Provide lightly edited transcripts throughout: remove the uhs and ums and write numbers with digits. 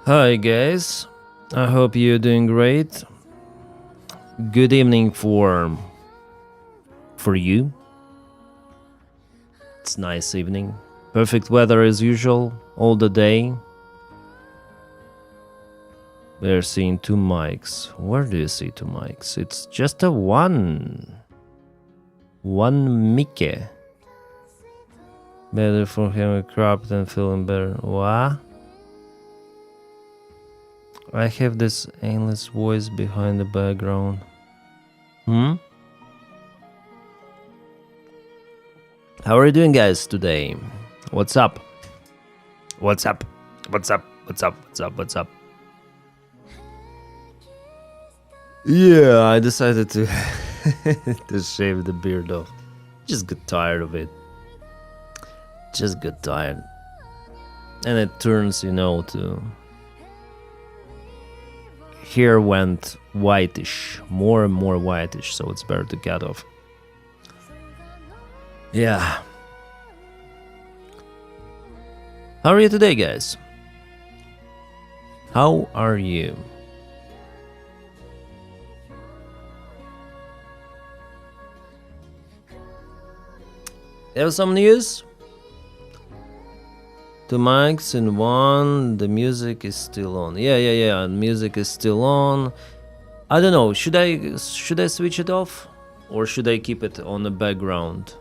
Hi guys, I hope you're doing great. Good evening for you. It's nice evening. Perfect weather as usual all the day. We're seeing two mics. Where do you see two mics? It's just a one mic. Better for having a crop than feeling better. What? I have this endless voice behind the background. How are you doing, guys, today? What's up? What's up? What's up? What's up? What's up? What's up? Yeah, I decided to to shave the beard off. Just got tired of it. Just got tired. And it turns, to hair went whitish, more and more whitish, so it's better to cut off. Yeah. How are you today, guys? How are you? Have some news? Two mics in one. The music is still on. Yeah. Music is still on. I don't know. Should I switch it off, or should I keep it on the background?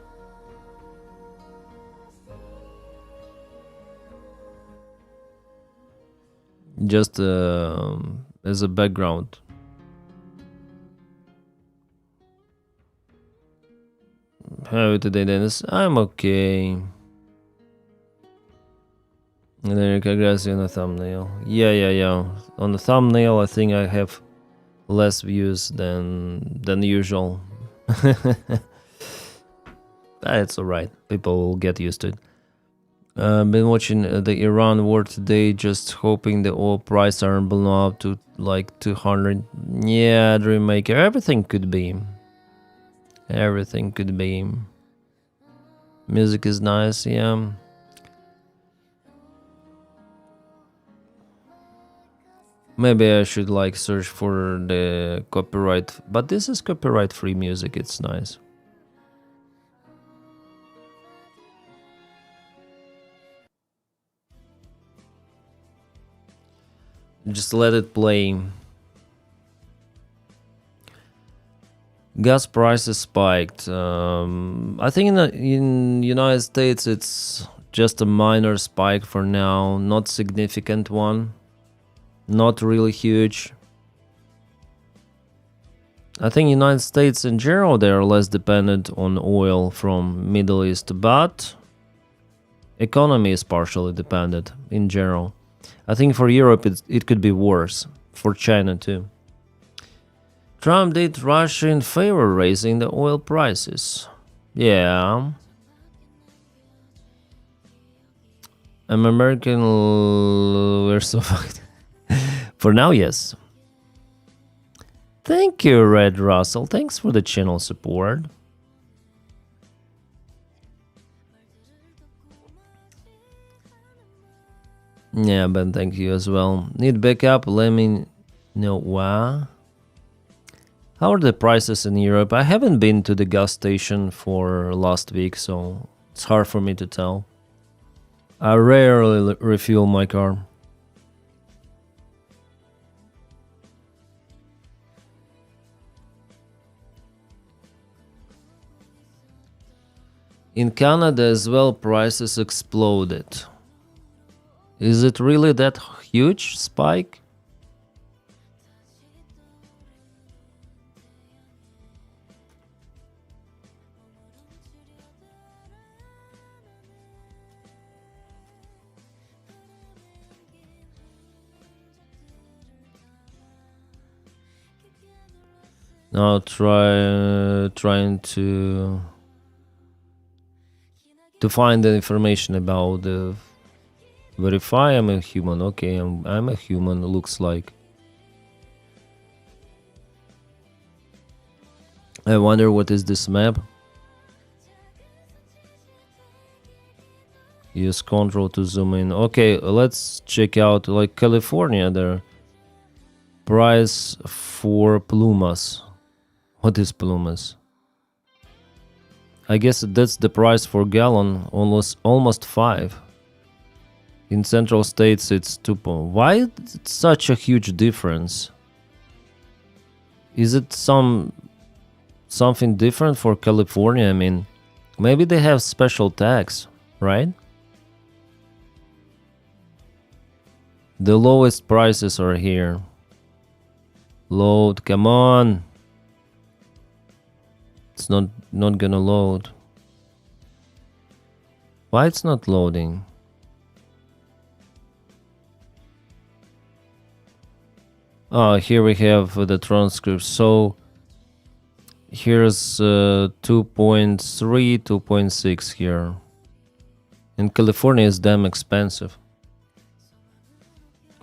Just as a background. How are you today, Dennis? I'm okay. And then congrats on the thumbnail. Yeah. On the thumbnail, I think I have less views than usual. It's alright. People will get used to it. Been watching the Iran war today, just hoping the oil price aren't blown up to like 200. Yeah, Dreammaker. Everything could be. Everything could be. Music is nice, yeah. Maybe I should search for the copyright, but this is copyright free music, it's nice. Just let it play. Gas prices spiked. I think in United States it's just a minor spike for now, not significant one. Not really huge. I think United States in general, they are less dependent on oil from Middle East, but economy is partially dependent in general. I think for Europe it could be worse, for China too. Trump did Russia in favor raising the oil prices. Yeah. I'm American, we're so fucked. For now, yes. Thank you, Red Russell. Thanks for the channel support. Yeah, Ben, thank you as well. Need backup? Let me know. Wow. How are the prices in Europe? I haven't been to the gas station for last week, so it's hard for me to tell. I rarely refuel my car. In Canada as well, prices exploded. Is it really that huge spike? Now trying to find the information about the verify. I'm a human. Okay, I'm a human. Looks like. I wonder what is this map. Use control to zoom in. Okay, let's check out like California there. Price for plumas. What is plumas? I guess that's the price for gallon, almost 5. In central states it's 2. Why it's such a huge difference? Is it something different for California? I mean, maybe they have special tax, right? The lowest prices are here. Load, come on. It's not gonna load. Why it's not loading? Oh, here we have the transcript. So here's 2.3, 2.6 here. In California it's damn expensive.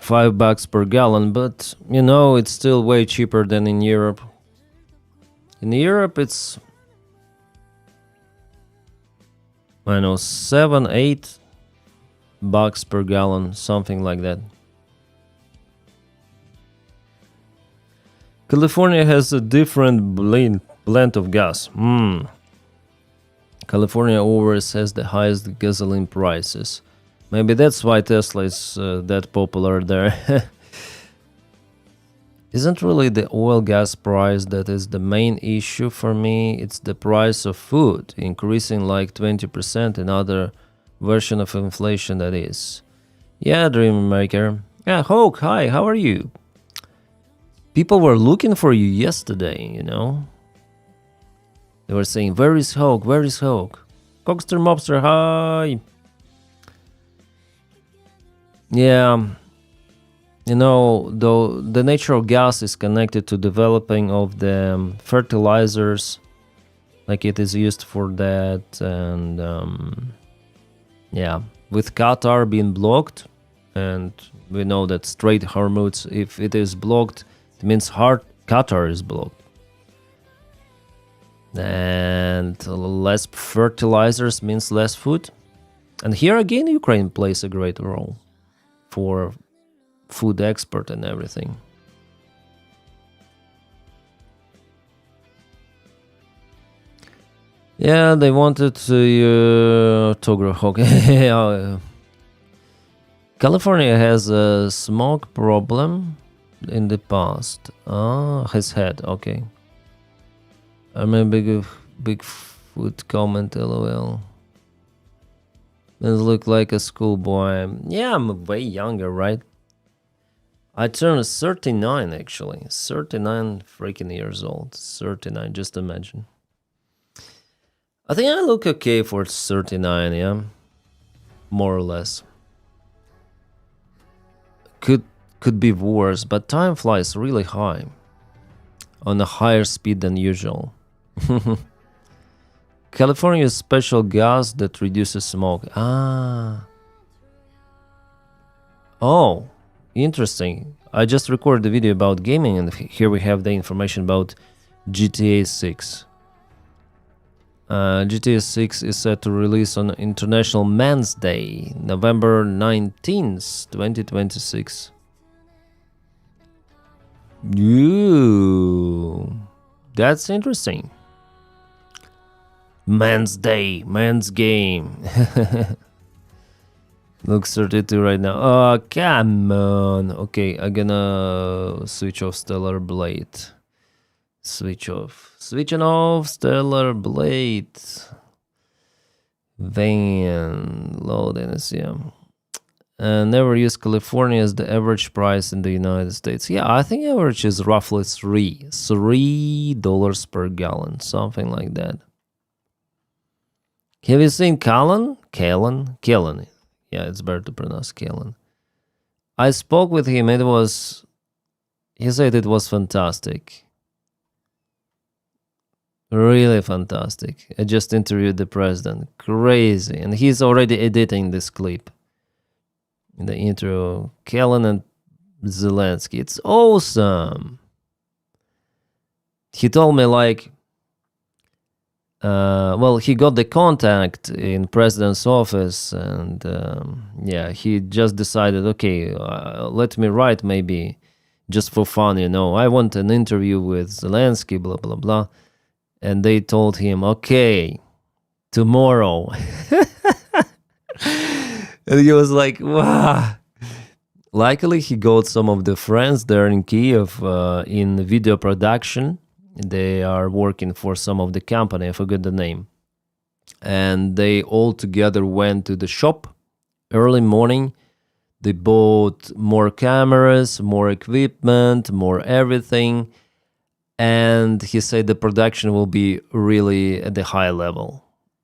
$5 per gallon, but you know, it's still way cheaper than in Europe. In Europe it's, I know, $7-8 per gallon, something like that. California has a different blend of gas. California always has the highest gasoline prices. Maybe that's why Tesla is that popular there. Isn't really the oil gas price that is the main issue for me. It's the price of food increasing like 20%. Another version of inflation, that is. Yeah, Dream Maker. Yeah, Hulk, hi, how are you? People were looking for you yesterday, you know. They were saying, where is Hulk? Where is Hulk? Cockster Mobster, hi. Yeah, you know, though the natural gas is connected to developing of the fertilizers, like it is used for that, and yeah, with Qatar being blocked, and we know that Strait Hormuz, if it is blocked, it means Qatar is blocked. And less fertilizers means less food. And here again, Ukraine plays a great role for food export and everything. Yeah, they wanted to Tograhok. California has a smoke problem in the past. Has had, okay. I'm a big food comment, lol. It look like a schoolboy. Yeah, I'm way younger, right? I turned 39 actually. 39 freaking years old. 39, just imagine. I think I look okay for 39, yeah? More or less. Could be worse, but time flies really high. On a higher speed than usual. California's special gas that reduces smoke. Oh, interesting. I just recorded a video about gaming, and here we have the information about GTA 6. GTA 6 is set to release on International Men's Day, November 19th, 2026. Ooh, that's interesting. Men's Day, men's game. Looks 32 right now. Oh, come on. Okay, I'm gonna switch off Stellar Blade. Switching off Stellar Blade. Van loading, yeah. Never use California as the average price in the United States. Yeah, I think average is roughly $3 per gallon, something like that. Have you seen Kellen? Kellen. Yeah, it's better to pronounce Kellen. I spoke with him. He said it was fantastic. Really fantastic. I just interviewed the president. Crazy. And he's already editing this clip. In the intro, Kellen and Zelensky. It's awesome. He told me like, well, he got the contact in president's office, and yeah, he just decided, okay, let me write maybe just for fun, I want an interview with Zelensky, blah blah blah, and they told him, okay, tomorrow. And he was like, wow. Luckily, he got some of the friends there in Kiev in video production. They are working for some of the company, I forget the name. And they all together went to the shop early morning. They bought more cameras, more equipment, more everything. And he said the production will be really at the high level,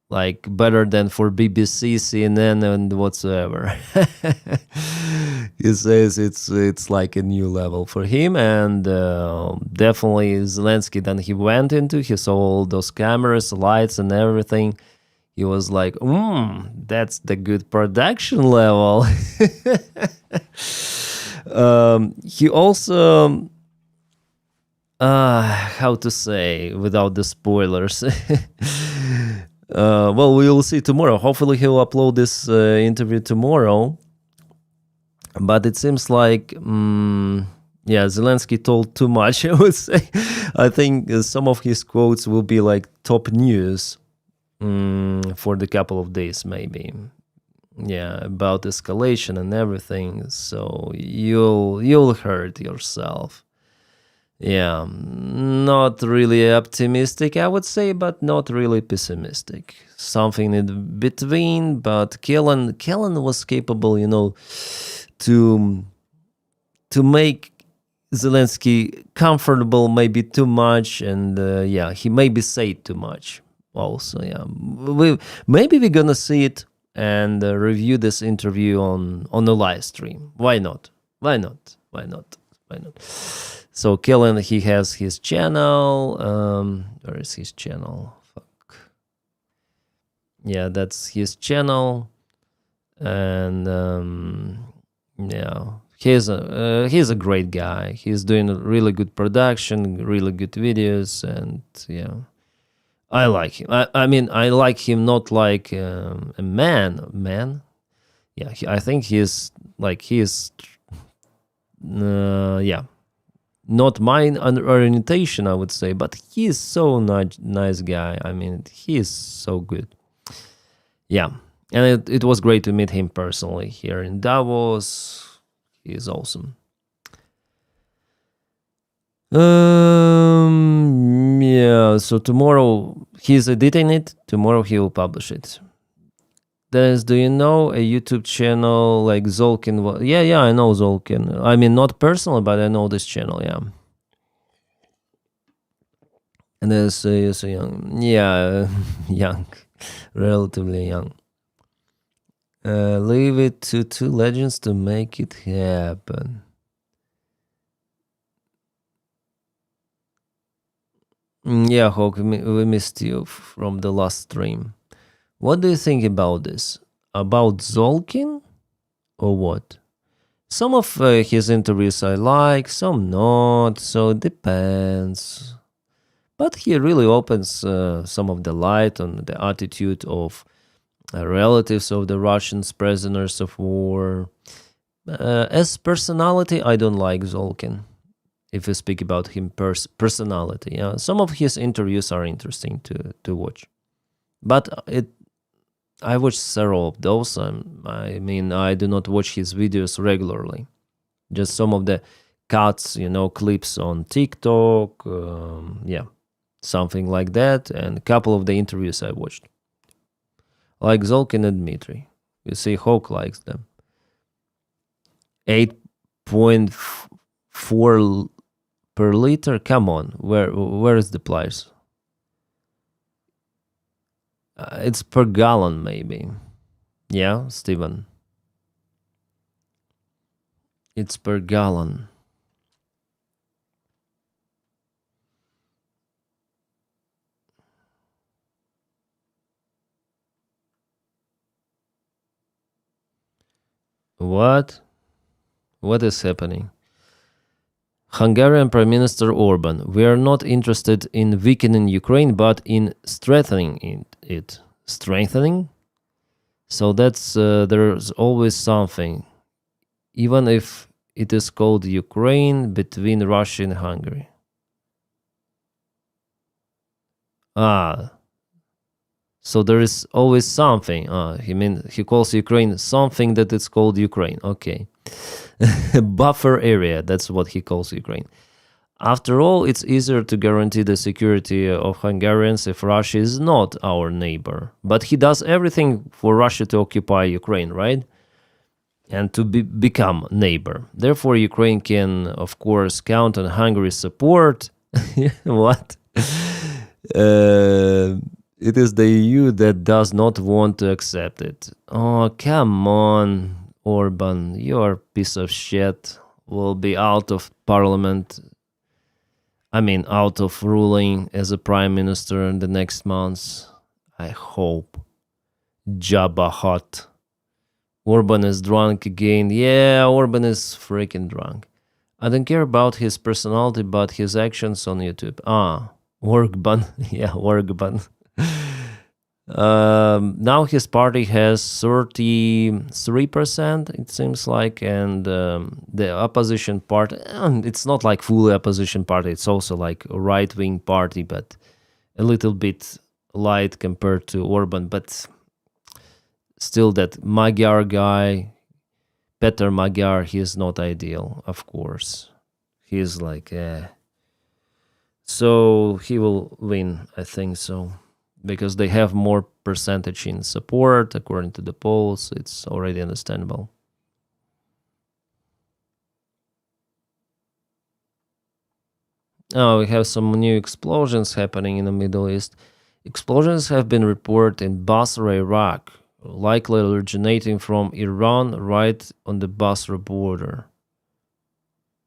like better than for BBC, CNN, and whatsoever. He says it's like a new level for him, and definitely Zelensky. Then he went into, he saw all those cameras, lights, and everything. He was like, that's the good production level. He also, how to say without the spoilers. Well, we will see tomorrow. Hopefully, he'll upload this interview tomorrow. But it seems like, yeah, Zelensky told too much, I would say. I think some of his quotes will be like top news for the couple of days, maybe. Yeah, about escalation and everything. So you'll hurt yourself. Yeah, not really optimistic, I would say, but not really pessimistic. Something in between, but Kellen was capable, to make Zelensky comfortable, maybe too much, and yeah, he maybe said too much. Also, yeah, maybe we're gonna see it and review this interview on the live stream. Why not? Why not? Why not? Why not? So Kellen, he has his channel. Where is his channel? Fuck. Yeah, that's his channel, and yeah, he's a great guy. He's doing a really good production, really good videos, and yeah, I like him. I mean, I like him not like a man. Yeah, I think he's yeah. Not my orientation, I would say, but he's so nice guy. I mean, he is so good. Yeah, and it was great to meet him personally here in Davos. He is awesome. Yeah, so tomorrow he's editing it. Tomorrow he will publish it. Dennis, do you know a YouTube channel like Zolkin? Yeah, I know Zolkin. I mean, not personally, but I know this channel, yeah. And then so young. Yeah, young. Relatively young. Leave it to two legends to make it happen. Yeah, Hawk, we missed you from the last stream. What do you think about this? About Zolkin? Or what? Some of his interviews I like, some not, so it depends. But he really opens some of the light on the attitude of relatives of the Russians, prisoners of war. As personality, I don't like Zolkin. If we speak about him personality, yeah, some of his interviews are interesting to watch. But I watch several of those. I mean, I do not watch his videos regularly. Just some of the cuts, clips on TikTok, yeah, something like that, and a couple of the interviews I watched. Like Zolkin and Dmitry. You see, Hawk likes them. 8.4 per liter? Come on, where is the price? It's per gallon, maybe. Yeah, Steven. It's per gallon. What? What is happening? Hungarian Prime Minister Orban, we are not interested in weakening Ukraine, but in strengthening it. Strengthening? So that's there's always something, even if it is called Ukraine, between Russia and Hungary. Ah, so there is always something. He calls Ukraine something that it's called Ukraine. Okay. Buffer area, that's what he calls Ukraine. After all, it's easier to guarantee the security of Hungarians if Russia is not our neighbor. But he does everything for Russia to occupy Ukraine, right? And to become neighbor. Therefore, Ukraine can, of course, count on Hungary's support. What? It is the EU that does not want to accept it. Oh, come on, Orban, you're a piece of shit. Will be out of parliament. I mean, out of ruling as a prime minister in the next months. I hope. Jabba hot. Orban is drunk again. Yeah, Orban is freaking drunk. I don't care about his personality, but his actions on YouTube. Orban. Yeah, Orban. Now his party has 33%, it seems like, and the opposition party, it's not like fully opposition party, it's also like a right-wing party, but a little bit light compared to Orban, but still that Magyar guy, Peter Magyar, he is not ideal, of course. He is like, So he will win, I think so. Because they have more percentage in support, according to the polls. It's already understandable. Oh, we have some new explosions happening in the Middle East. Explosions have been reported in Basra, Iraq, likely originating from Iran right on the Basra border.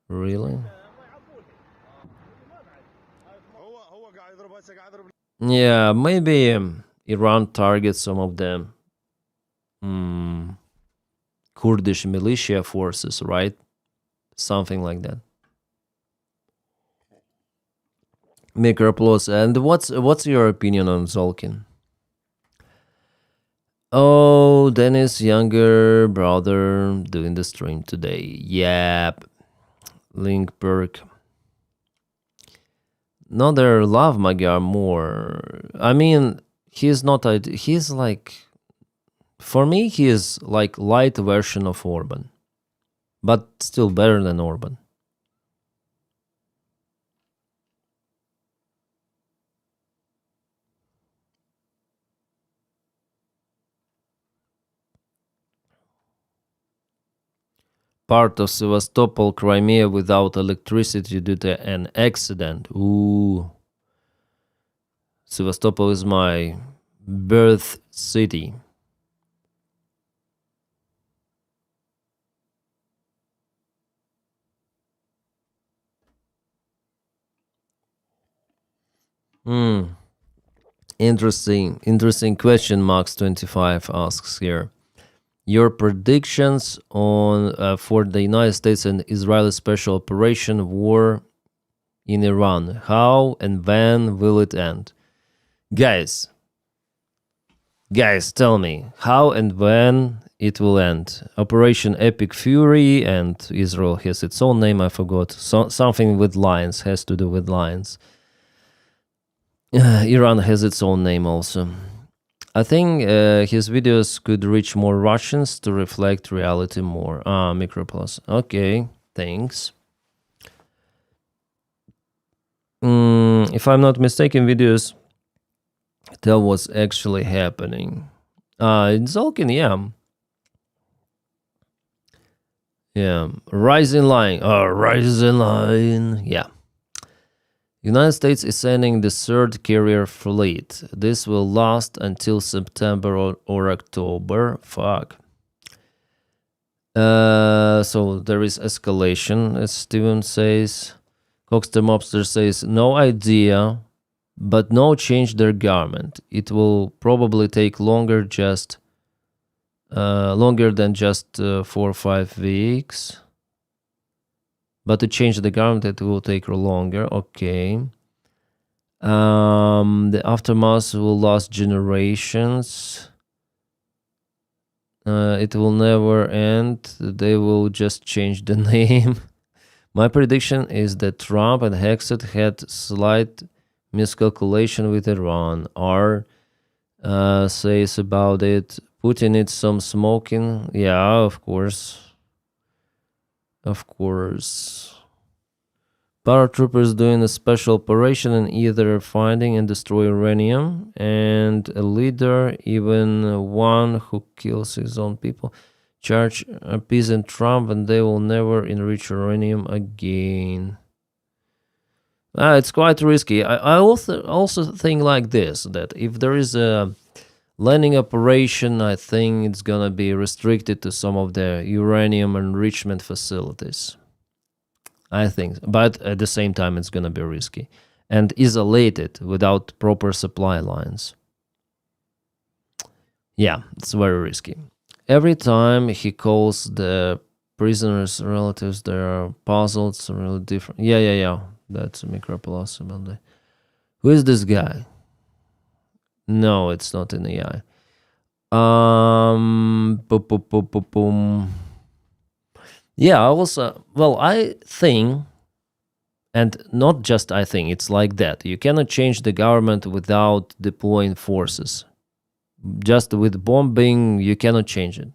Really? Yeah, maybe Iran targets some of the Kurdish militia forces, right? Something like that. Microplus. And what's your opinion on Zolkin? Oh, Denys' younger brother doing the stream today. Yep. Link perk. No, they love Magyar more. I mean, he's not. He's like, for me, he is like light version of Orban, but still better than Orban. Part of Sevastopol, Crimea, without electricity due to an accident. Ooh. Sevastopol is my birth city. Interesting question. Max 25 asks here. Your predictions on for the United States and Israeli special operation war in Iran. How and when will it end? Guys, tell me how and when it will end. Operation Epic Fury, and Israel has its own name, I forgot. Something with lions, has to do with lions. Iran has its own name also. I think his videos could reach more Russians to reflect reality more. Microplus. Okay, thanks. If I'm not mistaken, videos tell what's actually happening. In Zolkin, yeah. Yeah, Rising Line. Rising Line. Yeah. United States is sending the third carrier fleet. This will last until September or October. Fuck. So there is escalation, as Steven says. Coxter Mobster says, no idea, but no change their government. It will probably take longer than just 4 or 5 weeks. But to change the government, it will take longer. Okay. The aftermath will last generations. It will never end. They will just change the name. My prediction is that Trump and Hexet had slight miscalculation with Iran. R says about it. Putin needs some smoking. Yeah, of course. Of course. Paratroopers doing a special operation and either finding and destroy uranium, and a leader, even one who kills his own people, charge a peasant Trump and they will never enrich uranium again. It's quite risky. I also think like this, that if there is a landing operation, I think it's gonna be restricted to some of the uranium enrichment facilities. I think, but at the same time, it's gonna be risky and isolated without proper supply lines. Yeah, it's very risky. Every time he calls the prisoners' relatives, they are puzzled. It's really different. Yeah. That's a microplus about that. Who is this guy? No, it's not an AI. Boom. Yeah, I think, and not just I think, it's like that. You cannot change the government without deploying forces. Just with bombing, you cannot change it.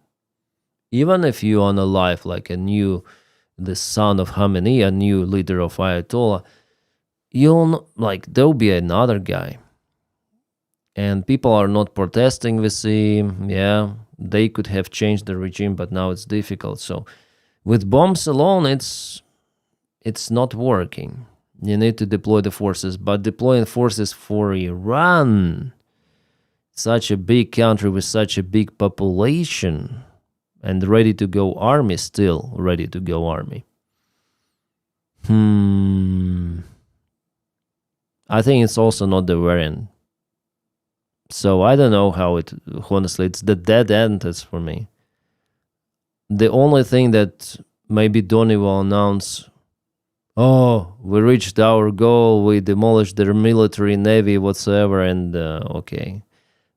Even if you on a life like the son of Khamenei, a new leader of Ayatollah, there'll be another guy. And people are not protesting with him. Yeah, they could have changed the regime, but now it's difficult. So with bombs alone, it's not working. You need to deploy the forces, but deploying forces for Iran, such a big country with such a big population, and ready to go army, still ready to go army. I think it's also not the variant. So I don't know how it, honestly, it's the dead end is for me. The only thing that maybe Donny will announce, we reached our goal, we demolished their military, navy, whatsoever, and okay.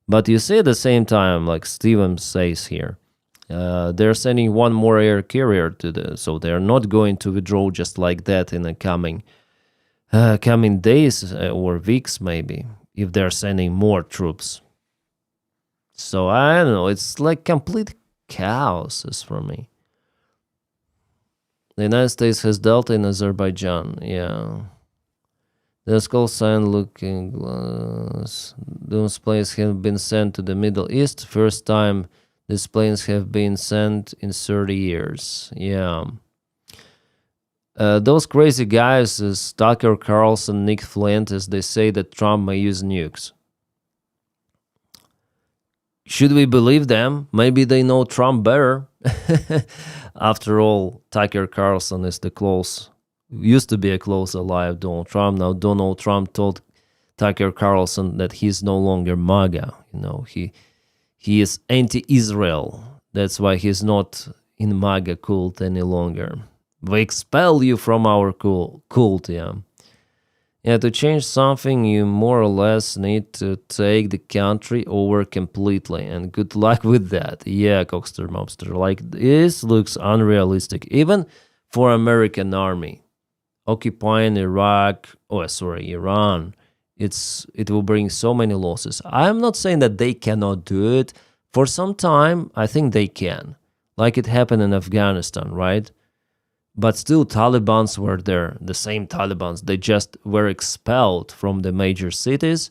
But you see at the same time, like Steven says here, they're sending one more air carrier so they're not going to withdraw just like that in the coming days or weeks maybe, if they're sending more troops. So I don't know, it's like complete chaos as for me. The United States has dealt in Azerbaijan, yeah. The skull sign looking glass. Those planes have been sent to the Middle East. First time these planes have been sent in 30 years. Yeah. Those crazy guys, Tucker Carlson, Nick Flint, as they say that Trump may use nukes. Should we believe them? Maybe they know Trump better. After all, Tucker Carlson is used to be a close ally of Donald Trump. Now Donald Trump told Tucker Carlson that he's no longer MAGA. He is anti-Israel. That's why he's not in MAGA cult any longer. We expel you from our cult, yeah. Yeah, to change something, you more or less need to take the country over completely, and good luck with that. Yeah, Cockster Mobster, like this looks unrealistic, even for American army. Occupying Iran, it will bring so many losses. I'm not saying that they cannot do it. For some time, I think they can, like it happened in Afghanistan, right? But still, Talibans were there, the same Talibans. They just were expelled from the major cities,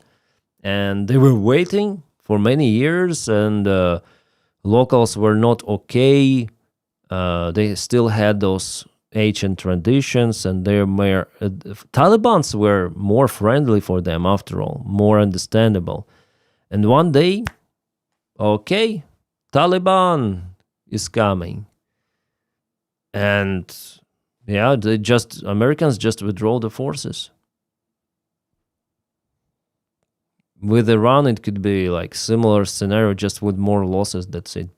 and they were waiting for many years, and locals were not okay. They still had those ancient traditions, and Talibans were more friendly for them, after all, more understandable. And one day, okay, Taliban is coming. And yeah, Americans just withdraw the forces. With Iran, it could be like similar scenario, just with more losses. That's it.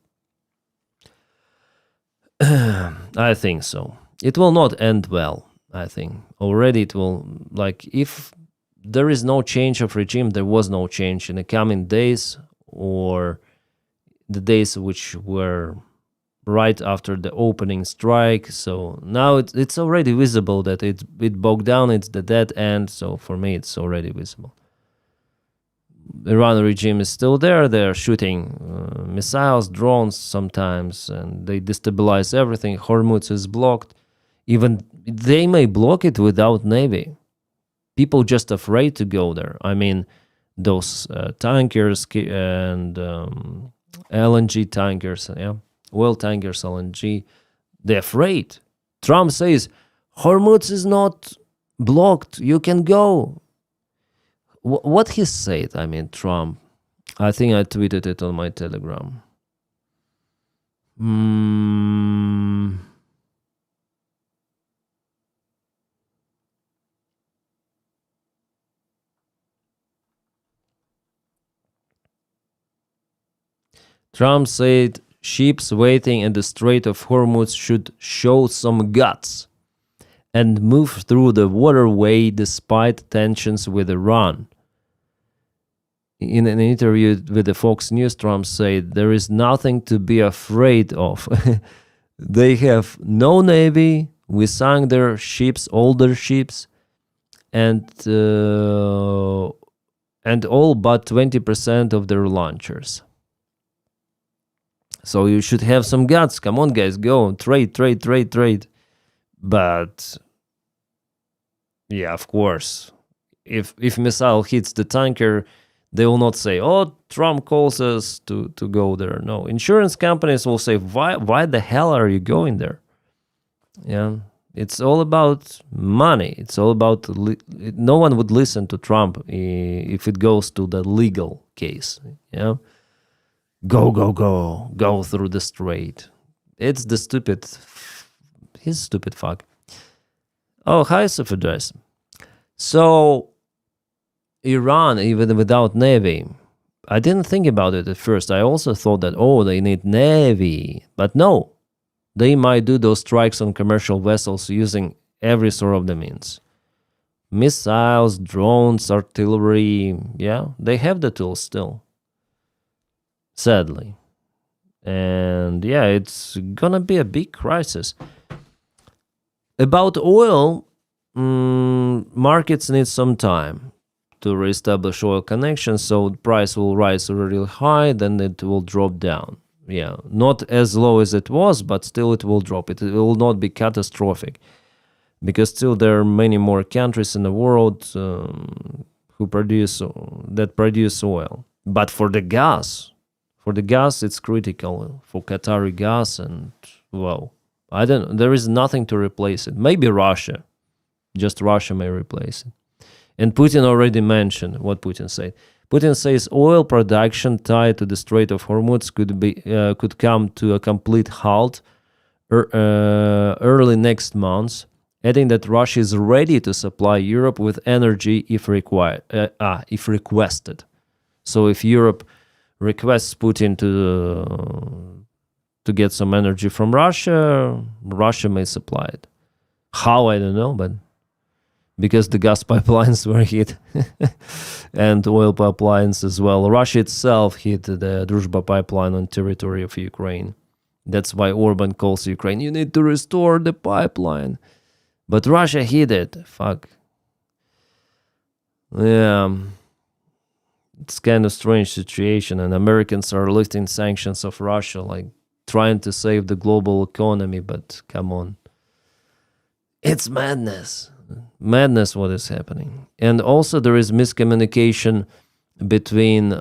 I think so. it will not end well, I think. Already it will, like, if there is no change of regime, there was no change in the coming days or the days which were right after the opening strike. So now it's already visible that it bogged down, it's the dead end. So for me, it's already visible. Iran regime is still there. They're shooting missiles, drones sometimes, and they destabilize everything. Hormuz is blocked. Even they may block it without navy. People just afraid to go there. I mean, those tankers and LNG tankers, yeah, oil tankers, LNG, they're afraid. Trump says, Hormuz is not blocked. You can go. What he said, I mean, Trump, I think I tweeted it on my Telegram. Trump said ships waiting at the Strait of Hormuz should show some guts and move through the waterway despite tensions with Iran. In an interview with the Fox News, Trump said, there is nothing to be afraid of. They have no navy. We sunk their ships, all their ships, and all but 20% of their launchers. So you should have some guts. Come on, guys, go trade. But yeah, of course, if missile hits the tanker, they will not say, "Oh, Trump calls us to go there." No, insurance companies will say, "Why the hell are you going there?" Yeah, it's all about money. It's all about no one would listen to Trump if it goes to the legal case. Yeah, go through the strait. It's the stupid. He's stupid fuck. Oh, hi, Sufidres. So Iran, even without navy, I didn't think about it at first. I also thought that, oh, they need navy. But no, they might do those strikes on commercial vessels using every sort of the means. Missiles, drones, artillery, yeah, they have the tools still. Sadly. And yeah, it's gonna be a big crisis. About oil, markets need some time to reestablish oil connections, so the price will rise really high, then it will drop down. Yeah, not as low as it was, but still it will drop. It will not be catastrophic, because still there are many more countries in the world who produce oil. But for the gas, it's critical for Qatari gas, and well, there is nothing to replace it. Maybe Russia, just Russia may replace it. And Putin already mentioned what Putin said. Putin says oil production tied to the Strait of Hormuz could come to a complete halt early next month, adding that Russia is ready to supply Europe with energy if requested. So if Europe requests Putin to get some energy from Russia, Russia may supply it. How, I don't know, but because the gas pipelines were hit and oil pipelines as well. Russia itself hit the Druzhba pipeline on territory of Ukraine. That's why Orban calls Ukraine, you need to restore the pipeline. But Russia hit it. Fuck. Yeah. It's kind of strange situation, and Americans are lifting sanctions of Russia, like trying to save the global economy, but come on. It's madness. Madness what is happening. And also there is miscommunication between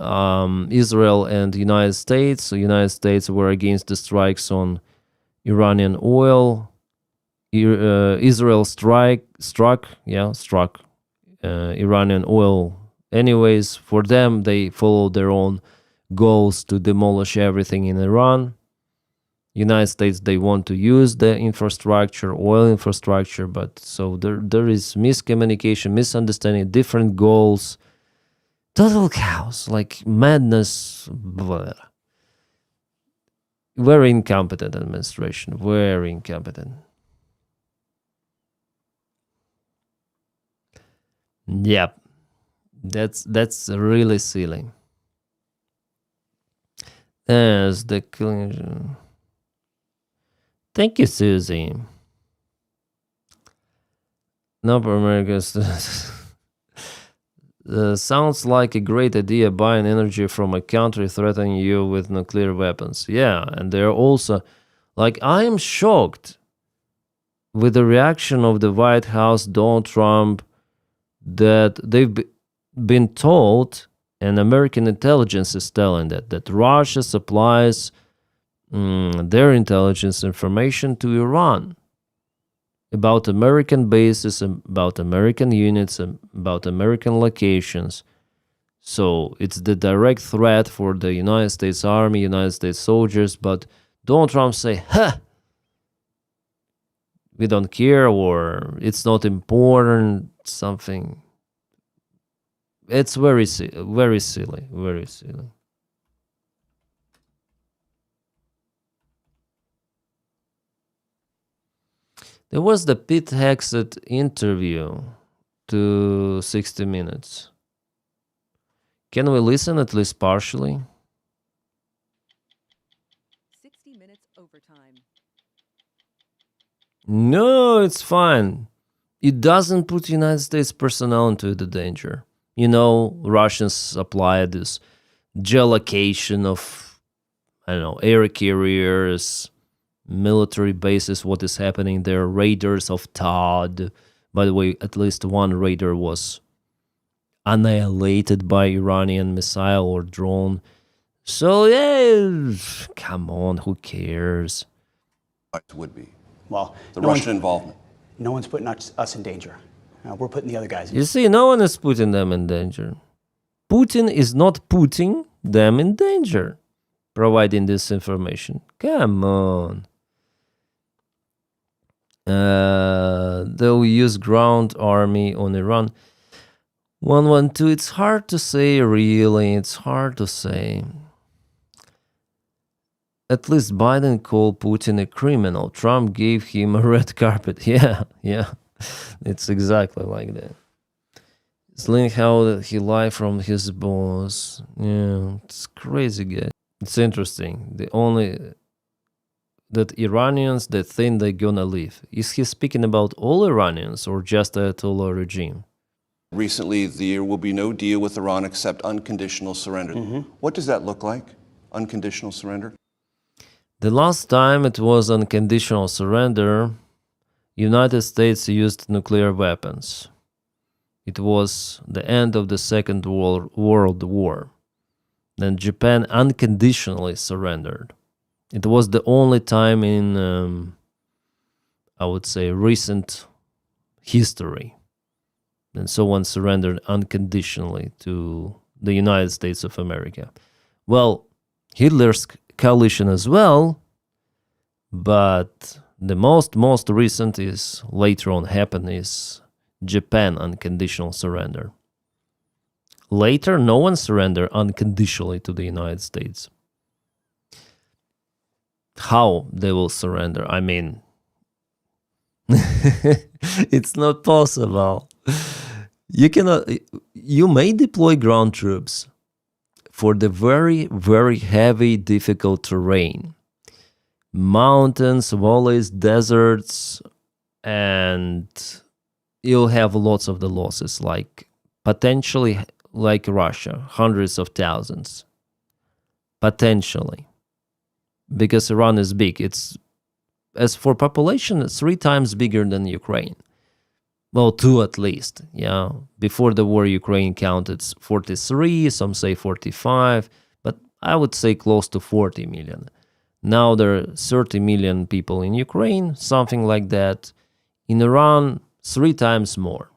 Israel and the United States. So United States were against the strikes on Iranian oil. Israel struck Iranian oil anyways. For them, they follow their own goals to demolish everything in Iran. United States, they want to use the infrastructure, oil infrastructure, but so there is miscommunication, misunderstanding, different goals, total chaos, like madness. Blah. Very incompetent administration, very incompetent. Yep, that's really silly. There's the killing. Thank you, Susie. No, America's. Sounds like a great idea buying energy from a country threatening you with nuclear weapons. Yeah, and they're also like, I am shocked with the reaction of the White House, Donald Trump, that they've been told, and American intelligence is telling that Russia supplies their intelligence information to Iran about American bases, about American units, about American locations. So it's the direct threat for the United States Army, United States soldiers. But Donald Trump say, "Ha, we don't care," or "it's not important." Something. It's very very silly, very silly. There was the Pete Hexet interview to 60 Minutes. Can we listen at least partially? 60 Minutes overtime. No, it's fine. It doesn't put United States personnel into the danger. You know, Russians apply this geolocation of, I don't know, air carriers, military bases, what is happening there, raiders of Todd. By the way, at least one raider was annihilated by Iranian missile or drone. So, yeah, come on, who cares? Would be. Well, the Russian involvement. No one's putting us in danger. We're putting the other guys in. You see, no one is putting them in danger. Putin is not putting them in danger, providing this information. Come on. They'll use ground army on Iran. 112, it's hard to say, really. It's hard to say. At least Biden called Putin a criminal. Trump gave him a red carpet. Yeah. It's exactly like that. It's like how he lied from his boss. Yeah, it's crazy, guy. It's interesting. That Iranians, they think they're gonna leave. Is he speaking about all Iranians or just the Ayatollah regime? Recently, there will be no deal with Iran except unconditional surrender. What does that look like, unconditional surrender? The last time it was unconditional surrender, United States used nuclear weapons. It was the end of the Second World War. Then Japan unconditionally surrendered. It was the only time in, I would say, recent history. And someone surrendered unconditionally to the United States of America. Well, Hitler's coalition as well, but the most recent is later on happened is Japan unconditional surrender. Later, no one surrendered unconditionally to the United States. How they will surrender? I mean, it's not possible. You may deploy ground troops for the very, very heavy, difficult terrain. Mountains, valleys, deserts, and you'll have lots of the losses, like potentially like Russia, hundreds of thousands. Potentially. Because Iran is big. It's, as for population, it's 3 times bigger than Ukraine. Well, 2 at least, yeah. Before the war, Ukraine counted 43, some say 45, but I would say close to 40 million. Now there are 30 million people in Ukraine, something like that. In Iran, 3 times more.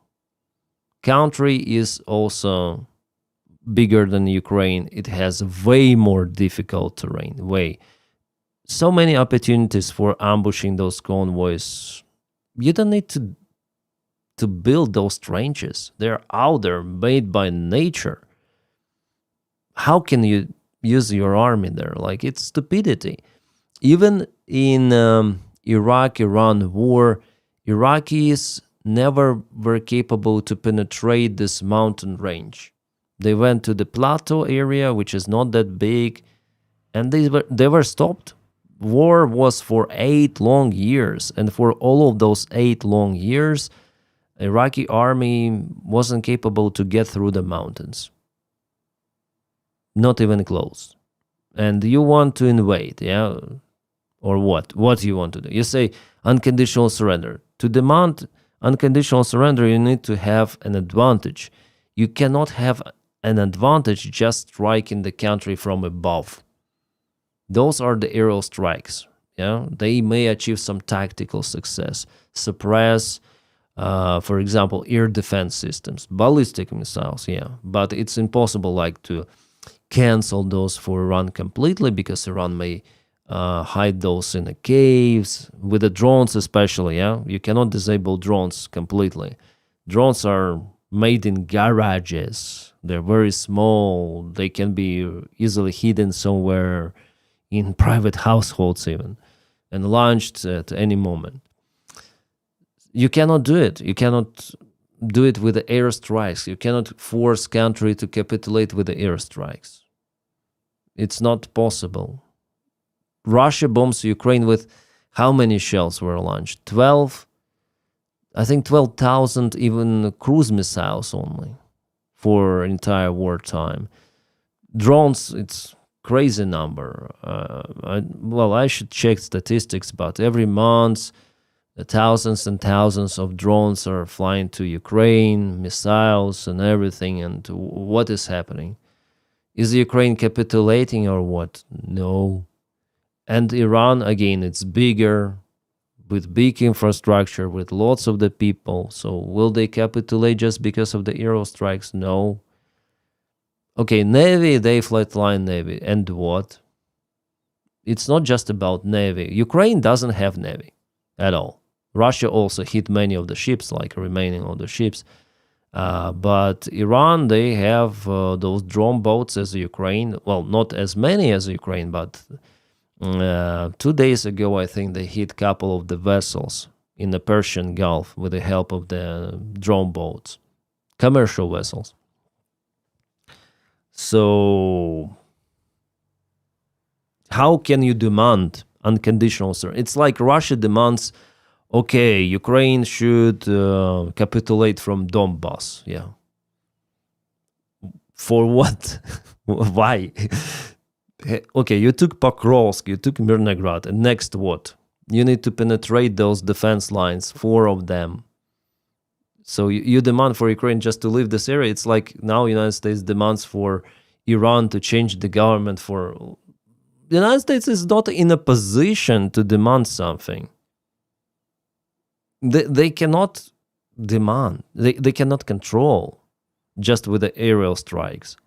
Country is also bigger than Ukraine. It has way more difficult terrain, way. So many opportunities for ambushing those convoys. You don't need to build those trenches. They're out there, made by nature. How can you use your army there? Like, it's stupidity. Even in Iraq-Iran war, Iraqis never were capable to penetrate this mountain range. They went to the plateau area, which is not that big, and they were stopped. War was for 8 long years, and for all of those 8 long years, Iraqi army wasn't capable to get through the mountains. Not even close. And you want to invade, yeah? Or what? What do you want to do? You say unconditional surrender. To demand unconditional surrender, you need to have an advantage. You cannot have an advantage just striking the country from above. Those are the aerial strikes. Yeah, they may achieve some tactical success, suppress, for example, air defense systems, ballistic missiles. Yeah, but it's impossible, like, to cancel those for Iran completely, because Iran may hide those in the caves with the drones, especially. Yeah, you cannot disable drones completely. Drones are made in garages. They're very small. They can be easily hidden somewhere in private households even, and launched at any moment. You cannot do it. You cannot do it with the airstrikes. You cannot force country to capitulate with the airstrikes. It's not possible. Russia bombs Ukraine with how many shells were launched? 12? I think 12,000 even cruise missiles only for entire wartime. Drones, it's crazy number. I should check statistics, but every month thousands and thousands of drones are flying to Ukraine, missiles and everything. And what is happening? Is Ukraine capitulating or what? No. And Iran, again, it's bigger, with big infrastructure, with lots of the people. So will they capitulate just because of the aerial strikes? No. Okay, Navy, they flatline Navy. And what? It's not just about Navy. Ukraine doesn't have Navy at all. Russia also hit many of the ships, like remaining of the ships. But Iran, they have those drone boats as Ukraine. Well, not as many as Ukraine, but 2 days ago, I think they hit a couple of the vessels in the Persian Gulf with the help of the drone boats, commercial vessels. So how can you demand unconditional surrender? It's like Russia demands, okay, Ukraine should capitulate from Donbass. Yeah. For what? Why? Okay, you took Pokrovsk, you took Mirnograd, and next what? You need to penetrate those defense lines, 4 of them. So you demand for Ukraine just to leave this area. It's like now United States demands for Iran to change the government. For the United States is not in a position to demand something. They cannot demand. They cannot control just with the aerial strikes.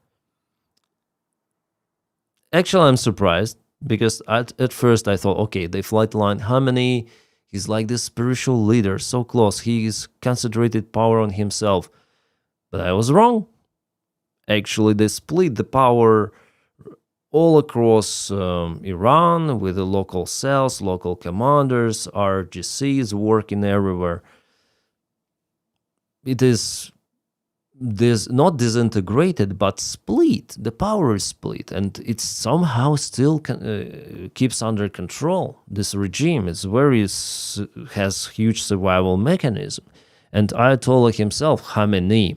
Actually, I'm surprised because at first I thought, okay, they flatline Khamenei. He's like this spiritual leader, so close. He's concentrated power on himself. But I was wrong. Actually, they split the power all across Iran with the local cells, local commanders, RGCs working everywhere. It is not disintegrated, but split. The power is split, and it somehow still keeps under control. This regime is has huge survival mechanism. And Ayatollah himself, Khamenei,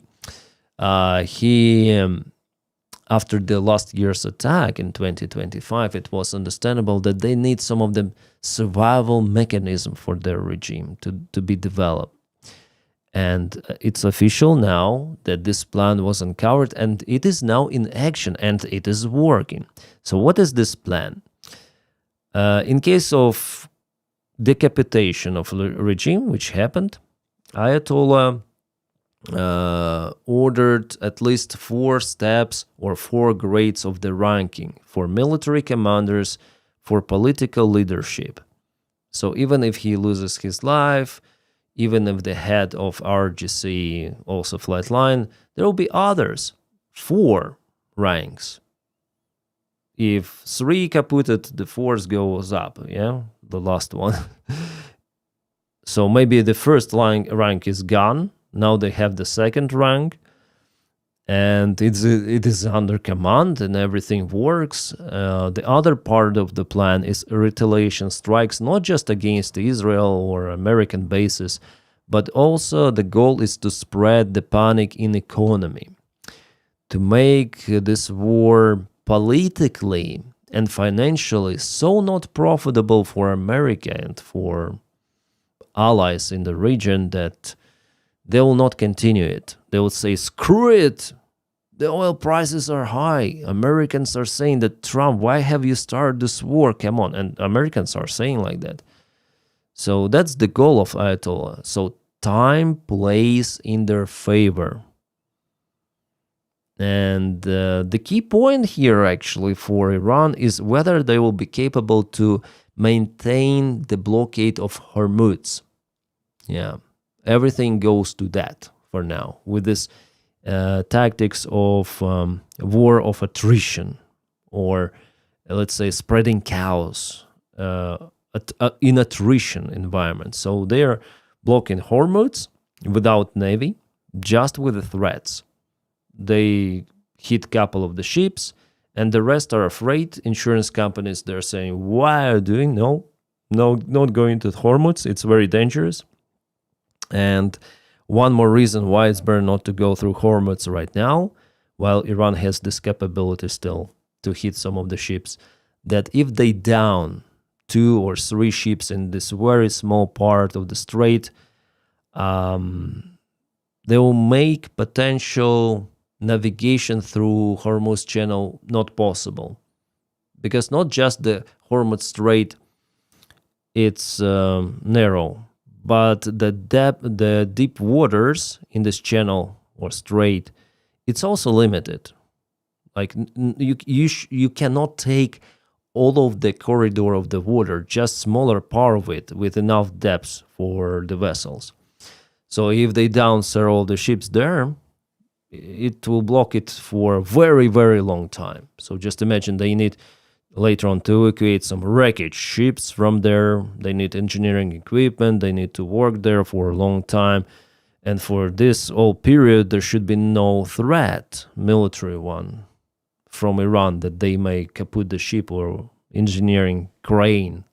after the last year's attack in 2025, it was understandable that they need some of the survival mechanism for their regime to be developed. And it's official now that this plan was uncovered, and it is now in action, and it is working. So what is this plan? In case of decapitation of the regime, which happened, Ayatollah ordered at least 4 steps or 4 grades of the ranking for military commanders, for political leadership. So even if he loses his life, even if the head of RGC also flatline, there will be others, 4 ranks. If 3 kaputted, the 4th goes up, yeah, the last one. So maybe the first rank is gone. Now they have the second rank, and it is under command and everything works. The other part of the plan is retaliation strikes, not just against Israel or American bases, but also the goal is to spread the panic in economy, to make this war politically and financially so not profitable for America and for allies in the region that they will not continue it. They will say, screw it, the oil prices are high. Americans are saying that, Trump, why have you started this war? Come on. And Americans are saying like that. So that's the goal of Ayatollah. So time plays in their favor. And the key point here actually for Iran is whether they will be capable to maintain the blockade of Hormuz. Yeah, everything goes to that for now with this tactics of war of attrition, or let's say spreading chaos in attrition environment. So they are blocking Hormuz without navy, just with the threats. They hit a couple of the ships, and the rest are afraid. Insurance companies, they're saying, why are you doing? No, not going to Hormuz. It's very dangerous. And one more reason why it's better not to go through Hormuz right now, while Iran has this capability still to hit some of the ships, that if they down 2 or 3 ships in this very small part of the strait, they will make potential navigation through Hormuz Channel not possible. Because not just the Hormuz Strait, it's narrow, but the deep waters in this channel or strait, it's also limited. Like you cannot take all of the corridor of the water, just smaller part of it with enough depth for the vessels. So if they down several of the ships there, it will block it for a very, very long time. So just imagine they need later on to evacuate some wreckage ships from there. They need engineering equipment. They need to work there for a long time. And for this whole period, there should be no threat, military one, from Iran that they may kaput the ship or engineering crane.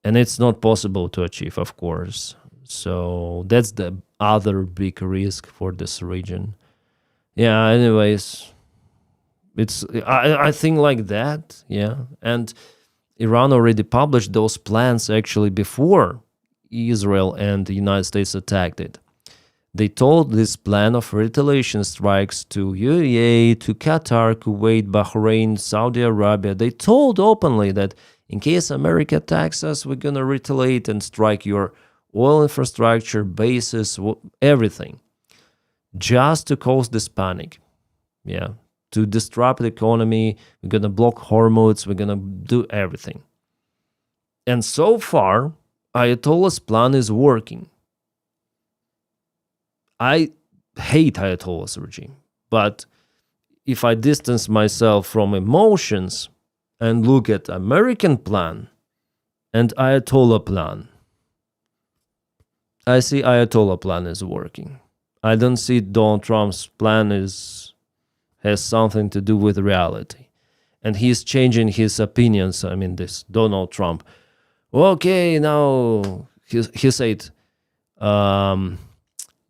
And it's not possible to achieve, of course. So that's the other big risk for this region. Yeah, anyways, I think like that, yeah. And Iran already published those plans actually before Israel and the United States attacked it. They told this plan of retaliation strikes to UAE, to Qatar, Kuwait, Bahrain, Saudi Arabia. They told openly that in case America attacks us, we're going to retaliate and strike your oil infrastructure, bases, everything, just to cause this panic. Yeah, to disrupt the economy. We're going to block Hormuz. We're going to do everything. And so far, Ayatollah's plan is working. I hate Ayatollah's regime, but if I distance myself from emotions and look at American plan and Ayatollah plan, I see Ayatollah plan is working. I don't see Donald Trump's plan has something to do with reality. And he's changing his opinions. I mean, this Donald Trump. Okay, now he said,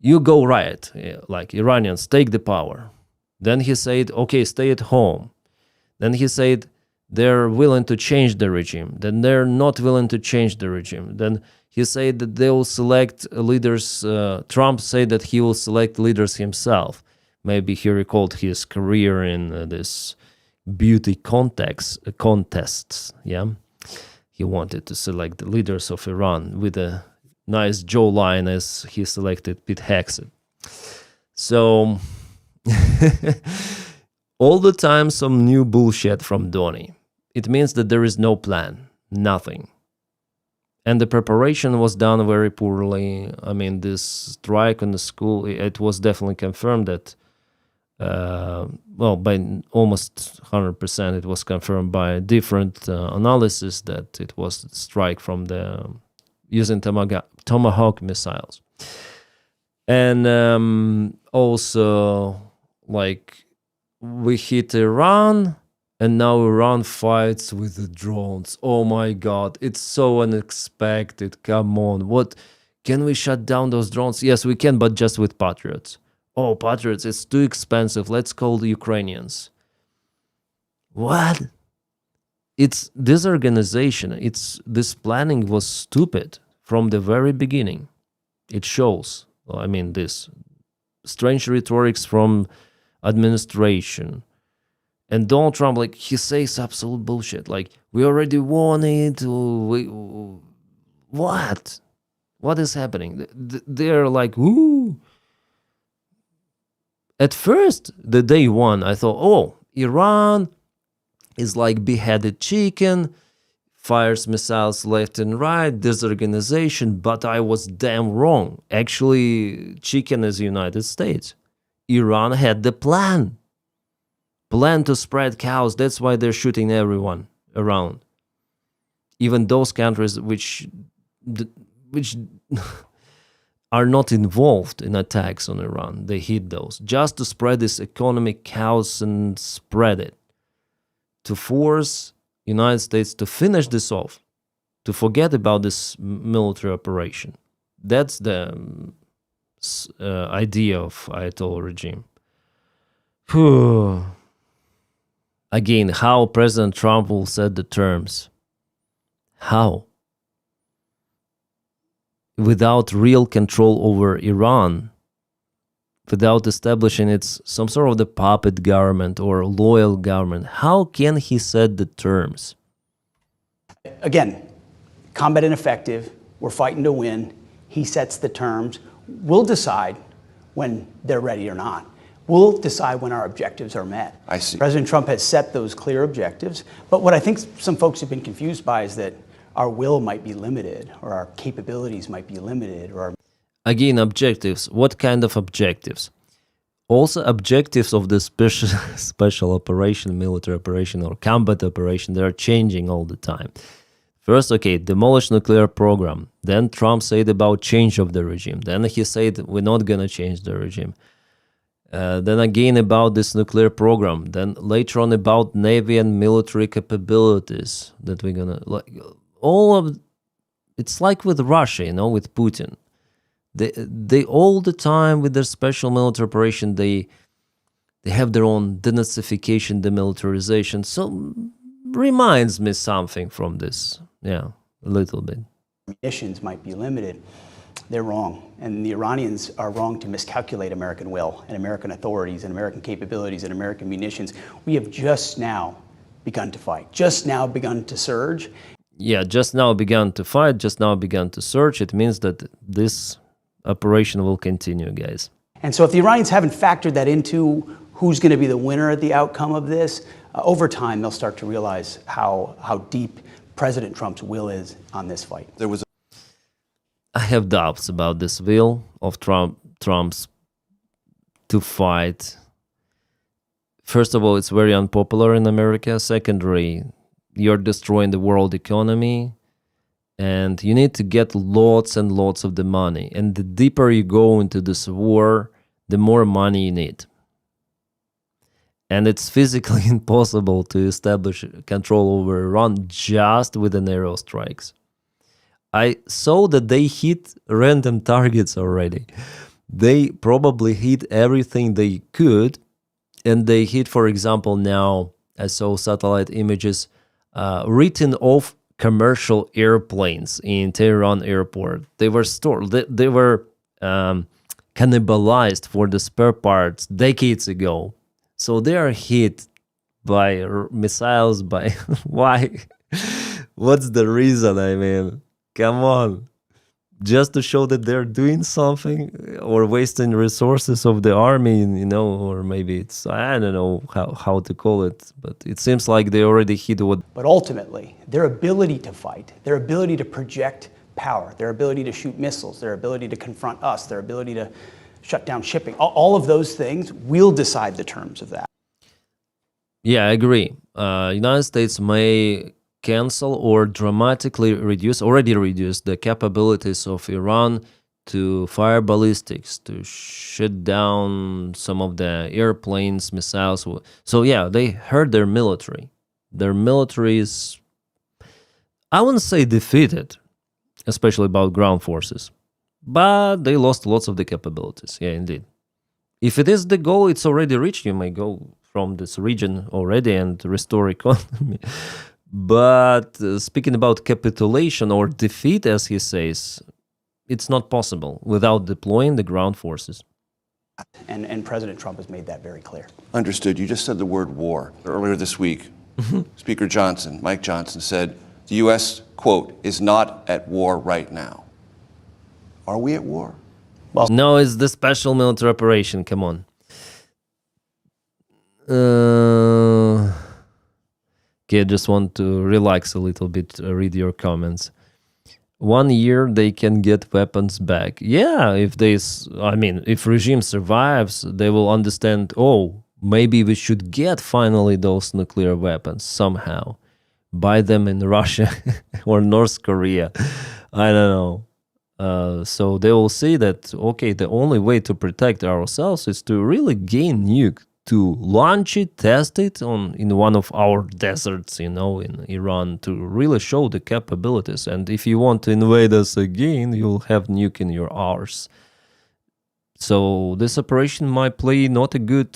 you go riot, like Iranians, take the power. Then he said, okay, stay at home. Then he said, they're willing to change the regime. Then they're not willing to change the regime. Then he said that they will select leaders. Trump said that he will select leaders himself. Maybe he recalled his career in this beauty contests. Yeah, he wanted to select the leaders of Iran with a nice jawline as he selected Pete Hegseth. So all the time some new bullshit from Donny. It means that there is no plan, nothing. And the preparation was done very poorly. I mean, this strike on the school, it was definitely confirmed that, by almost 100%, it was confirmed by different analysis that it was a strike from the using Tomahawk missiles. And also, like, we hit Iran, and now Iran fights with the drones. Oh my God, it's so unexpected. Come on, what? Can we shut down those drones? Yes, we can, but just with Patriots. Oh, Patriots, it's too expensive. Let's call the Ukrainians. What? It's disorganization. This planning was stupid from the very beginning. It shows. I mean, this strange rhetorics from administration. And Donald Trump, like, he says absolute bullshit. Like, we already won it. What? What is happening? They're like, woo. At first, the day one, I thought, oh, Iran is like beheaded chicken, fires missiles left and right, disorganization, but I was damn wrong. Actually, chicken is United States. Iran had the plan to spread chaos. That's why they're shooting everyone around. Even those countries which are not involved in attacks on Iran, they hit those just to spread this economic chaos and spread it, to force United States to finish this off, to forget about this military operation. That's the idea of Ayatollah regime. Again, how President Trump will set the terms? How? Without real control over Iran, without establishing some sort of the puppet government or loyal government, how can he set the terms? Again, combat ineffective. We're fighting to win. He sets the terms. We'll decide when they're ready or not. We'll decide when our objectives are met. I see. President Trump has set those clear objectives. But what I think some folks have been confused by is that our will might be limited, or our capabilities might be limited, or Again, objectives. What kind of objectives? Also, objectives of the special operation, military operation, or combat operation, they are changing all the time. First, okay, demolish nuclear program. Then Trump said about change of the regime. Then he said we're not gonna change the regime. Then again about this nuclear program. Then later on about Navy and military capabilities that we're gonna it's like with Russia, with Putin. They all the time with their special military operation, they have their own denazification, demilitarization. So reminds me something from this. Yeah, a little bit. munitions might be limited. They're wrong. And the Iranians are wrong to miscalculate American will and American authorities and American capabilities and American munitions. We have just now begun to fight, just now begun to surge. Yeah, just now begun to fight, just now begun to search. It means that this operation will continue, guys. And so if the Iranians haven't factored that into who's going to be the winner at the outcome of this, over time they'll start to realize how deep President Trump's will is on this fight. I have doubts about this will of Trump's to fight. First of all, it's very unpopular in America. Secondly, you're destroying the world economy, and you need to get lots and lots of the money. And the deeper you go into this war, the more money you need. And it's physically impossible to establish control over Iran just with the aerostrikes. I saw that they hit random targets already. They probably hit everything they could, and they hit, for example, now I saw satellite images written off commercial airplanes in Tehran airport. They were stored. They were cannibalized for the spare parts decades ago. So they are hit by missiles. By why? What's the reason? I mean, come on. Just to show that they're doing something or wasting resources of the army, or maybe it's, I don't know how to call it, but it seems like they already hit what. But ultimately, their ability to fight, their ability to project power, their ability to shoot missiles, their ability to confront us, their ability to shut down shipping, all of those things will decide the terms of that. Yeah, I agree. United States may cancel or dramatically already reduce the capabilities of Iran to fire ballistics, to shut down some of the airplanes, missiles. So yeah, they hurt their military. Their military is, I wouldn't say defeated, especially about ground forces, but they lost lots of the capabilities. Yeah, indeed. If it is the goal, it's already reached. You may go from this region already and restore economy. But speaking about capitulation or defeat, as he says, it's not possible without deploying the ground forces. And President Trump has made that very clear. Understood. You just said the word war. Earlier this week, Speaker Johnson, Mike Johnson, said the U.S., quote, is not at war right now. Are we at war? No, it's the special military operation. Come on. Okay, I just want to relax a little bit, read your comments. 1 year they can get weapons back. Yeah, if regime survives, they will understand, oh, maybe we should get finally those nuclear weapons somehow. Buy them in Russia or North Korea. I don't know. So they will see that, okay, the only way to protect ourselves is to really gain nuke, to launch it, test it in one of our deserts, in Iran, to really show the capabilities. And if you want to invade us again, you'll have nuke in your arse. So this operation might play not a good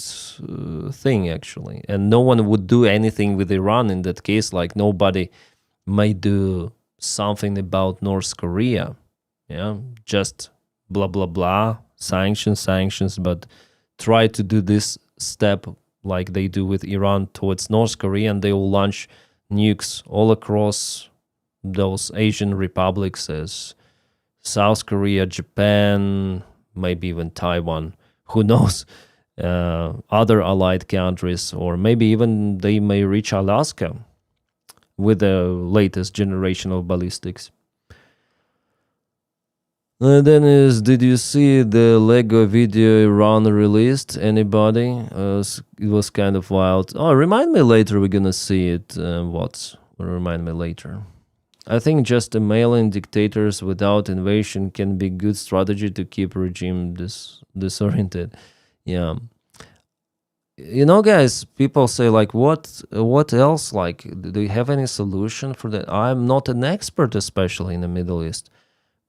thing, actually. And no one would do anything with Iran in that case, like nobody might do something about North Korea. Yeah, just blah, blah, blah, sanctions, but try to do this step like they do with Iran towards North Korea, and they will launch nukes all across those Asian republics as South Korea, Japan, maybe even Taiwan, who knows, other allied countries, or maybe even they may reach Alaska with the latest generation of ballistics. Denys, did you see the Lego video Iran released? Anybody? It was kind of wild. Oh, remind me later, we're gonna see it. Remind me later. I think just emailing dictators without invasion can be good strategy to keep regime disoriented. Yeah. Guys, people say, like, what else? Like, do you have any solution for that? I'm not an expert, especially in the Middle East.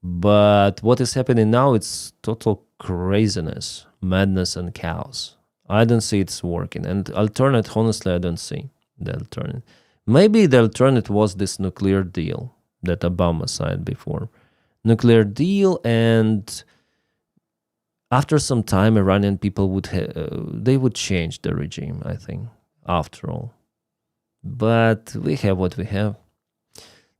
But what is happening now, it's total craziness, madness, and chaos. I don't see it's working. And alternate, honestly, I don't see the alternate. Maybe the alternate was this nuclear deal that Obama signed before. Nuclear deal, and after some time, Iranian people would change the regime, I think, after all. But we have what we have.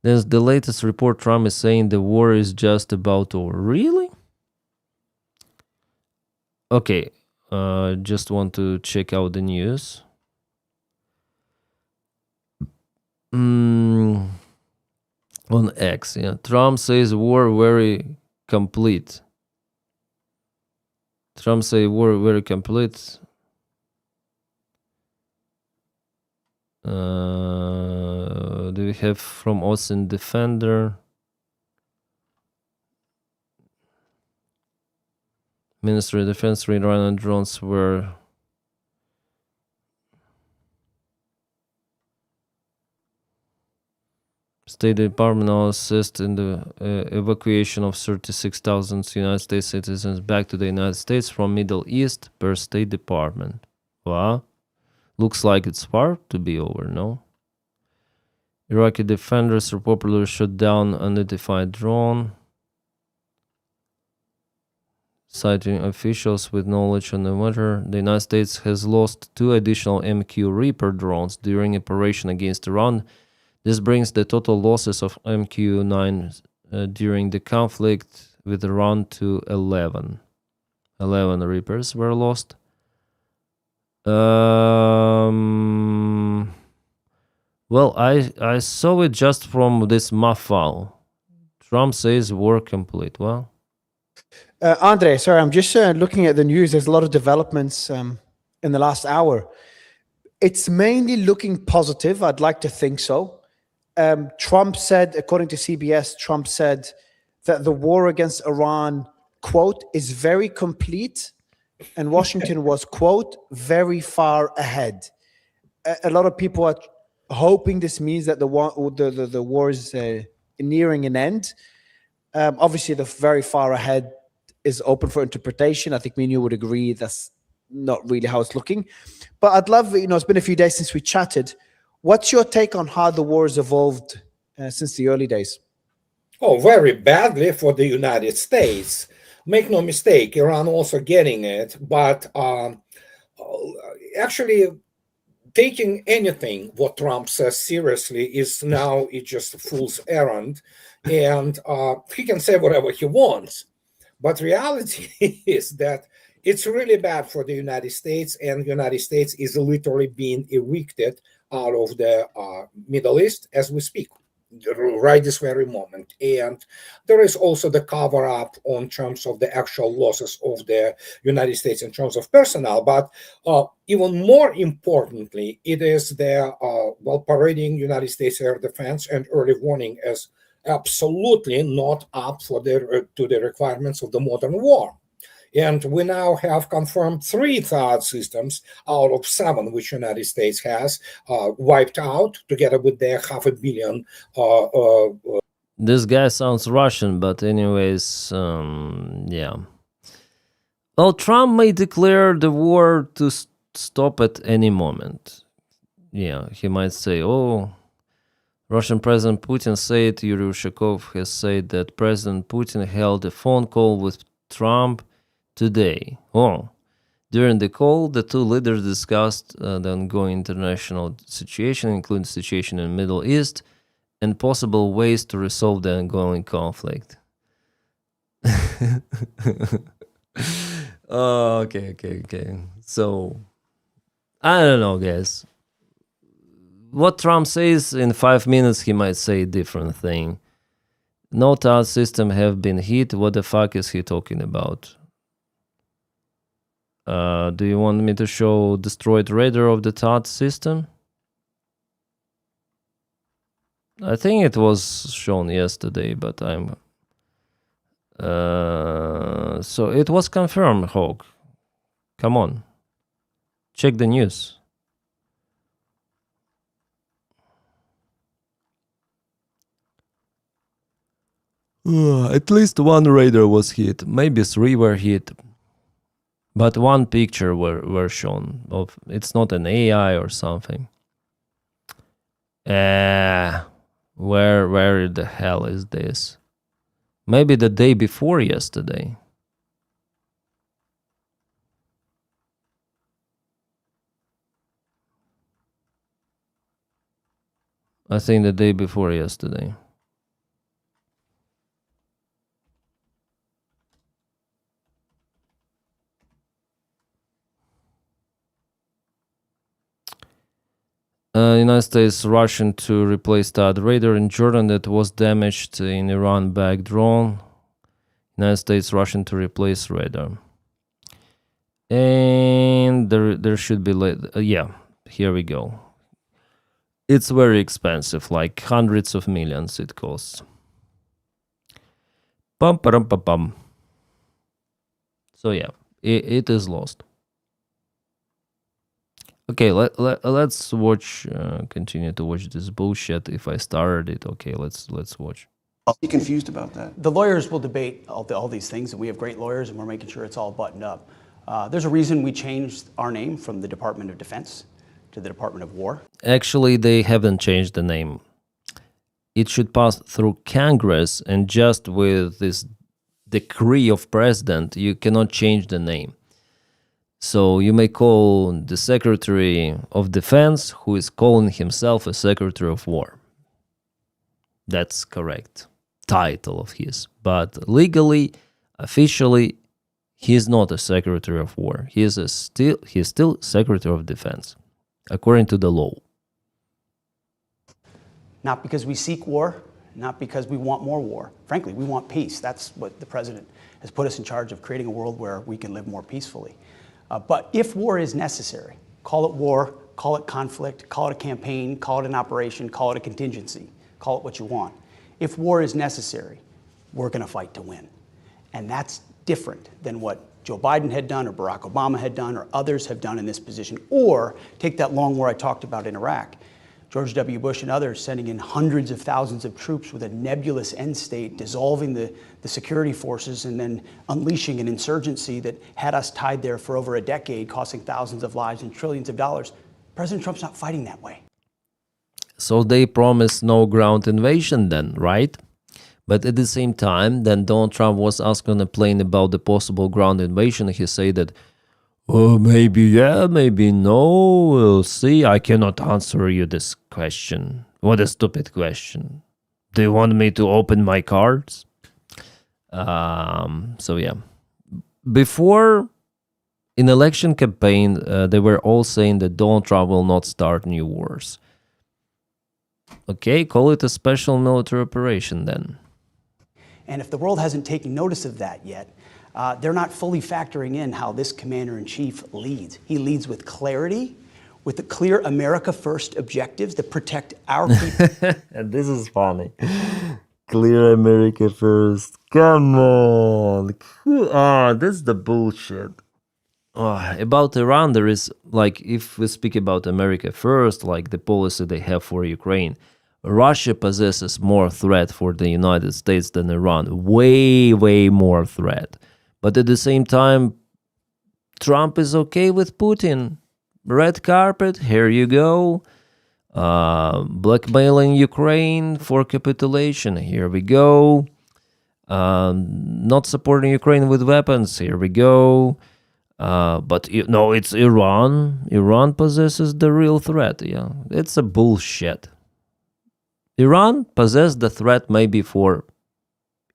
There's the latest report. Trump is saying the war is just about over. Really? Okay, just want to check out the news. On X, yeah. Trump says war very complete. Trump say war very complete. Do we have from Austin Defender? Ministry of Defense, Iranian drones were State Department will assist in the evacuation of 36,000 United States citizens back to the United States from Middle East per State Department. Wow. Looks like it's far to be over, no? Iraqi defenders reportedly shot down unidentified drone, citing officials with knowledge on the matter. The United States has lost 2 additional MQ Reaper drones during operation against Iran. This brings the total losses of MQ-9 during the conflict with Iran to 11. 11 Reapers were lost. Well, I saw it just from this mafal. Trump says war complete. Well, Andre, sorry, I'm just looking at the news. There's a lot of developments in the last hour. It's mainly looking positive. I'd like to think so. Trump said, according to CBS, Trump said that the war against Iran, quote, is very complete, and Washington was, quote, very far ahead. A lot of people are hoping this means that the war is nearing an end. Obviously, the very far ahead is open for interpretation. I think me and you would agree that's not really how it's looking. But I'd love, it's been a few days since we chatted. What's your take on how the war has evolved since the early days? Oh, very badly for the United States. Make no mistake, Iran also getting it, but actually taking anything what Trump says seriously is now it's just a fool's errand, and he can say whatever he wants. But reality is that it's really bad for the United States, and the United States is literally being evicted out of the Middle East as we speak, right this very moment. And there is also the cover-up on terms of the actual losses of the United States in terms of personnel. But even more importantly, it is the parading United States air defense and early warning as absolutely not up for to the requirements of the modern war. And we now have confirmed 3 THAAD systems out of 7 which United States has wiped out, together with their $500 million. This guy sounds Russian, but anyways, yeah. Well, Trump may declare the war to stop at any moment. Yeah, he might say, oh, Russian President Putin said, Yuri Ushakov has said that President Putin held a phone call with Trump today. Oh, during the call, the two leaders discussed the ongoing international situation, including the situation in the Middle East, and possible ways to resolve the ongoing conflict. Oh, okay. So, I don't know, guys. What Trump says in 5 minutes, he might say a different thing. No THAAD system have been hit. What the fuck is he talking about? Do you want me to show destroyed radar of the THAAD system? I think it was shown yesterday, but I'm... so it was confirmed, Hawk. Come on. Check the news. At least 1 radar was hit. Maybe 3 were hit. But 1 picture were shown of it's not an AI or something. Where the hell is this? Maybe the day before yesterday. I think the day before yesterday. United States rushing to replace THAAD radar in Jordan that was damaged in Iran-backed drone. United States rushing to replace radar. And there should be... yeah, here we go. It's very expensive, like hundreds of millions it costs. Pum. So yeah, it is lost. Okay, let's watch. Continue to watch this bullshit. If I started it, okay, let's watch. You confused about that? The lawyers will debate all these things, and we have great lawyers, and we're making sure it's all buttoned up. There's a reason we changed our name from the Department of Defense to the Department of War. Actually, they haven't changed the name. It should pass through Congress, and just with this decree of president, you cannot change the name. So you may call the Secretary of Defense, who is calling himself a Secretary of War. That's correct title of his. But legally, officially, he is not a Secretary of War. He is still Secretary of Defense, according to the law. Not because we seek war, not because we want more war. Frankly, we want peace. That's what the president has put us in charge of, creating a world where we can live more peacefully. But if war is necessary, call it war, call it conflict, call it a campaign, call it an operation, call it a contingency. call it what you want. If war is necessary, we're going to fight to win. And that's different than what Joe Biden had done or Barack Obama had done or others have done in this position. Or take that long war I talked about in Iraq. George W. Bush and others sending in hundreds of thousands of troops with a nebulous end state, dissolving the security forces and then unleashing an insurgency that had us tied there for over a decade, costing thousands of lives and trillions of dollars. President Trump's not fighting that way. So they promised no ground invasion then, right? But at the same time, then Donald Trump was asked on a plane about the possible ground invasion. He said that, oh, maybe yeah, maybe no, we'll see. I cannot answer you this question. What a stupid question. Do you want me to open my cards? So yeah. Before, in election campaign, they were all saying that Donald Trump will not start new wars. Okay, call it a special military operation then. And if the world hasn't taken notice of that yet, they're not fully factoring in how this commander-in-chief leads. He leads with clarity, with the clear America First objectives that protect our people. And this is funny. Clear America First. Come on. That's the bullshit. About Iran, there is, like, if we speak about America First, like the policy they have for Ukraine, Russia possesses more threat for the United States than Iran. Way, way more threat. But at the same time, Trump is okay with Putin. Red carpet, here you go. Blackmailing Ukraine for capitulation, here we go. Not supporting Ukraine with weapons, here we go. But no, it's Iran. Iran possesses the real threat. Yeah, it's a bullshit. Iran possessed the threat maybe for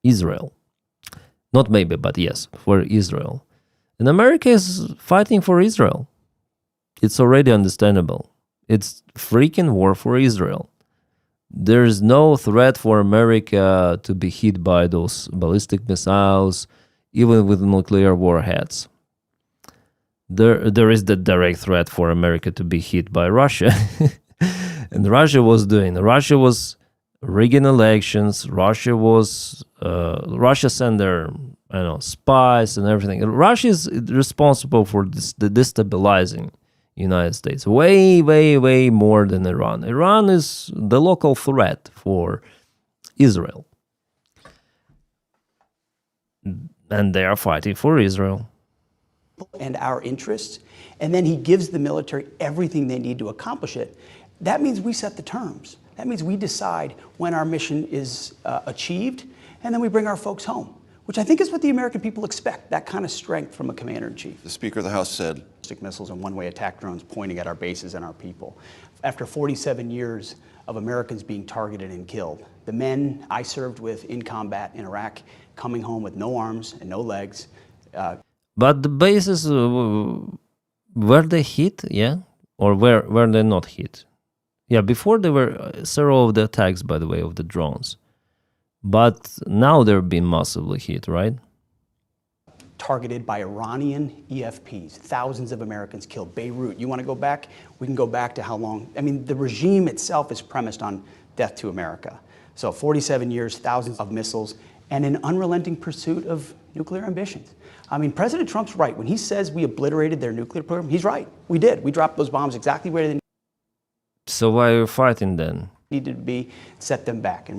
Israel. Not maybe, but yes, for Israel. And America is fighting for Israel. It's already understandable. It's freaking war for Israel. There's no threat for America to be hit by those ballistic missiles, even with nuclear warheads. There is the direct threat for America to be hit by Russia. And Russia was rigging elections. Russia sent their spies and everything. Russia is responsible for the destabilizing United States way, way, way more than Iran. Iran is the local threat for Israel. And they are fighting for Israel. And our interests, and then he gives the military everything they need to accomplish it. That means we set the terms. That means we decide when our mission is achieved, and then we bring our folks home, which I think is what the American people expect, that kind of strength from a commander-in-chief. The Speaker of the House said, missiles and one-way attack drones pointing at our bases and our people. After 47 years of Americans being targeted and killed, the men I served with in combat in Iraq coming home with no arms and no legs. But the bases, were they hit, yeah? Or were they not hit? Yeah, before there were several of the attacks, by the way, of the drones. But now they're being massively hit, right? Targeted by Iranian EFPs. Thousands of Americans killed. Beirut. You want to go back? We can go back to how long. I mean, the regime itself is premised on death to America. So 47 years, thousands of missiles, and an unrelenting pursuit of nuclear ambitions. I mean, President Trump's right. When he says we obliterated their nuclear program, he's right. We did. We dropped those bombs exactly where they So why are you fighting then? needed to be, set them back.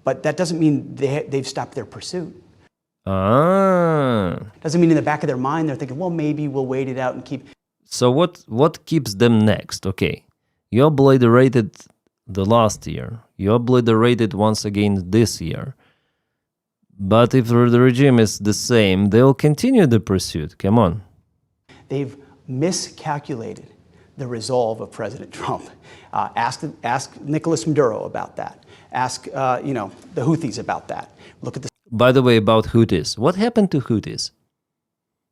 But that doesn't mean they've stopped their pursuit. Doesn't mean in the back of their mind they're thinking, well, maybe we'll wait it out and keep. So what keeps them next? Okay, you obliterated the last year. You obliterated once again this year. But if the regime is the same, they'll continue the pursuit. Come on. They've miscalculated the resolve of President Trump. Ask Nicolas Maduro about that. Ask the Houthis about that. Look at the. By the way, about Houthis. What happened to Houthis?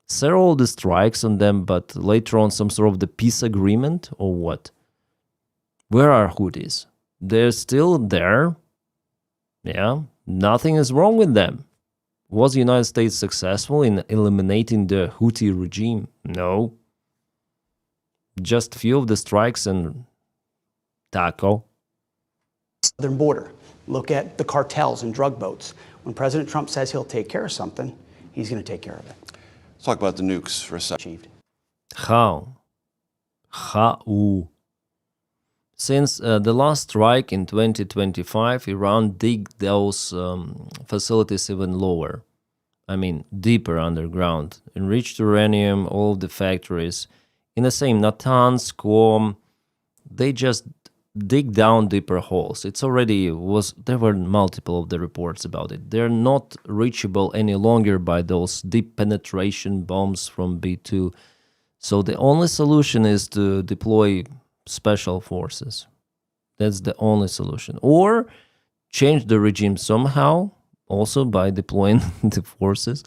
Several of the strikes on them, but later on some sort of the peace agreement or what? Where are Houthis? They're still there. Yeah, nothing is wrong with them. Was the United States successful in eliminating the Houthi regime? No. Just few of the strikes and taco. southern border. Look at the cartels and drug boats. When President Trump says he'll take care of something, he's going to take care of it. Let's talk about the nukes for a second. Achieved. How? How? Since the last strike in 2025, Iran digged those facilities even lower. I mean, deeper underground. Enriched uranium, all of the factories. In the same Natanz, Qom, they just dig down deeper holes. It's already there were multiple of the reports about it. They're not reachable any longer by those deep penetration bombs from B2. So the only solution is to deploy special forces. That's the only solution. Or change the regime somehow, also by deploying the forces.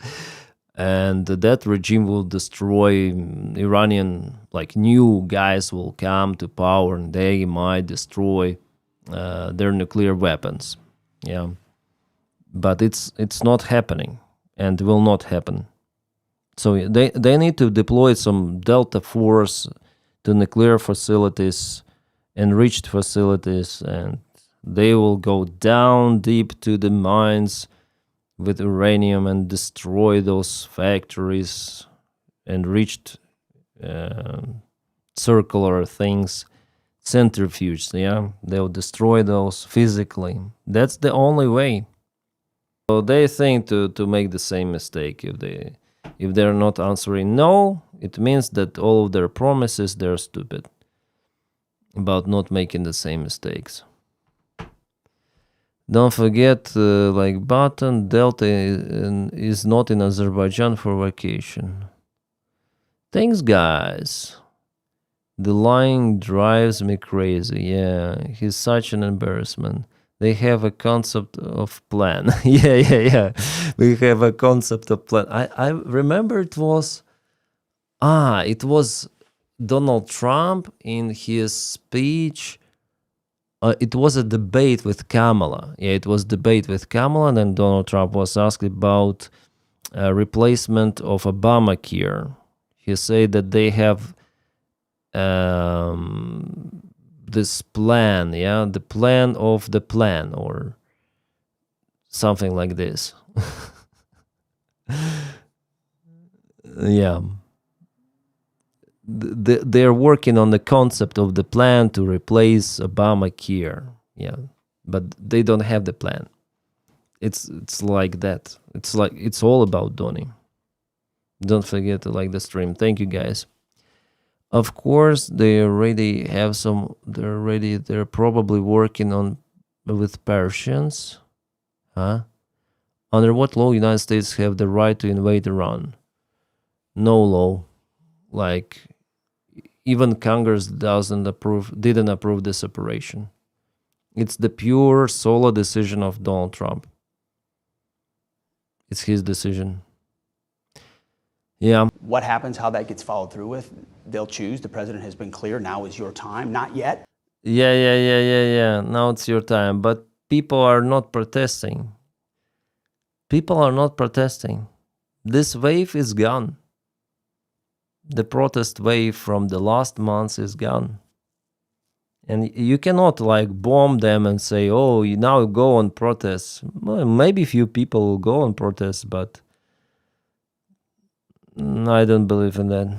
And that regime will destroy Iranian, like new guys will come to power and they might destroy their nuclear weapons. Yeah. But it's not happening and will not happen. So they need to deploy some Delta Force to nuclear facilities, enriched facilities, and they will go down deep to the mines with uranium and destroy those factories, enriched circular things, centrifuges, yeah? They'll destroy those physically. That's the only way. So they think to make the same mistake. If they're not answering no, it means that all of their promises, they're stupid about not making the same mistakes. Don't forget, like Button, Delta is not in Azerbaijan for vacation. Thanks, guys. The lying drives me crazy. Yeah, he's such an embarrassment. They have a concept of plan. yeah. We have a concept of plan. I remember it was Donald Trump in his speech. It was a debate with Kamala. Yeah, it was debate with Kamala, and then Donald Trump was asked about replacement of Obamacare. He said that they have this plan, yeah, the plan of the plan, or something like this. Yeah. They're working on the concept of the plan to replace Obamacare. Yeah, but they don't have the plan. It's like that. It's all about Donny. Don't forget to like the stream. Thank you, guys. Of course, they already have some. They're probably working on with Persians, huh? Under what law United States have the right to invade Iran? No law. Like, even Congress didn't approve this operation. It's the pure solo decision of Donald Trump. It's his decision. Yeah. What happens, how that gets followed through with, they'll choose. The president has been clear, now is your time. Not yet. Yeah. Now it's your time. But people are not protesting. People are not protesting. This wave is gone. The protest wave from the last months is gone. And you cannot like bomb them and say, oh, you now go on protests. Well, maybe few people will go on protests, but I don't believe in that.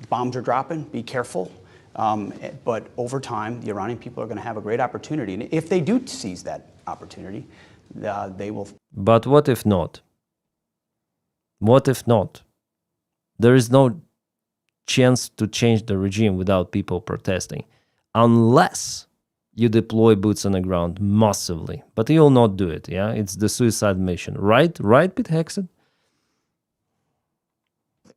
Bombs are dropping, be careful. But over time, the Iranian people are going to have a great opportunity. And if they do seize that opportunity, they will. But what if not? What if not? There is no chance to change the regime without people protesting, unless you deploy boots on the ground massively. But you'll not do it, yeah? It's the suicide mission. Right, Pete Hexed?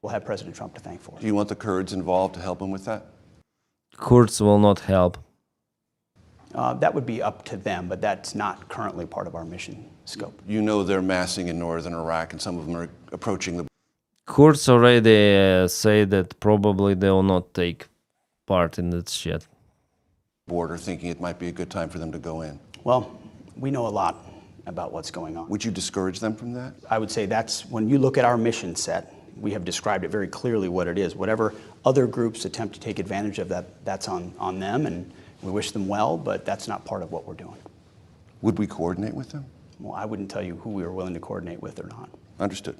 We'll have President Trump to thank for. Do you want the Kurds involved to help him with that? Kurds will not help. That would be up to them, but that's not currently part of our mission scope. You know they're massing in northern Iraq, and some of them are approaching the Kurds already say that probably they will not take part in this shit. border, thinking it might be a good time for them to go in. Well, we know a lot about what's going on. Would you discourage them from that? I would say that's, when you look at our mission set, we have described it very clearly what it is. Whatever other groups attempt to take advantage of that, that's on them, and We wish them well, but that's not part of what we're doing. Would we coordinate with them? Well, I wouldn't tell you who we were willing to coordinate with or not. Understood.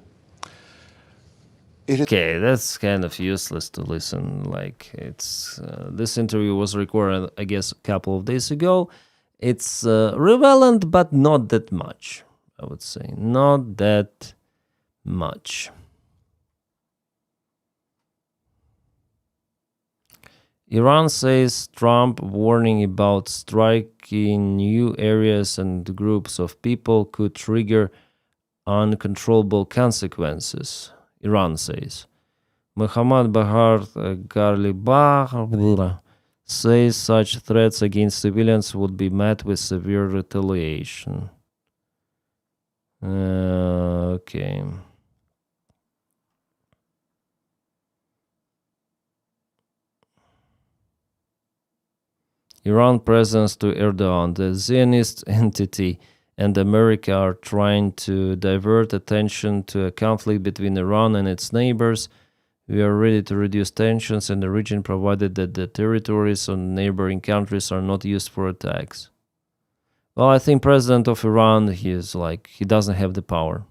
Okay, that's kind of useless to listen. Like, it's this interview was recorded, I guess, a couple of days ago. It's relevant, but not that much, I would say. Not that much. Iran says Trump warning about striking new areas and groups of people could trigger uncontrollable consequences. Iran says. Muhammad Bahar Ghalibaf says such threats against civilians would be met with severe retaliation. Okay. Iran presents to Erdogan, the Zionist entity, and America are trying to divert attention to a conflict between Iran and its neighbors. We are ready to reduce tensions in the region provided that the territories on neighboring countries are not used for attacks. Well, I think President of Iran, he doesn't have the power.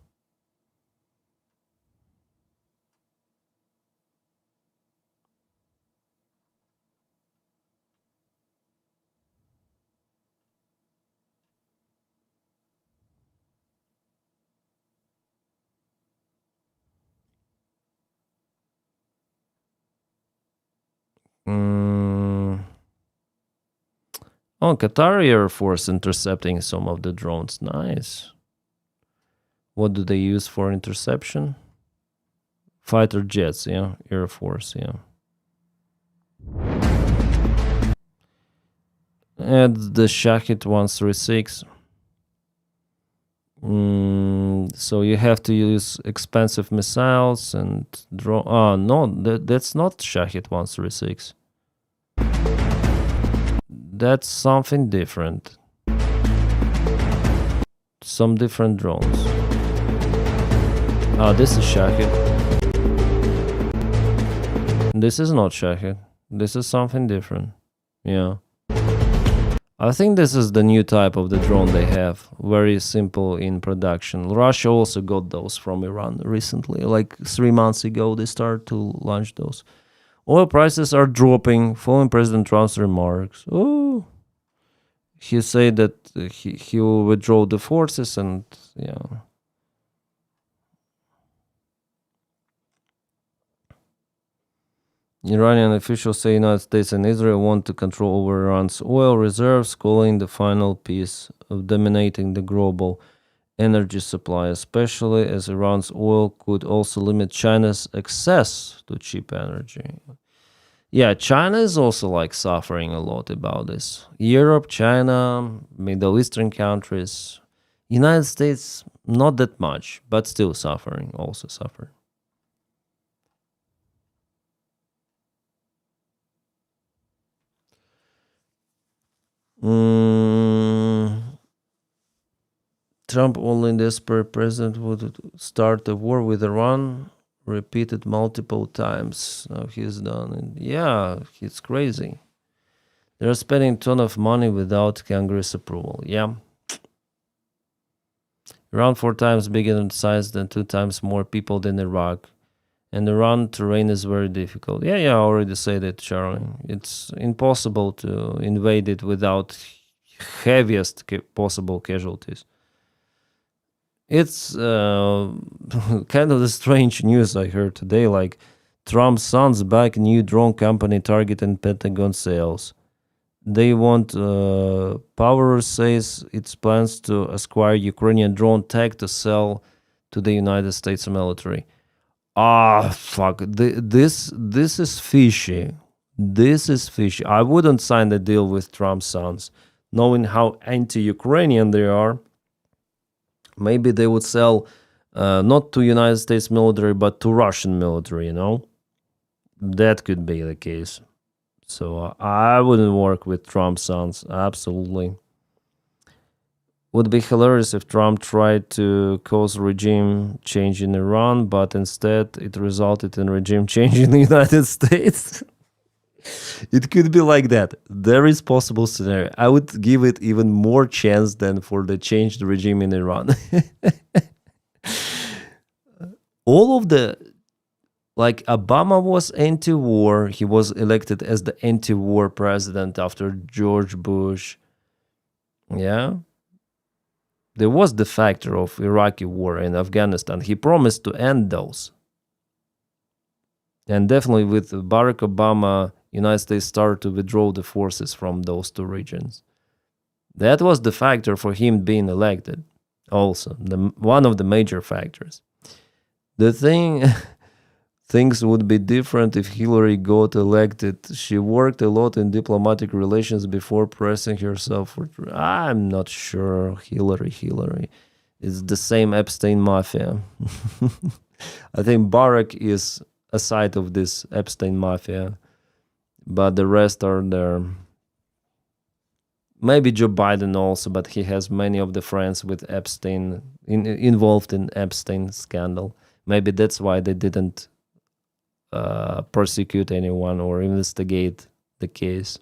Oh, Qatari Air Force intercepting some of the drones. Nice. What do they use for interception? Fighter jets, yeah. Air Force, yeah. And the Shahid 136. So you have to use expensive missiles and drone. Oh, no, that's not Shahid 136. That's something different. Some different drones. Ah, this is Shahid. This is not Shahid. This is something different. Yeah. I think this is the new type of the drone they have. Very simple in production. Russia also got those from Iran recently. Like 3 months ago, they started to launch those. Oil prices are dropping following President Trump's remarks. Oh, he said that he will withdraw the forces and, yeah. Iranian officials say United States and Israel want to control over Iran's oil reserves, calling the final piece of dominating the global energy supply, especially as Iran's oil could also limit China's access to cheap energy. Yeah, China is also like suffering a lot about this. Europe, China, Middle Eastern countries, United States, not that much, but still suffering, also suffering. Trump, only desperate president, would start a war with Iran, repeated multiple times. Now he's done it. Yeah, he's crazy. They're spending a ton of money without Congress approval. Yeah. Around 4 times bigger in size than 2 times more people than Iraq. And Iran terrain is very difficult. Yeah, I already said it, Charlie. It's impossible to invade it without heaviest possible casualties. It's kind of the strange news I heard today, like Trump's sons back new drone company targeting Pentagon sales. They want, Power says its plans to acquire Ukrainian drone tech to sell to the United States military. Fuck. This is fishy. This is fishy. I wouldn't sign the deal with Trump's sons, knowing how anti-Ukrainian they are. Maybe they would sell not to United States military, but to Russian military, you know? That could be the case. So I wouldn't work with Trump's sons, absolutely. Would be hilarious if Trump tried to cause regime change in Iran, but instead it resulted in regime change in the United States. It could be like that. There is possible scenario. I would give it even more chance than for the changed regime in Iran. All of the, like, Obama was anti-war. He was elected as the anti-war president after George Bush. Yeah. There was the factor of Iraqi war in Afghanistan. He promised to end those. And definitely with Barack Obama, United States started to withdraw the forces from those two regions. That was the factor for him being elected also, one of the major factors. The things would be different if Hillary got elected. She worked a lot in diplomatic relations before pressing herself for... I'm not sure. Hillary. It's the same Epstein mafia. I think Barack is a side of this Epstein mafia, but the rest are there. Maybe Joe Biden also, but he has many of the friends with Epstein, involved in Epstein scandal. Maybe that's why they didn't prosecute anyone or investigate the case.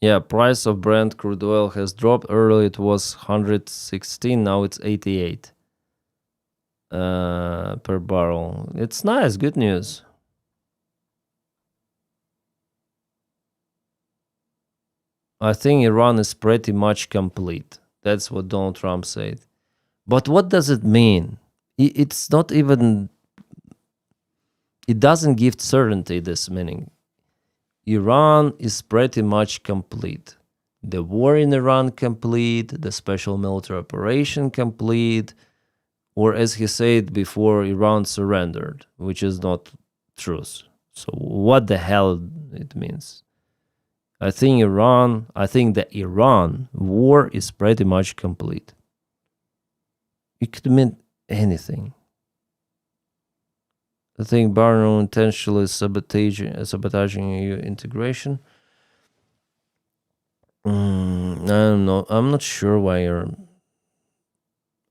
Yeah, price of Brent crude oil has dropped. Earlier it was 116, now it's 88 per barrel. It's nice, good news. I think Iran is pretty much complete. That's what Donald Trump said. But what does it mean? It's not even... It doesn't give certainty, this meaning. Iran is pretty much complete. The war in Iran complete, the special military operation complete, or as he said before, Iran surrendered, which is not truth. So what the hell it means? I think the Iran war is pretty much complete. It could mean anything. I think Barno intentionally sabotaging EU integration. I don't know. I'm not sure why you're...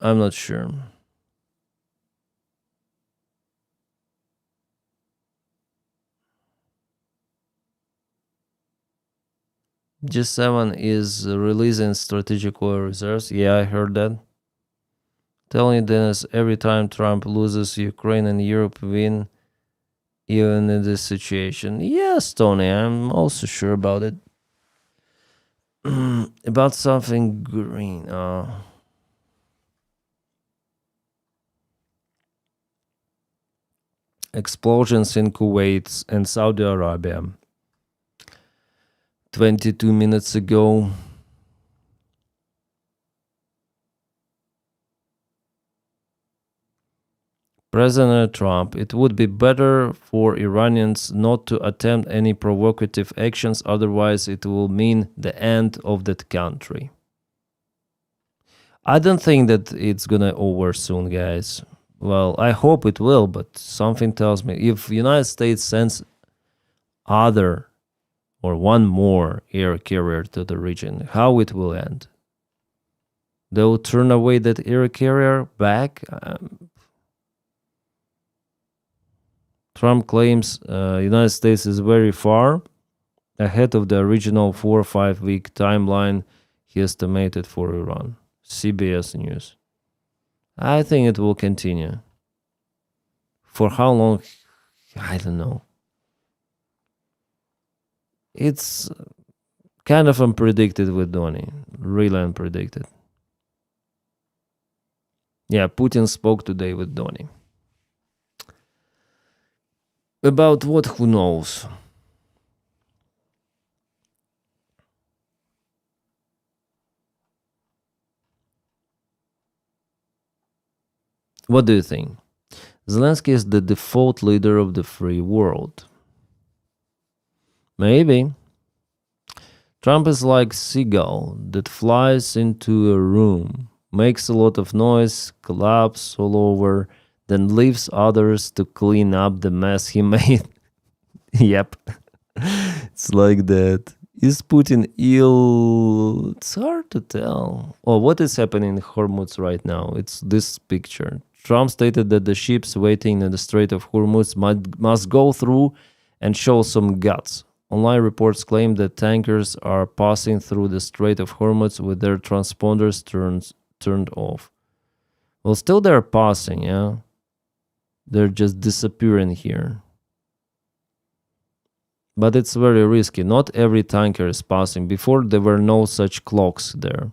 I'm not sure. G7 is releasing strategic oil reserves. Yeah, I heard that. Telling you, Dennis, every time Trump loses, Ukraine and Europe win, even in this situation. Yes, Tony, I'm also sure about it. About something green. Explosions in Kuwait and Saudi Arabia. 22 minutes ago. President Trump, it would be better for Iranians not to attempt any provocative actions, otherwise it will mean the end of that country. I don't think that it's gonna over soon, guys. Well, I hope it will, but something tells me if United States sends other or one more air carrier to the region, how it will end? They'll turn away that air carrier back? Trump claims United States is very far ahead of the original 4 or 5 week timeline he estimated for Iran. CBS News. I think it will continue. For how long? I don't know. It's kind of unpredicted with Donny. Really unpredicted. Yeah, Putin spoke today with Donny. About what? Who knows? What do you think? Zelensky is the default leader of the free world. Maybe. Trump is like seagull that flies into a room, makes a lot of noise, collapses all over, then leaves others to clean up the mess he made. Yep. It's like that. Is Putin ill? It's hard to tell. Oh, what is happening in Hormuz right now? It's this picture. Trump stated that the ships waiting in the Strait of Hormuz must go through and show some guts. Online reports claim that tankers are passing through the Strait of Hormuz with their transponders turned off. Well, still they're passing, yeah? They're just disappearing here. But it's very risky. Not every tanker is passing. Before, there were no such clocks there.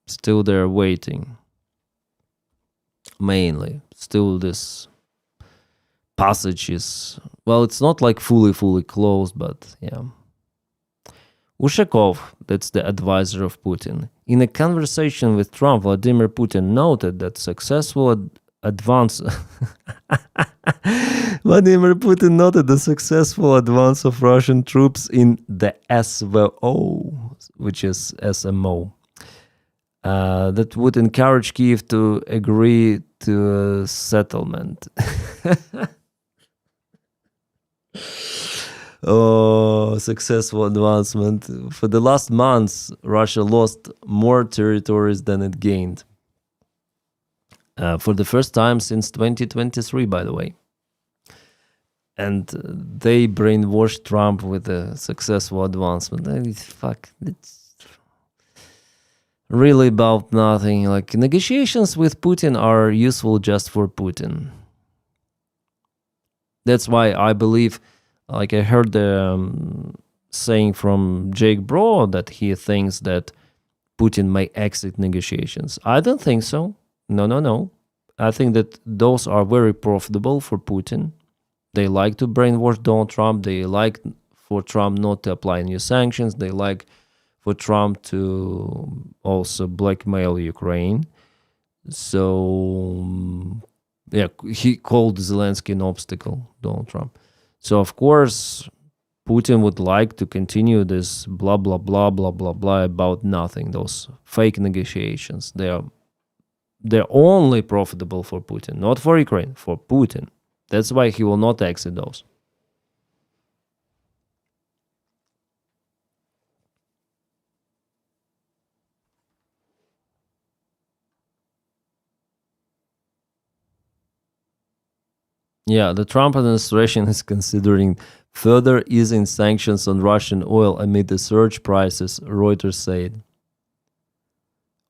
Still they're waiting. Mainly. Still this passage is... Well, it's not like fully closed, but yeah. Ushakov, that's the advisor of Putin. In a conversation with Trump, Vladimir Putin noted that successful advance... Vladimir Putin noted the successful advance of Russian troops in the SVO, which is SMO, that would encourage Kyiv to agree to a settlement. Oh, successful advancement. For the last months, Russia lost more territories than it gained. For the first time since 2023, by the way. And they brainwashed Trump with a successful advancement. It's really about nothing. Like, negotiations with Putin are useful just for Putin. That's why I believe, like I heard the saying from Jake Bro that he thinks that Putin may exit negotiations. I don't think so. No. I think that those are very profitable for Putin. They like to brainwash Donald Trump. They like for Trump not to apply new sanctions. They like for Trump to also blackmail Ukraine. So, yeah, he called Zelensky an obstacle, Donald Trump. So, of course, Putin would like to continue this blah, blah, blah, blah, blah, blah about nothing, those fake negotiations. They're only profitable for Putin, not for Ukraine, for Putin. That's why he will not exit those. Yeah, the Trump administration is considering further easing sanctions on Russian oil amid the surge prices, Reuters said.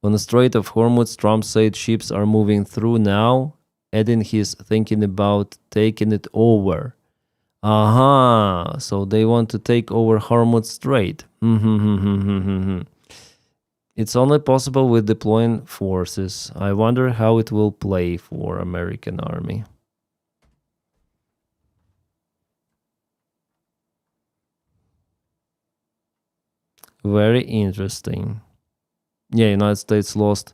On the Strait of Hormuz, Trump said ships are moving through now, adding he's thinking about taking it over. So they want to take over Hormuz Strait. It's only possible with deploying forces. I wonder how it will play for American army. Very interesting. Yeah, United States lost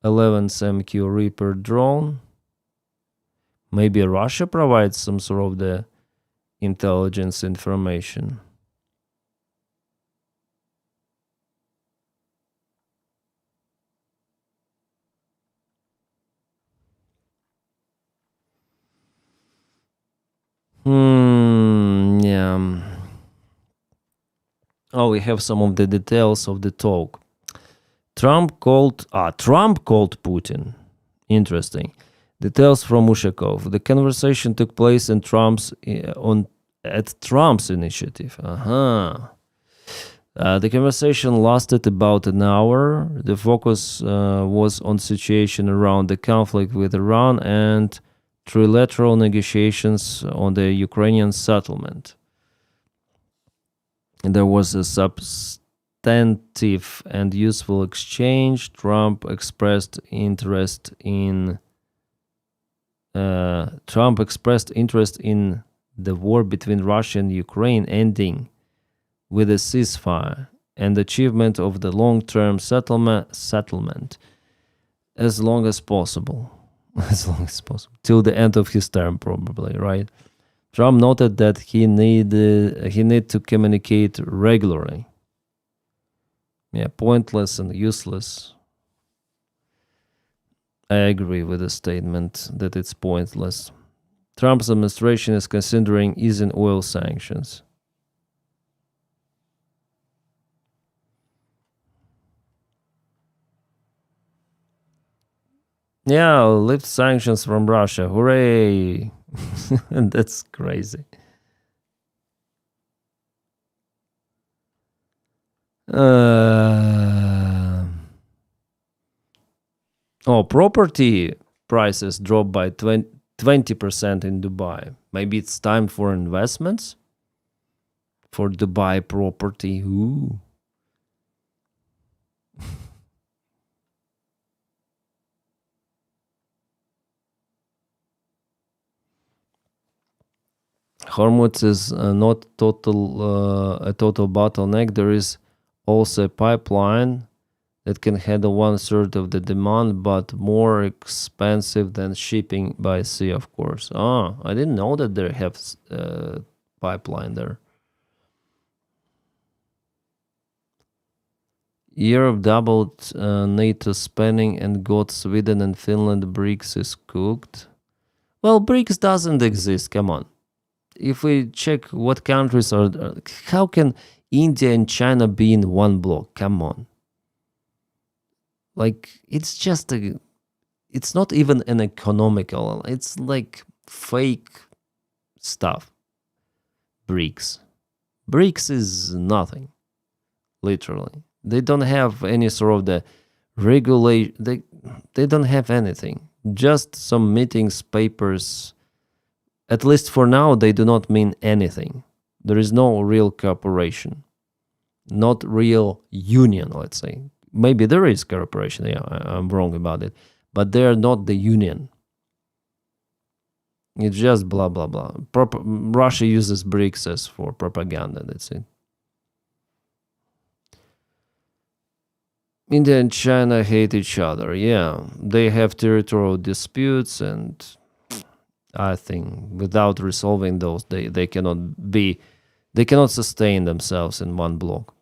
11th MQ Reaper drone. Maybe Russia provides some sort of the intelligence information. Yeah. Oh, we have some of the details of the talk. Trump called Putin. Interesting. Details from Ushakov. The conversation took place in at Trump's initiative. The conversation lasted about an hour. The focus was on situation around the conflict with Iran and trilateral negotiations on the Ukrainian settlement. And there was a substantive and useful exchange. Trump expressed interest in the war between Russia and Ukraine ending with a ceasefire and achievement of the long-term settlement as long as possible. Till the end of his term, probably, right? Trump noted that he need to communicate regularly. Yeah, pointless and useless. I agree with the statement that it's pointless. Trump's administration is considering easing oil sanctions. Yeah, lift sanctions from Russia. Hooray! That's crazy. Property prices dropped by 20% in Dubai. Maybe it's time for investments for Dubai property. Ooh. Hormuz is not a total bottleneck. There is also a pipeline that can handle 1/3 of the demand, but more expensive than shipping by sea, of course. I didn't know that they have pipeline there. Europe doubled NATO spending and got Sweden and Finland. BRICS is cooked. Well, BRICS doesn't exist. Come on. If we check what countries are, how can India and China be in one block? Come on. Like, it's just it's not even an economical, it's like fake stuff. BRICS is nothing, literally. They don't have any sort of the regulation. They don't have anything. Just some meetings, papers. At least for now, they do not mean anything. There is no real cooperation, not real union, let's say. Maybe there is cooperation. Yeah, I'm wrong about it. But they're not the union. It's just blah, blah, blah. Russia uses BRICS as for propaganda. That's it. India and China hate each other. Yeah, they have territorial disputes, and I think without resolving those, they cannot sustain themselves in one block.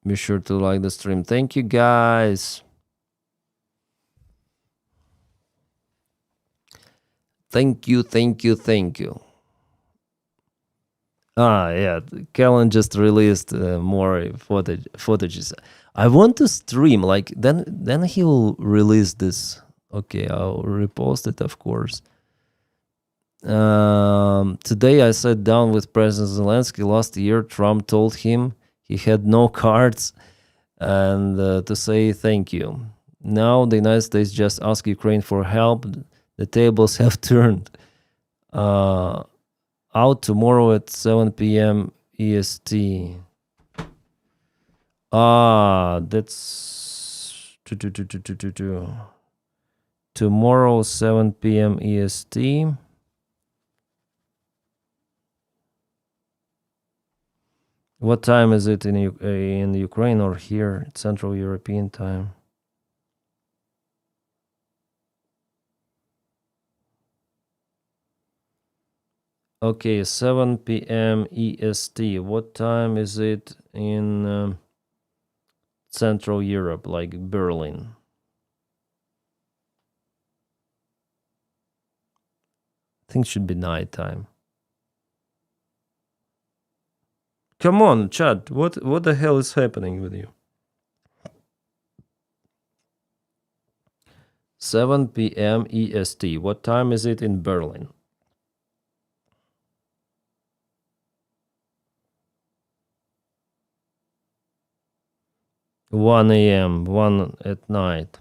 Be sure to like the stream. Thank you, guys. Thank you. Yeah, Kellen just released more footages. I want to stream, like, then he will release this. Okay, I'll repost it, of course. Today I sat down with President Zelensky. Last year, Trump told him he had no cards and to say thank you. Now the United States just asked Ukraine for help. The tables have turned. Out tomorrow at 7 p.m. EST. That's tomorrow 7 p.m. EST. What time is it in Ukraine or here, Central European time? Okay, 7 p.m. EST. What time is it in Central Europe, like Berlin? I think it should be night time. Come on, chat. What the hell is happening with you? 7 p.m. EST. What time is it in Berlin? One a.m. 1 at night.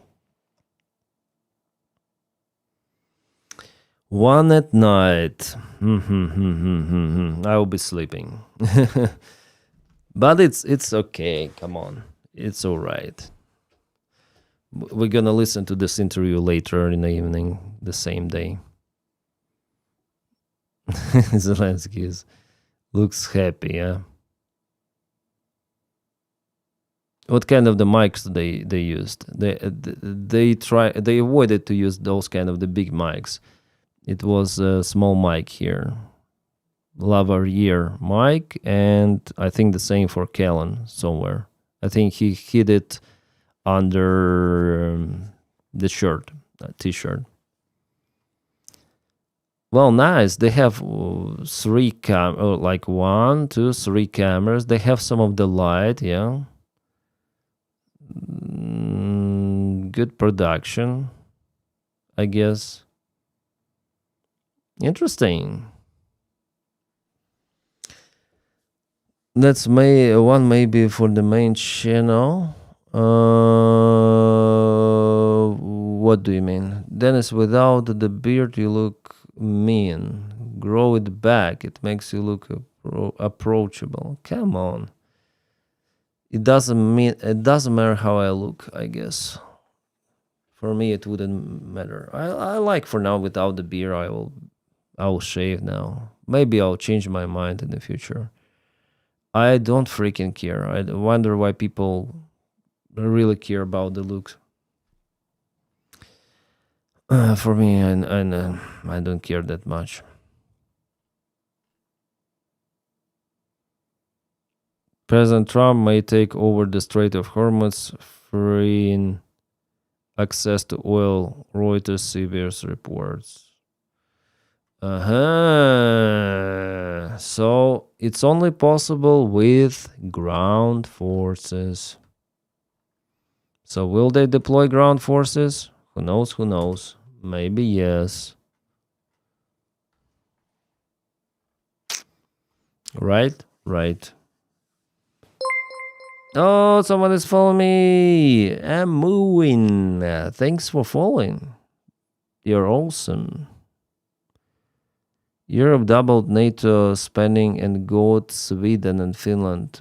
1 at night. I will be sleeping. But it's okay. Come on. It's all right. We're gonna listen to this interview later in the evening, the same day. Zelensky looks happy, yeah. What kind of the mics they used? They avoided to use those kind of the big mics. It was a small mic here. lavalier mic, and I think the same for Kellen somewhere. I think he hid it under the shirt, t-shirt. Well, nice. They have three like 1, 2, 3 cameras. They have some of the light, yeah. Good production, I guess. Interesting. That's one maybe for the main channel. What do you mean? Denys, without the beard you look mean. Grow it back. It makes you look approachable. Come on. It doesn't matter how I look, I guess. For me it wouldn't matter. I like for now without the beard. I will shave now. Maybe I'll change my mind in the future. I don't freaking care. I wonder why people really care about the looks. For me, I don't care that much. President Trump may take over the Strait of Hormuz, freeing access to oil, Reuters CBS reports. So it's only possible with ground forces. So will they deploy ground forces? Who knows? Who knows? Maybe yes. Right? Right. Oh, someone is following me. I'm moving. Thanks for following. You're awesome. Europe doubled NATO spending and got Sweden and Finland.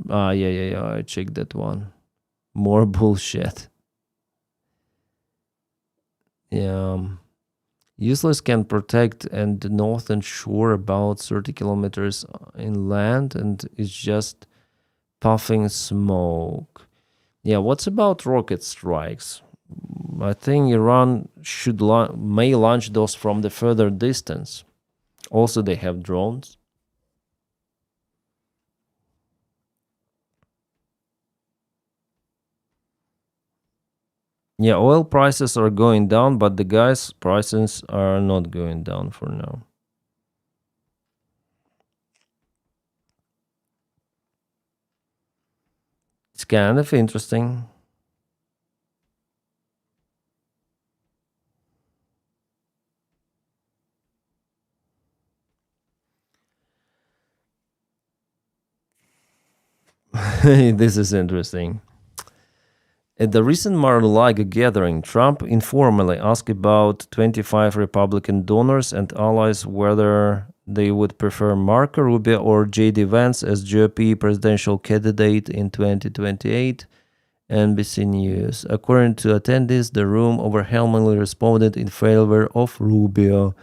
Yeah. I checked that one. More bullshit. Yeah. Useless can protect and the northern shore about 30 kilometers inland and is just puffing smoke. Yeah, what's about rocket strikes? I think Iran may launch those from the further distance. Also, they have drones. Yeah, oil prices are going down, but the gas prices are not going down for now. It's kind of interesting. This is interesting. At the recent Mar-a-Lago gathering, Trump informally asked about 25 Republican donors and allies whether they would prefer Marco Rubio or J.D. Vance as GOP presidential candidate in 2028, NBC News. According to attendees, the room overwhelmingly responded in favor of Rubio,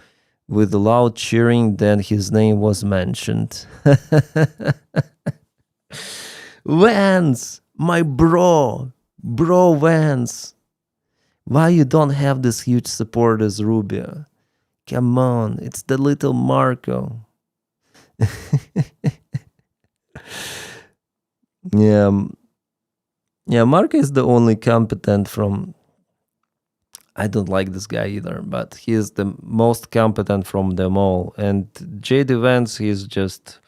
with loud cheering. Then his name was mentioned. Vance, my bro Vance. Why you don't have this huge support as Rubio? Come on, it's the little Marco. Yeah, Marco is the only competent from... I don't like this guy either, but he is the most competent from them all. And J.D. Vance, he's just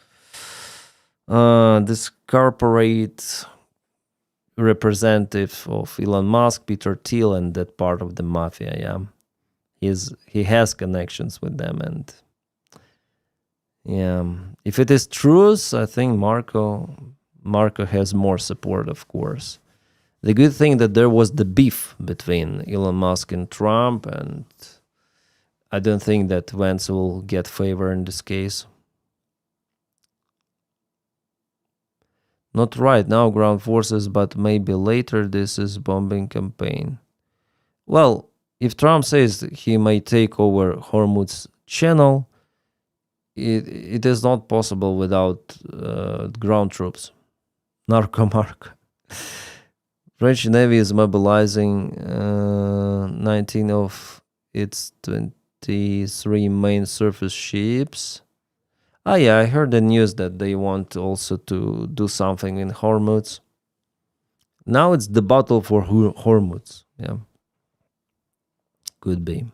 this corporate representative of Elon Musk, Peter Thiel, and that part of the mafia. Yeah, he has connections with them, and yeah, if it is truth, I think Marco has more support, of course. The good thing that there was the beef between Elon Musk and Trump, and I don't think that Vance will get favor in this case. Not right now, ground forces, but maybe later. This is bombing campaign. Well, if Trump says he may take over Hormuz Channel, it is not possible without ground troops. Narco-Marco. French Navy is mobilizing 19 of its 23 main surface ships. Ah, yeah, I heard the news that they want also to do something in Hormuz. Now it's the battle for Hormuz. Yeah, could be.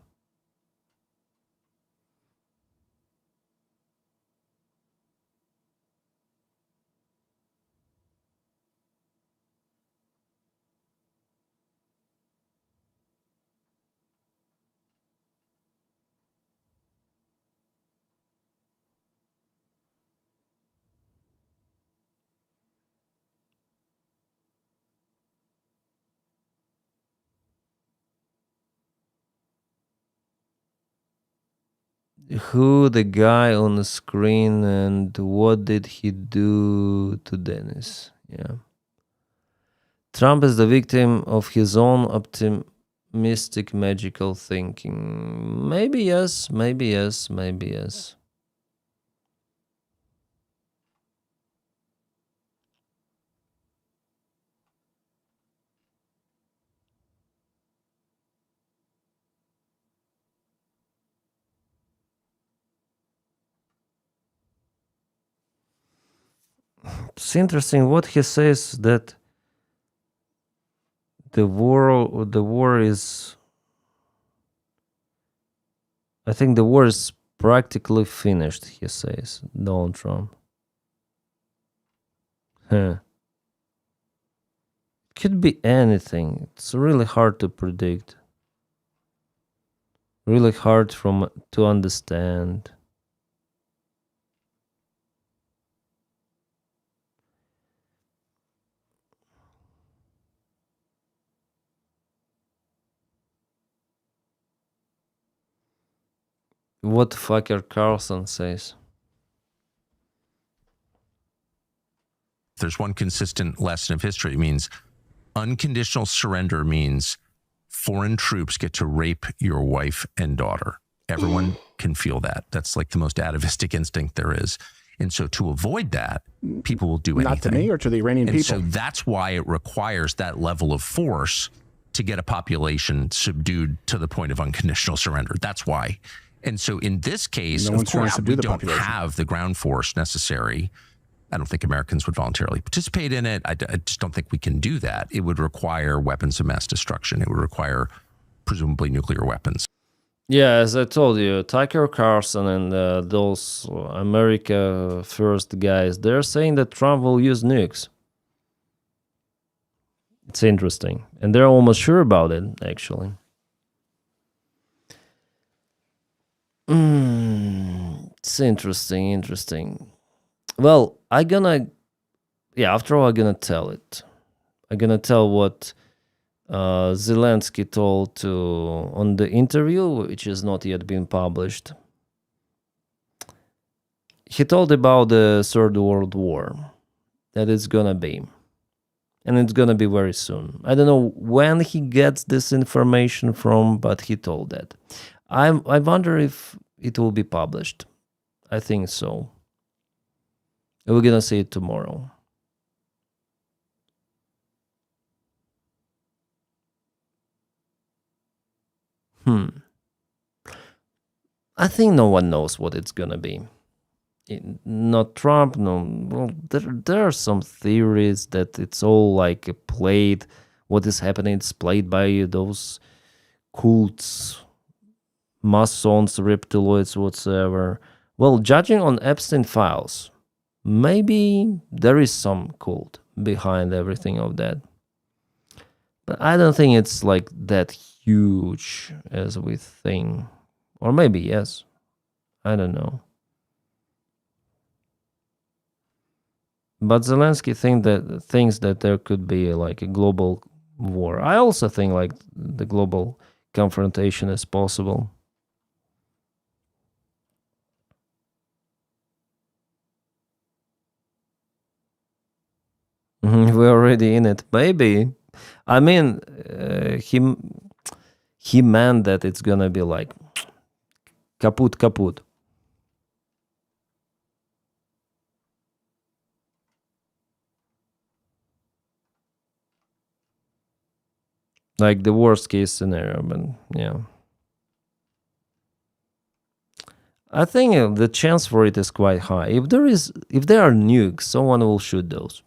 Who the guy on the screen and what did he do to Dennis? Yeah. Trump is the victim of his own optimistic magical thinking. Maybe yes, maybe yes, maybe yes. It's interesting what he says that the war is, I think the war is practically finished, he says, Donald Trump. Huh. Could be anything. It's really hard to predict. Really hard to understand. What fucker Carlson says. There's one consistent lesson of history. It means unconditional surrender means foreign troops get to rape your wife and daughter. Everyone can feel that. That's like the most atavistic instinct there is. And so to avoid that, people will do anything. Not to me or to the Iranian and people. So that's why it requires that level of force to get a population subdued to the point of unconditional surrender. That's why. And so in this case, No of one's trying to course, subdue we the don't population. have the ground force necessary. I don't think Americans would voluntarily participate in it. I just don't think we can do that. It would require weapons of mass destruction. It would require presumably nuclear weapons. Yeah, as I told you, Tucker Carlson and those America First guys, they're saying that Trump will use nukes. It's interesting. And they're almost sure about it, actually. It's interesting. Well, after all, I'm gonna tell it. I'm gonna tell what Zelensky told on the interview, which has not yet been published. He told about the Third World War, that it's gonna be. And it's gonna be very soon. I don't know when he gets this information from, but he told that. I wonder if it will be published. I think so. We're gonna see it tomorrow. I think no one knows what it's gonna be. Not Trump, no. Well, there are some theories that it's all like played. What is happening? It's played by those cults, Masons, reptiloids, whatsoever. Well, judging on Epstein files, maybe there is some cult behind everything of that. But I don't think it's like that huge as we think. Or maybe yes. I don't know. But Zelensky thinks that there could be like a global war. I also think like the global confrontation is possible. We're already in it. Maybe. I mean, he meant that it's gonna be like kaput. Like the worst case scenario, but yeah. I think the chance for it is quite high. If there are nukes, someone will shoot those.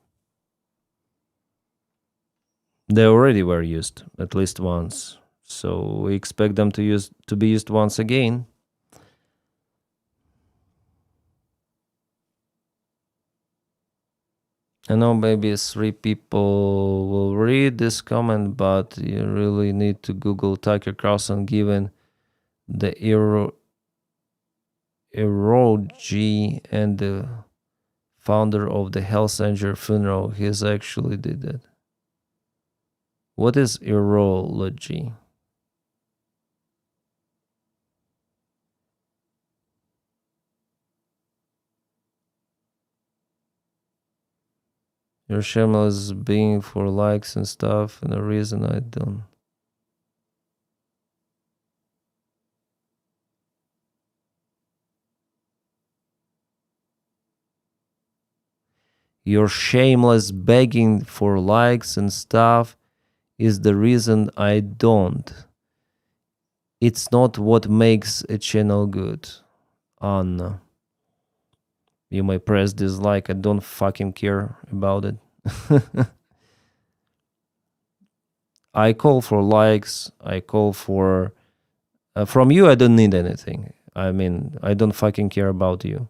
They already were used at least once, so we expect them to be used once again. I know maybe 3 people will read this comment, but you really need to Google Tucker Carlson, given the erology and the founder of the Hells Angel funeral. He's actually did that. What is erology? Your shameless being for likes and stuff, and the reason I don't. Your shameless begging for likes and stuff is the reason I don't. It's not what makes a channel good. Anna. You may press dislike. I don't fucking care about it. I call for likes. I call for... from you, I don't need anything. I mean, I don't fucking care about you.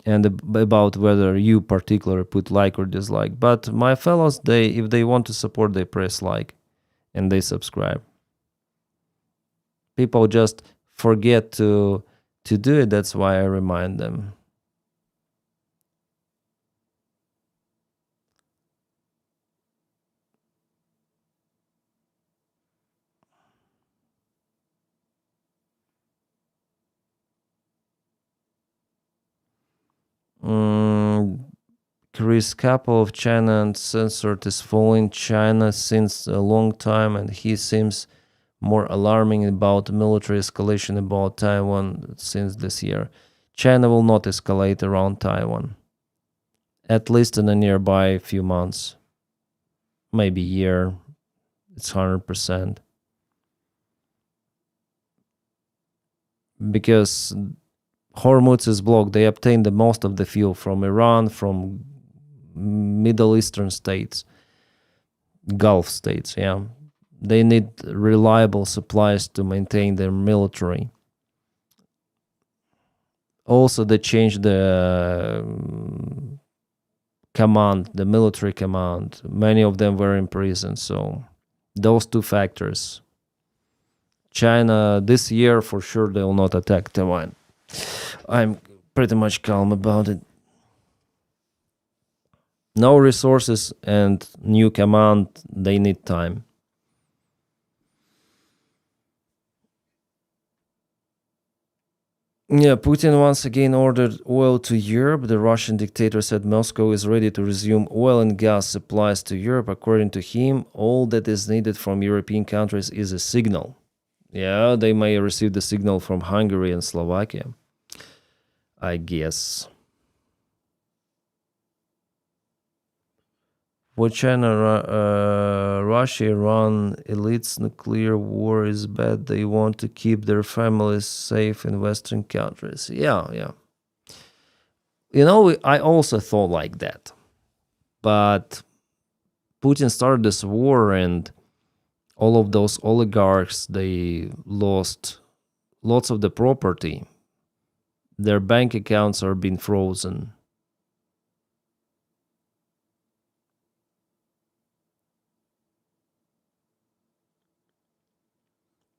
And about whether you particularly put like or dislike. But my fellows, if they want to support, they press like. And they subscribe. People just forget to do it. That's why I remind them. Chris Capel of China Uncensored is following China since a long time, and he seems more alarming about military escalation about Taiwan since this year. China will not escalate around Taiwan, at least in a nearby few months, maybe year. It's 100%. Because Hormuz is blocked. They obtain the most of the fuel from Iran, from Middle Eastern states, Gulf states, yeah. They need reliable supplies to maintain their military. Also, they changed the command, the military command. Many of them were in prison, so those 2 factors. China, this year, for sure, they will not attack Taiwan. I'm pretty much calm about it. No resources and new command, they need time. Yeah, Putin once again ordered oil to Europe. The Russian dictator said Moscow is ready to resume oil and gas supplies to Europe. According to him, all that is needed from European countries is a signal. Yeah, they may receive the signal from Hungary and Slovakia, I guess. For China, Russia, Iran, elite's nuclear war is bad. They want to keep their families safe in Western countries. Yeah. You know, I also thought like that. But Putin started this war, and all of those oligarchs, they lost lots of the property. Their bank accounts are being frozen.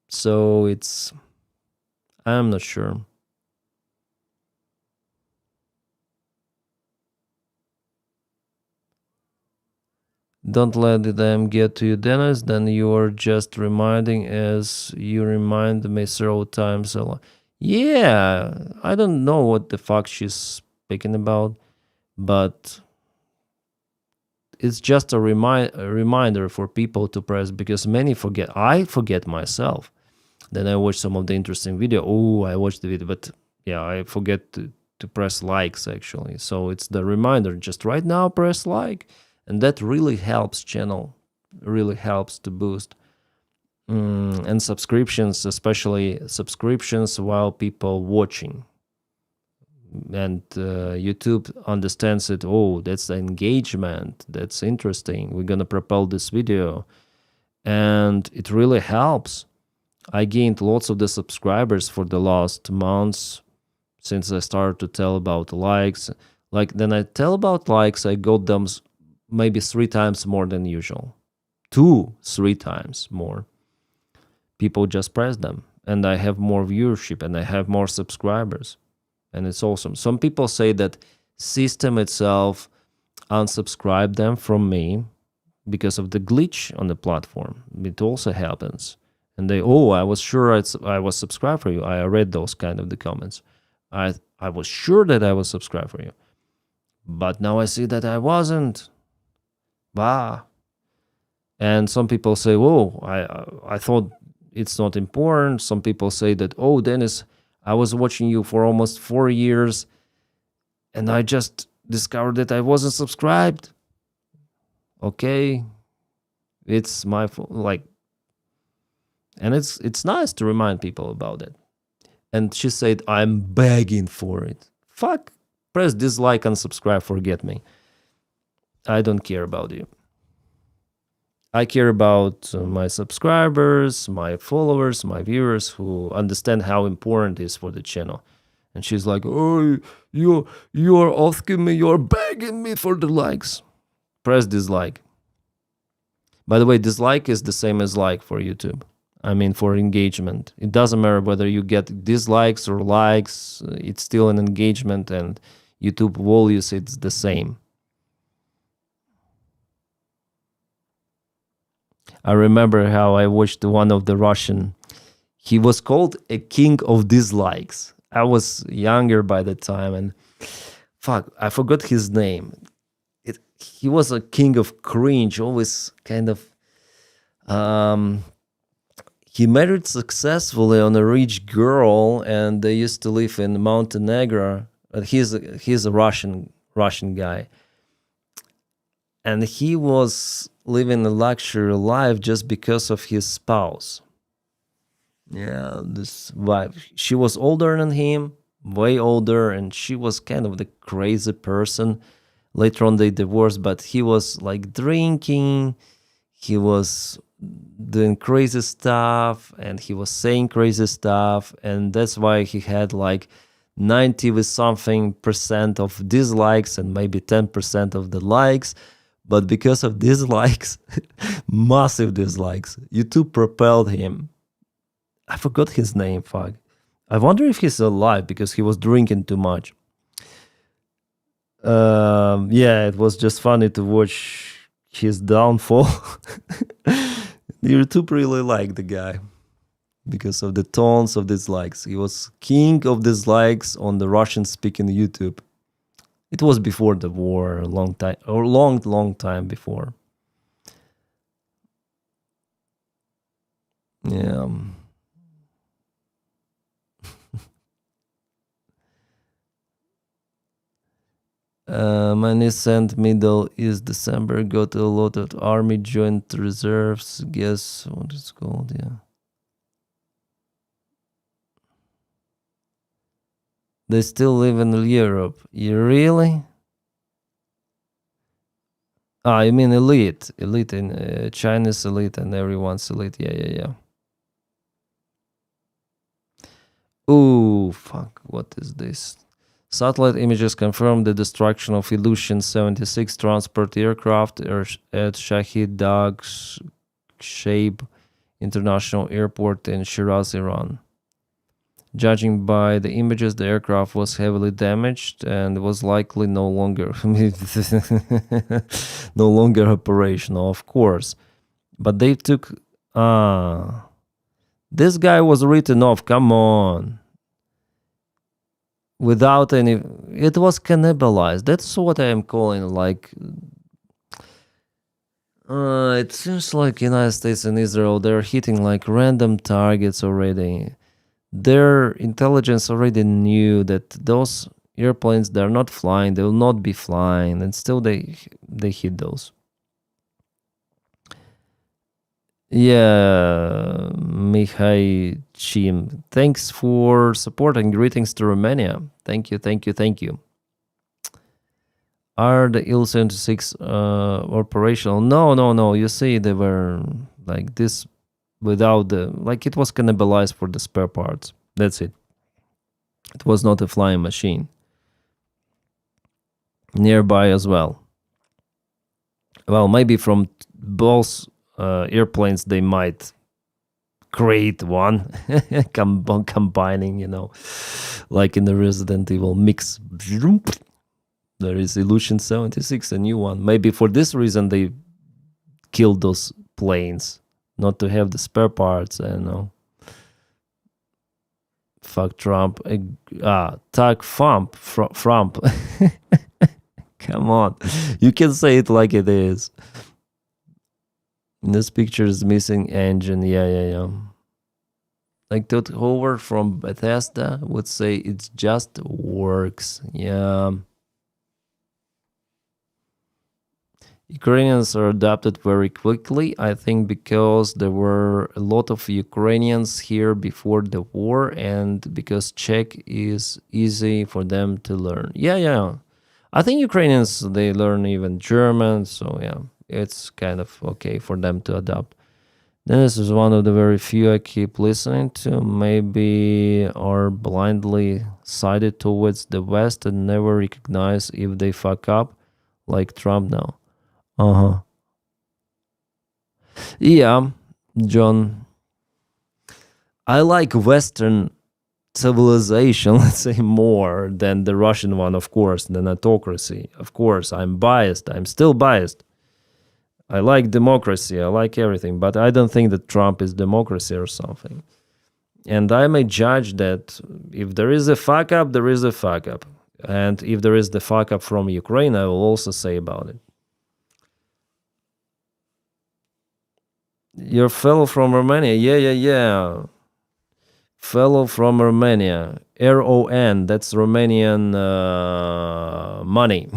So I'm not sure. Don't let them get to you, Denys. Then you are just reminding, as you remind me several times. Yeah, I don't know what the fuck she's speaking about, but it's just a reminder for people to press, because many forget. I forget myself. Then I watch some of the interesting video. Oh, I watched the video, but yeah, I forget to press likes actually. So it's the reminder, just right now press like, and that really helps channel, really helps to boost. and subscriptions, especially subscriptions while people watching. And YouTube understands it. Oh, that's the engagement. That's interesting. We're gonna propel this video, and it really helps. I gained lots of the subscribers for the last months since I started to tell about likes. Like, then I tell about likes, I got them maybe 3 times more than usual. 2-3 times more. People just press them, and I have more viewership, and I have more subscribers, and it's awesome. Some people say that system itself unsubscribed them from me because of the glitch on the platform. It also happens. And they, oh, I was sure I was subscribed for you. I read those kind of the comments. I was sure that I was subscribed for you. But now I see that I wasn't. Bah. And some people say, oh, I thought it's not important. Some people say that, oh, Denys, I was watching you for almost 4 years, and I just discovered that I wasn't subscribed. Okay. It's my fault. Like, and it's nice to remind people about it. And she said, I'm begging for it. Fuck. Press dislike and subscribe, forget me. I don't care about you. I care about my subscribers, my followers, my viewers who understand how important it is for the channel. And she's like, oh, you're asking me, you're begging me for the likes. Press dislike. By the way, dislike is the same as like for YouTube. I mean, for engagement. It doesn't matter whether you get dislikes or likes, it's still an engagement, and YouTube values it's the same. I remember how I watched one of the Russian. He was called a king of dislikes. I was younger by the time, and fuck, I forgot his name. He was a king of cringe, always kind of. He married successfully on a rich girl, and they used to live in Montenegro. He's a Russian guy, and he was living a luxury life just because of his spouse. Yeah, this wife. She was older than him, way older, and she was kind of the crazy person. Later on they divorced, but he was like drinking, he was doing crazy stuff, and he was saying crazy stuff, and that's why he had like 90 with something % of dislikes and maybe 10% of the likes. But because of dislikes, massive dislikes, YouTube propelled him. I forgot his name, fuck. I wonder if he's alive because he was drinking too much. Yeah, it was just funny to watch his downfall. YouTube really liked the guy because of the tons of dislikes. He was king of dislikes on the Russian-speaking YouTube. It was before the war, a long time before. Yeah. My niece sent Middle East December, got a lot of army joint reserves. Guess what it's called, yeah. They still live in Europe. You really? Ah, you mean elite. Elite in China's elite and everyone's elite. Yeah. Ooh, fuck. What is this? Satellite images confirm the destruction of Ilyushin 76 transport aircraft at Shahid Dag Shaib International Airport in Shiraz, Iran. Judging by the images, the aircraft was heavily damaged and was likely no longer operational, of course. But they took this guy was written off, come on. Without any, it was cannibalized. That's what I am calling like. It seems like United States and Israel, they're hitting like random targets already. Their intelligence already knew that those airplanes, they're not flying, they will not be flying, and still they hit those. Yeah, Mihai Chim. Thanks for support and greetings to Romania. Thank you, thank you, thank you. Are the Il-76 operational? No, no, no. You see, they were like this without the... Like, it was cannibalized for the spare parts. That's it. It was not a flying machine. Nearby as well. Well, maybe from both airplanes they might create one, combining, you know, like in the Resident Evil mix. There is Illusion 76, a new one. Maybe for this reason they killed those planes, not to have the spare parts, you know. Fuck Trump. Tag Trump. Come on. You can say it like it is. In this picture is missing engine. Yeah. Like Todd Howard from Bethesda would say it just works. Yeah. Ukrainians are adapted very quickly, I think, because there were a lot of Ukrainians here before the war, and because Czech is easy for them to learn. Yeah. I think Ukrainians, they learn even German, so yeah, it's kind of okay for them to adapt. This is one of the very few I keep listening to. Maybe are blindly sided towards the West and never recognize if they fuck up, like Trump now. Yeah, John. I like Western civilization, let's say, more than the Russian one, of course, than autocracy. Of course, I'm biased. I'm still biased. I like democracy. I like everything, but I don't think that Trump is democracy or something. And I may judge that if there is a fuck up, there is a fuck up. And if there is the fuck up from Ukraine, I will also say about it. Your fellow from Romania. Yeah. Fellow from Romania. RON. That's Romanian money.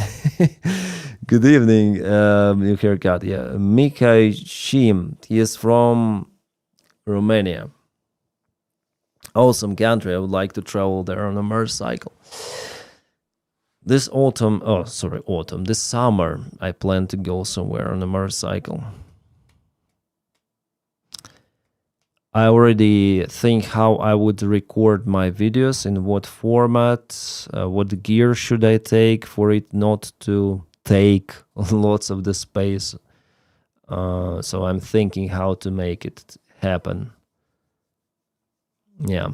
Good evening, new haircut. Yeah. Mikhail Shim. He is from Romania. Awesome country. I would like to travel there on a motorcycle. This this summer, I plan to go somewhere on a motorcycle. I already think how I would record my videos, in what format, what gear should I take for it not to take lots of the space. So I'm thinking how to make it happen. Yeah.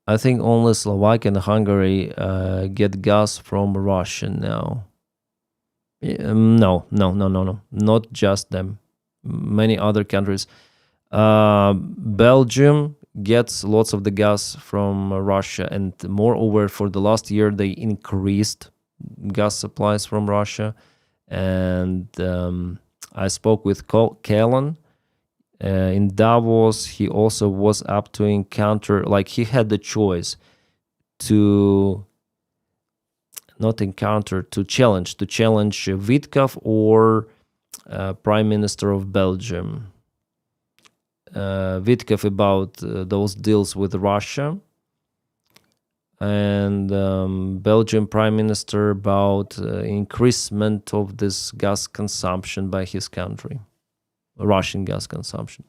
I think only Slovakia and Hungary get gas from Russia now. No, not just them. Many other countries. Belgium gets lots of the gas from Russia, and moreover, for the last year, they increased gas supplies from Russia. And I spoke with Kellen in Davos. He also was up to encounter, like he had the choice to challenge Vitkov or Prime Minister of Belgium. Vitkov about those deals with Russia, and Belgian Prime Minister about increasement of this gas consumption by his country, Russian gas consumption.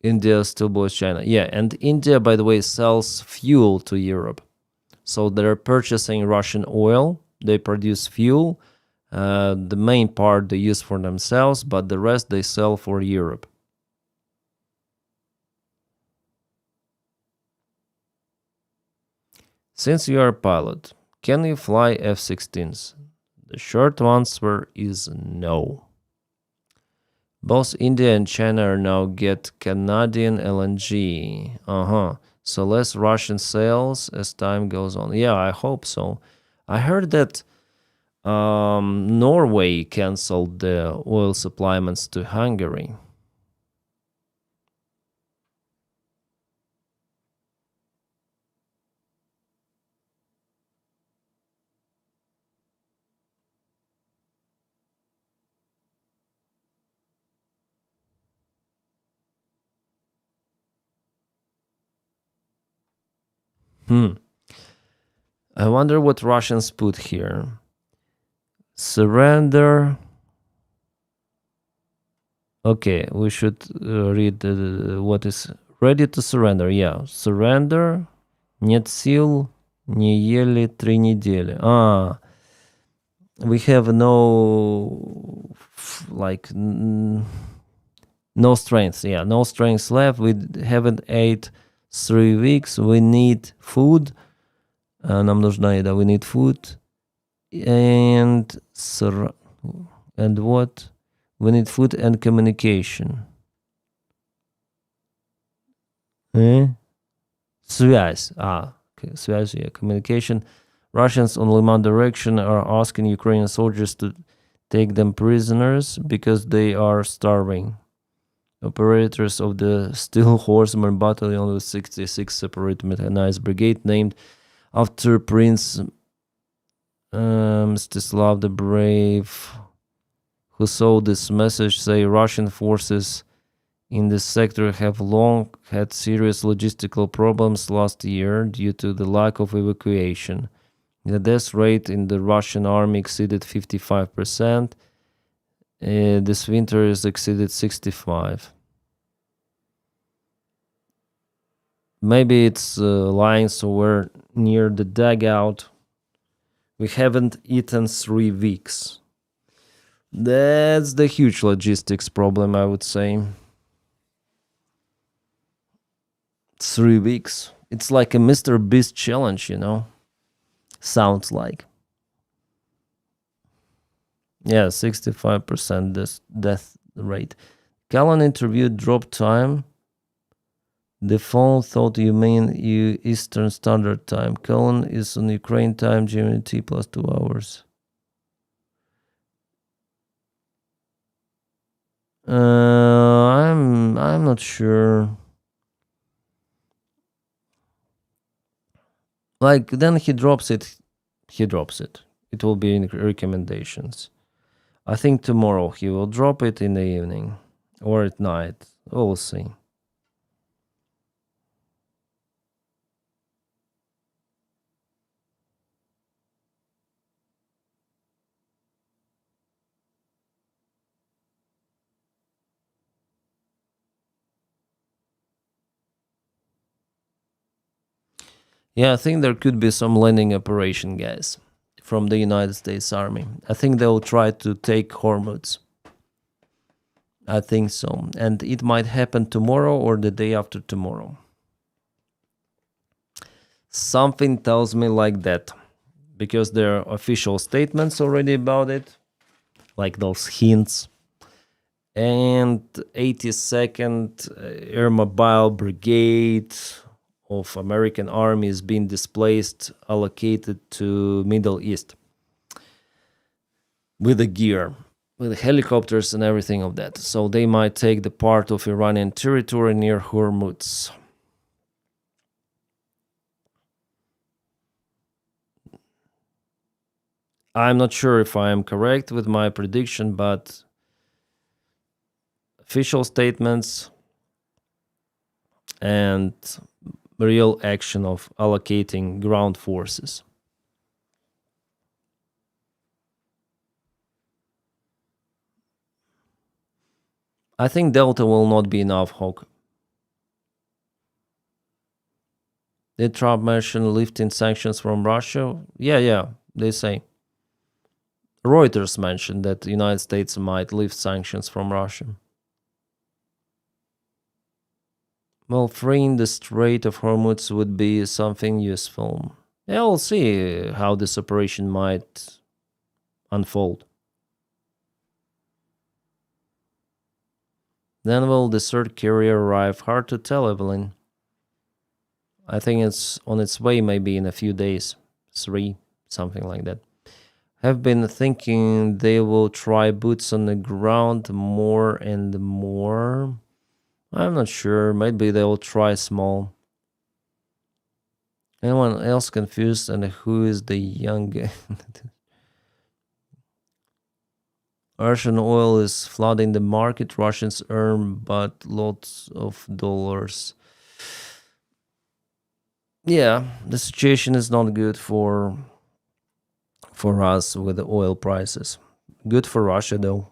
India still blows China. Yeah, and India, by the way, sells fuel to Europe. So they're purchasing Russian oil. They produce fuel. The main part they use for themselves, but the rest they sell for Europe. Since you are a pilot, can you fly F-16s? The short answer is no. Both India and China now get Canadian LNG. So less Russian sales as time goes on. Yeah, I hope so. I heard that Norway canceled the oil supplements to Hungary. I wonder what Russians put here. Surrender. Okay, we should read what is ready to surrender. Yeah, surrender. Нет сил, не ели 3 недели. We have no, like, no strength. Yeah, no strength left. We haven't ate 3 weeks. We need food. Нам нужна еда. We need food. And what? We need food and communication. Связь. Okay. Связь, yeah, communication. Russians on Liman direction are asking Ukrainian soldiers to take them prisoners because they are starving. Operators of the Steel Horseman Battalion with 66 Separate Mechanized Brigade, named after Prince Mstislav the Brave, who saw this message, say Russian forces in this sector have long had serious logistical problems last year due to the lack of evacuation. The death rate in the Russian army exceeded 55%. This winter is exceeded 65%. Maybe it's lying somewhere near the dugout. We haven't eaten 3 weeks. That's the huge logistics problem, I would say. 3 weeks. It's like a Mr. Beast challenge, you know? Sounds like. Yeah, 65% death rate. Callan interviewed drop time. The phone thought you mean Eastern Standard Time. Callan is on Ukraine time, GMT plus 2 hours. I'm not sure. Like, then he drops it. It will be in recommendations. I think tomorrow he will drop it in the evening or at night. We'll see. Yeah, I think there could be some landing operation, guys, from the United States Army. I think they'll try to take Hormuz. I think so. And it might happen tomorrow or the day after tomorrow. Something tells me like that. Because there are official statements already about it. Like those hints. And 82nd Air Mobile Brigade of American Army is being displaced, allocated to Middle East. With the gear. With helicopters and everything of that. So they might take the part of Iranian territory near Hormuz. I'm not sure if I am correct with my prediction, but official statements and real action of allocating ground forces. I think Delta will not be enough, Hawk. Did Trump mention lifting sanctions from Russia? Yeah, they say. Reuters mentioned that the United States might lift sanctions from Russia. Well, freeing the Strait of Hormuz would be something useful. Yeah, we'll see how this operation might unfold. Then will the third carrier arrive? Hard to tell, Evelyn. I think it's on its way maybe in a few days. 3, something like that. Have been thinking they will try boots on the ground more and more. I'm not sure. Maybe they will try small. Anyone else confused? And who is the young guy? Russian oil is flooding the market. Russians earn but lots of dollars. Yeah, the situation is not good for us with the oil prices. Good for Russia though.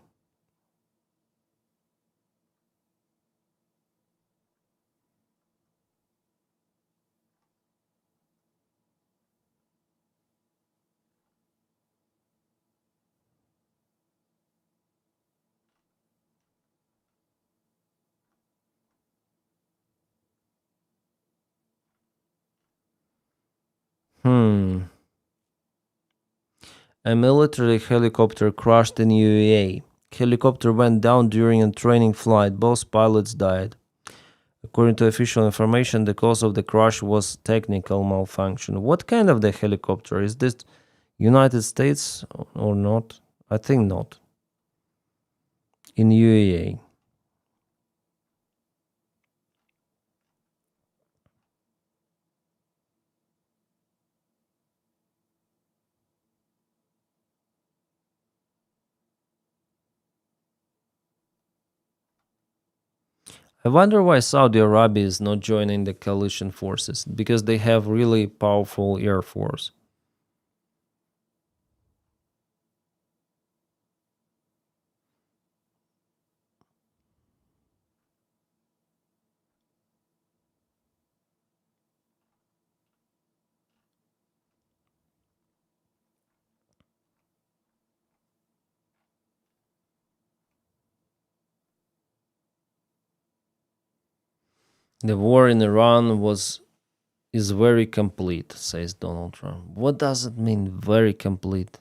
A military helicopter crashed in UAE. Helicopter went down during a training flight. Both pilots died. According to official information, the cause of the crash was technical malfunction. What kind of the helicopter? Is this United States or not? I think not. In UAE. I wonder why Saudi Arabia is not joining the coalition forces, because they have really powerful air force. The war in Iran is very complete, says Donald Trump. What does it mean, very complete?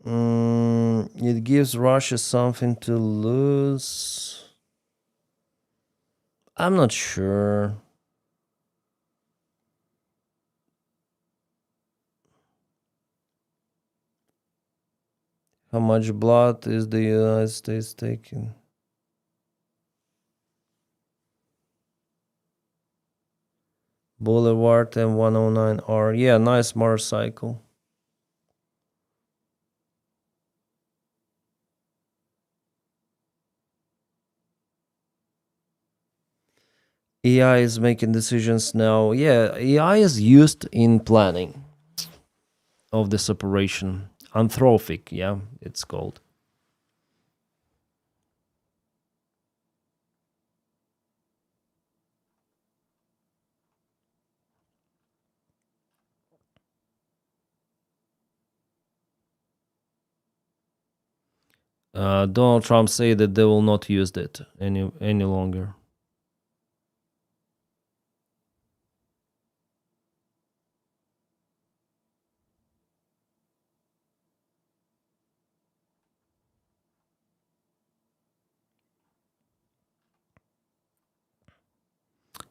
It gives Russia something to lose. I'm not sure. How much blood is the United States taking? Boulevard M109R. Yeah, nice motorcycle. AI is making decisions now. Yeah, AI is used in planning of this operation. Anthropic, yeah, it's called. Donald Trump said that they will not use it any longer.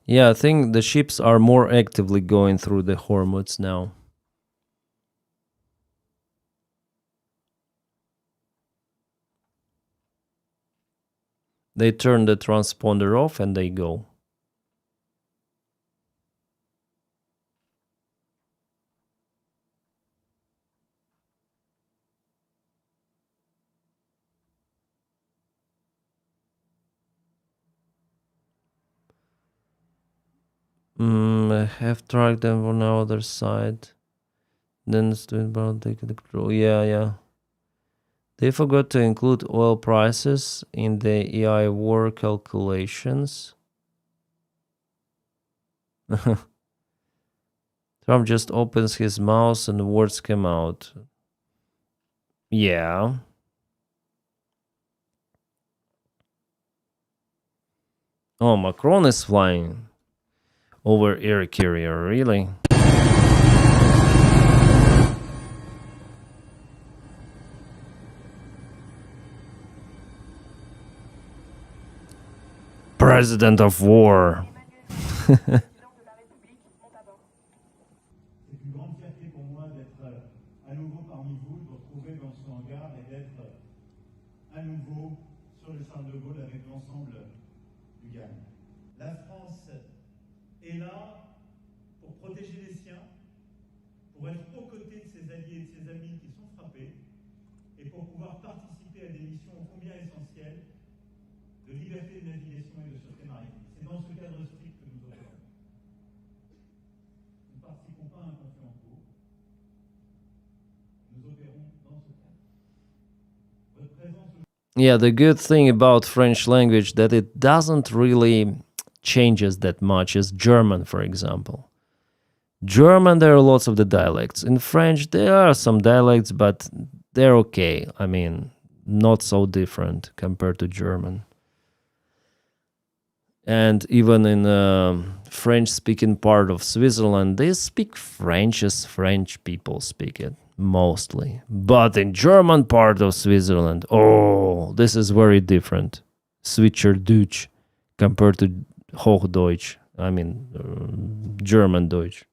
Yeah, I think the ships are more actively going through the Hormuz now. They turn the transponder off and they go. I have tracked them on the other side. Then it's doing about take control. Yeah. They forgot to include oil prices in the AI war calculations. Trump just opens his mouth and words come out. Yeah. Oh, Macron is flying over air carrier, really? President of war. C'est une grande fierté pour moi d'être à nouveau parmi vous, de vous retrouver dans ce hangar et d'être à nouveau sur le Charles de Gaulle avec l'ensemble du GAN. La France est là et pour pouvoir participer à des missions ô combien essentielles de liberté de navigation et de sûreté maritime. C'est dans ce cadre strict que nous opérons. Nous ne participons pas à un conflit en cours. Nous opérons dans ce cadre. Votre présence Yeah, the good thing about French language that it doesn't really changes that much as German, for example. German, there are lots of the dialects. In French, there are some dialects, but they're okay. I mean, not so different compared to German. And even in French-speaking part of Switzerland, they speak French as French people speak it, mostly. But in German part of Switzerland, oh, this is very different. Schweizerdeutsch compared to Hochdeutsch. I mean, German Deutsch.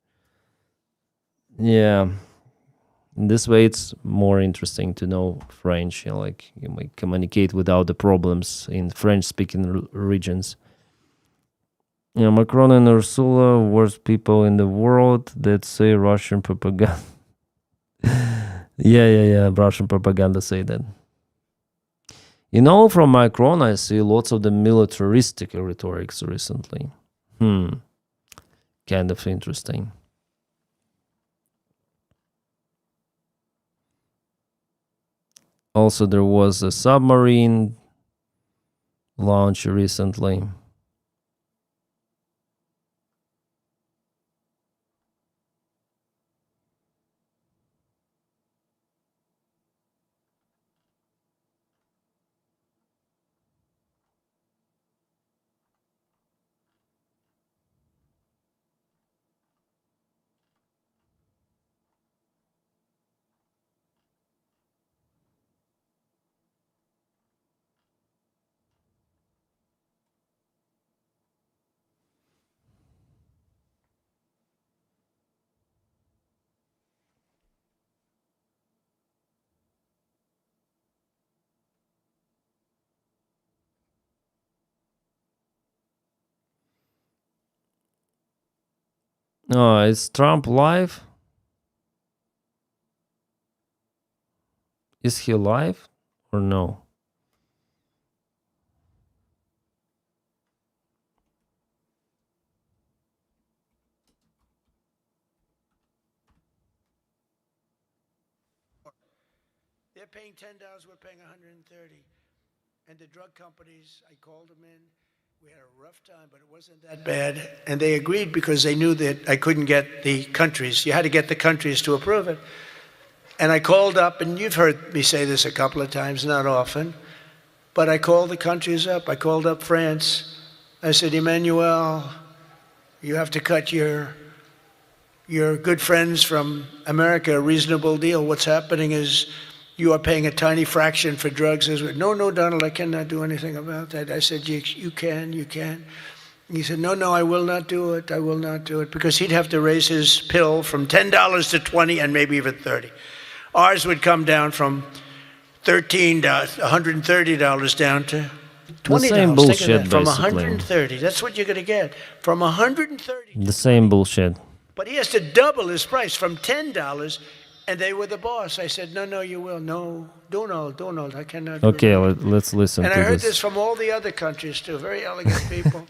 Yeah. In this way, it's more interesting to know French. You know, like you might communicate without the problems in French-speaking regions. Yeah, Macron and Ursula, worst people in the world that say Russian propaganda. yeah. Russian propaganda say that. You know, from Macron, I see lots of the militaristic rhetorics recently. Kind of interesting. Also, there was a submarine launch recently. Oh, is Trump live? Is he live or no? They're paying $10, we're paying $130. And the drug companies, I called them in. We had a rough time, but it wasn't that bad. And they agreed because they knew that I couldn't get the countries. You had to get the countries to approve it. And I called up, and you've heard me say this a couple of times, not often, but I called the countries up. I called up France. I said, Emmanuel, you have to cut your good friends from America a reasonable deal. What's happening is you are paying a tiny fraction for drugs. No, Donald, I cannot do anything about that. I said, you can. He said, no, I will not do it. I will not do it. Because he'd have to raise his pill from $10 to $20 and maybe even $30. Ours would come down from $13, $130 down to $20. The same bullshit, from basically. $130. That's what you're going to get. From $130. The same bullshit. But he has to double his price from $10, and they were the boss. I said, no, you will. No, Donald, I cannot do Okay, that. let's listen And to I heard this. this from all the other countries, too, very elegant people.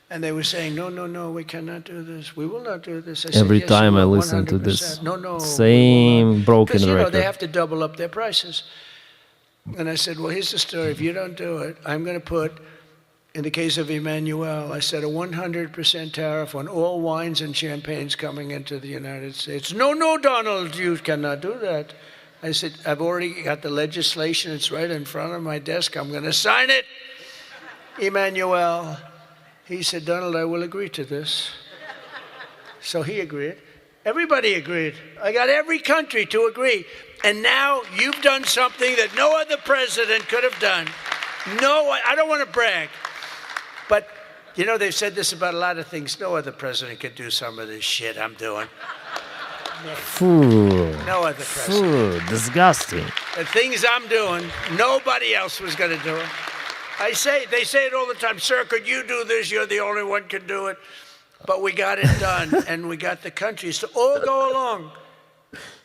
And they were saying, no, we cannot do this. We will not do this. I said, Every yes, time you I will, listen to 100%. this No, same broken because, record. they have to double up their prices. And I said, well, here's the story. If you don't do it, I'm going to put, in the case of Emmanuel, I said a 100% tariff on all wines and champagnes coming into the United States. No, Donald, you cannot do that. I said, I've already got the legislation. It's right in front of my desk. I'm going to sign it. Emmanuel. He said, Donald, I will agree to this. So he agreed. Everybody agreed. I got every country to agree. And now you've done something that no other president could have done. No, I don't want to brag. But, they've said this about a lot of things. No other president could do some of this shit I'm doing. No other president. Disgusting. The things I'm doing, nobody else was going to do it. They say it all the time, sir, could you do this? You're the only one can do it. But we got it done, and we got the countries to all go along.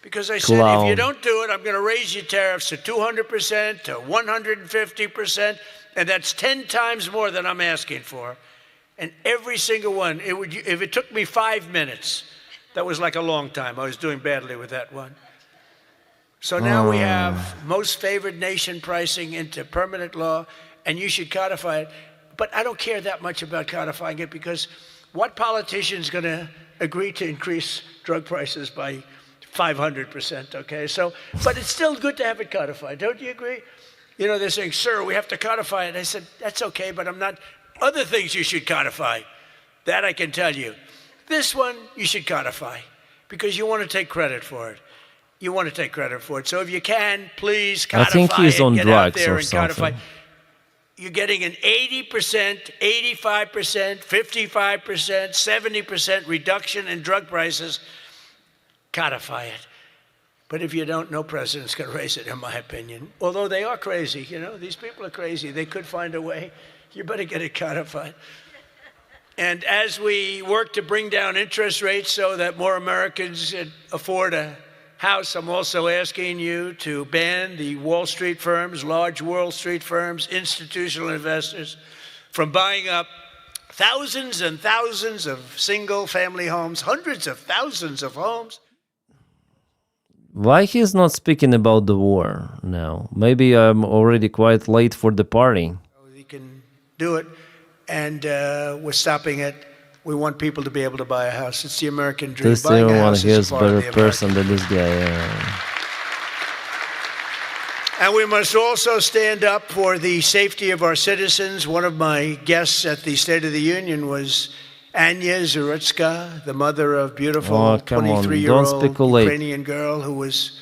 Because I said, if Clown. you don't do it, I'm going to raise your tariffs to 200%, to 150%, and that's 10 times more than I'm asking for. And every single one, if it took me 5 minutes, that was like a long time. I was doing badly with that one. So now we have most favored nation pricing into permanent law, and you should codify it. But I don't care that much about codifying it, because what politician is going to agree to increase drug prices by 500%, okay? So, but it's still good to have it codified. Don't you agree? You know, they're saying, sir, we have to codify it. I said, that's okay, but I'm not. Other things you should codify. That I can tell you. This one, you should codify, because you want to take credit for it. You want to take credit for it. So if you can, please codify I think he's it. on Get out drugs there or and codify. something. You're getting an 80%, 85%, 55%, 70% reduction in drug prices. Codify it. But if you don't, no president's going to raise it, in my opinion. Although they are crazy, you know, these people are crazy. They could find a way. You better get it codified. And as we work to bring down interest rates so that more Americans can afford a house, I'm also asking you to ban the Wall Street firms, large Wall Street firms, institutional investors, from buying up thousands and thousands of single-family homes, hundreds of thousands of homes. Why he's not speaking about the war now? Maybe I'm already quite late for the party. We can do it, and we're stopping it. We want people to be able to buy a house. It's the American dream. This Buying a everyone house here is is a part of better the American person than this guy. Yeah. And we must also stand up for the safety of our citizens. One of my guests at the State of the Union was Anya Zarutska, the mother of beautiful Oh, come on, don't 23-year-old speculate Ukrainian girl who was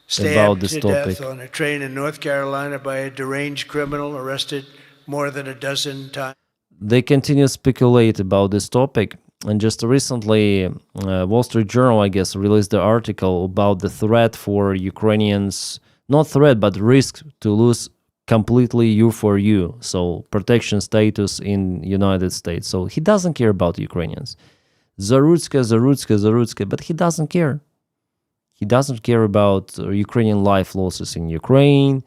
about stabbed this to topic. death on a train in North Carolina by a deranged criminal, arrested more than a dozen times. They continue to speculate about this topic. And just recently, Wall Street Journal, I guess, released the article about the threat for Ukrainians, not threat, but risk to lose completely U4U, so protection status in United States. So he doesn't care about Ukrainians. Zarutska, but he doesn't care. He doesn't care about Ukrainian life losses in Ukraine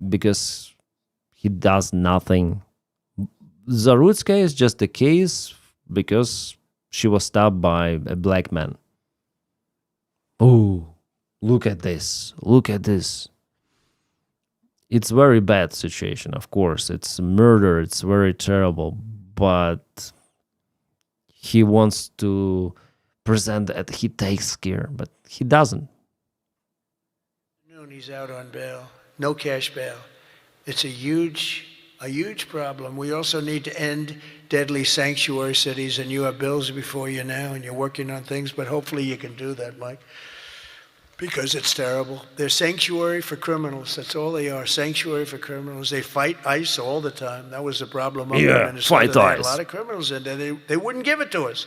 because he does nothing. Zarutska is just a case because she was stabbed by a black man. Oh, look at this. Look at this. It's very bad situation, of course. It's murder. It's very terrible. But he wants to present that he takes care, but he doesn't. He's out on bail, no cash bail. It's a huge problem. We also need to end deadly sanctuary cities, and you have bills before you now, and you're working on things, but hopefully you can do that, Mike, because it's terrible. They're sanctuary for criminals. That's all they are, sanctuary for criminals. They fight ICE all the time. That was the problem. Fight They had ICE. a lot of criminals in there. They wouldn't give it to us.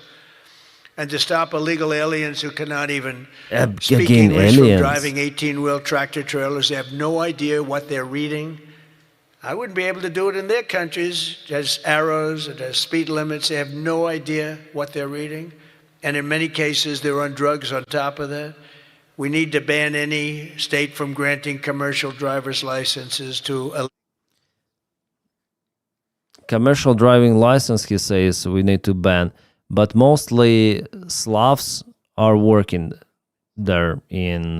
And to stop illegal aliens who cannot even speak Again, English from aliens. driving 18-wheel tractor trailers. They have no idea what they're reading. I wouldn't be able to do it in their countries. It has arrows, it has speed limits. They have no idea what they're reading. And in many cases, they're on drugs on top of that. We need to ban any state from granting commercial driver's licenses to... Commercial driving license, he says, we need to ban. But mostly Slavs are working there in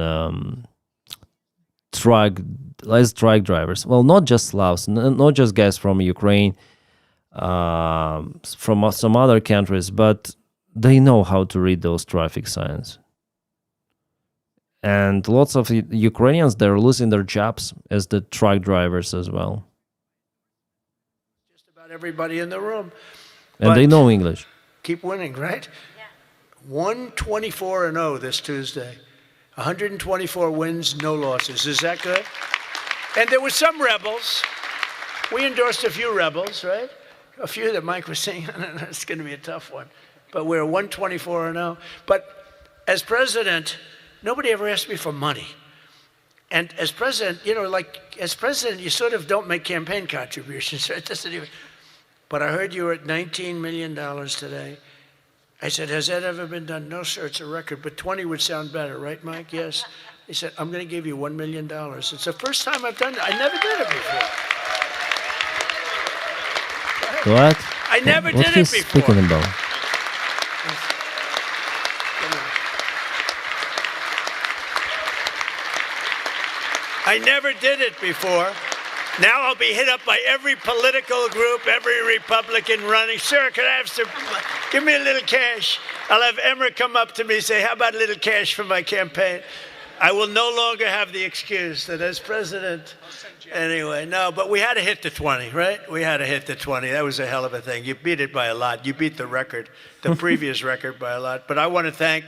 truck drivers. Well, not just Slavs, not just guys from Ukraine, from some other countries, but they know how to read those traffic signs. And lots of Ukrainians, they're losing their jobs as the truck drivers as well. Just about everybody in the room. And they know English. Keep winning, right? Yeah. 124-0 this Tuesday. 124 wins, no losses. Is that good? And there were some rebels. We endorsed a few rebels, right? A few that Mike was saying, it's going to be a tough one. But we're 124-0. But as president, nobody ever asked me for money. And as president, as president, you sort of don't make campaign contributions. Right? But I heard you were at $19 million today. I said, has that ever been done? No, sir, it's a record, but 20 would sound better, right, Mike? Yes. He said, I'm going to give you $1 million. It's the first time I've done it. I never did it before. What? I never What did he's it before. speaking about? I never did it before. Now I'll be hit up by every political group, every Republican running. Sir, could I have some, give me a little cash. I'll have Emmer come up to me and say, how about a little cash for my campaign? I will no longer have the excuse that as president, anyway, no, but we had to hit the 20, right? We had to hit the 20. That was a hell of a thing. You beat it by a lot. You beat the record, the previous record by a lot. But I want to thank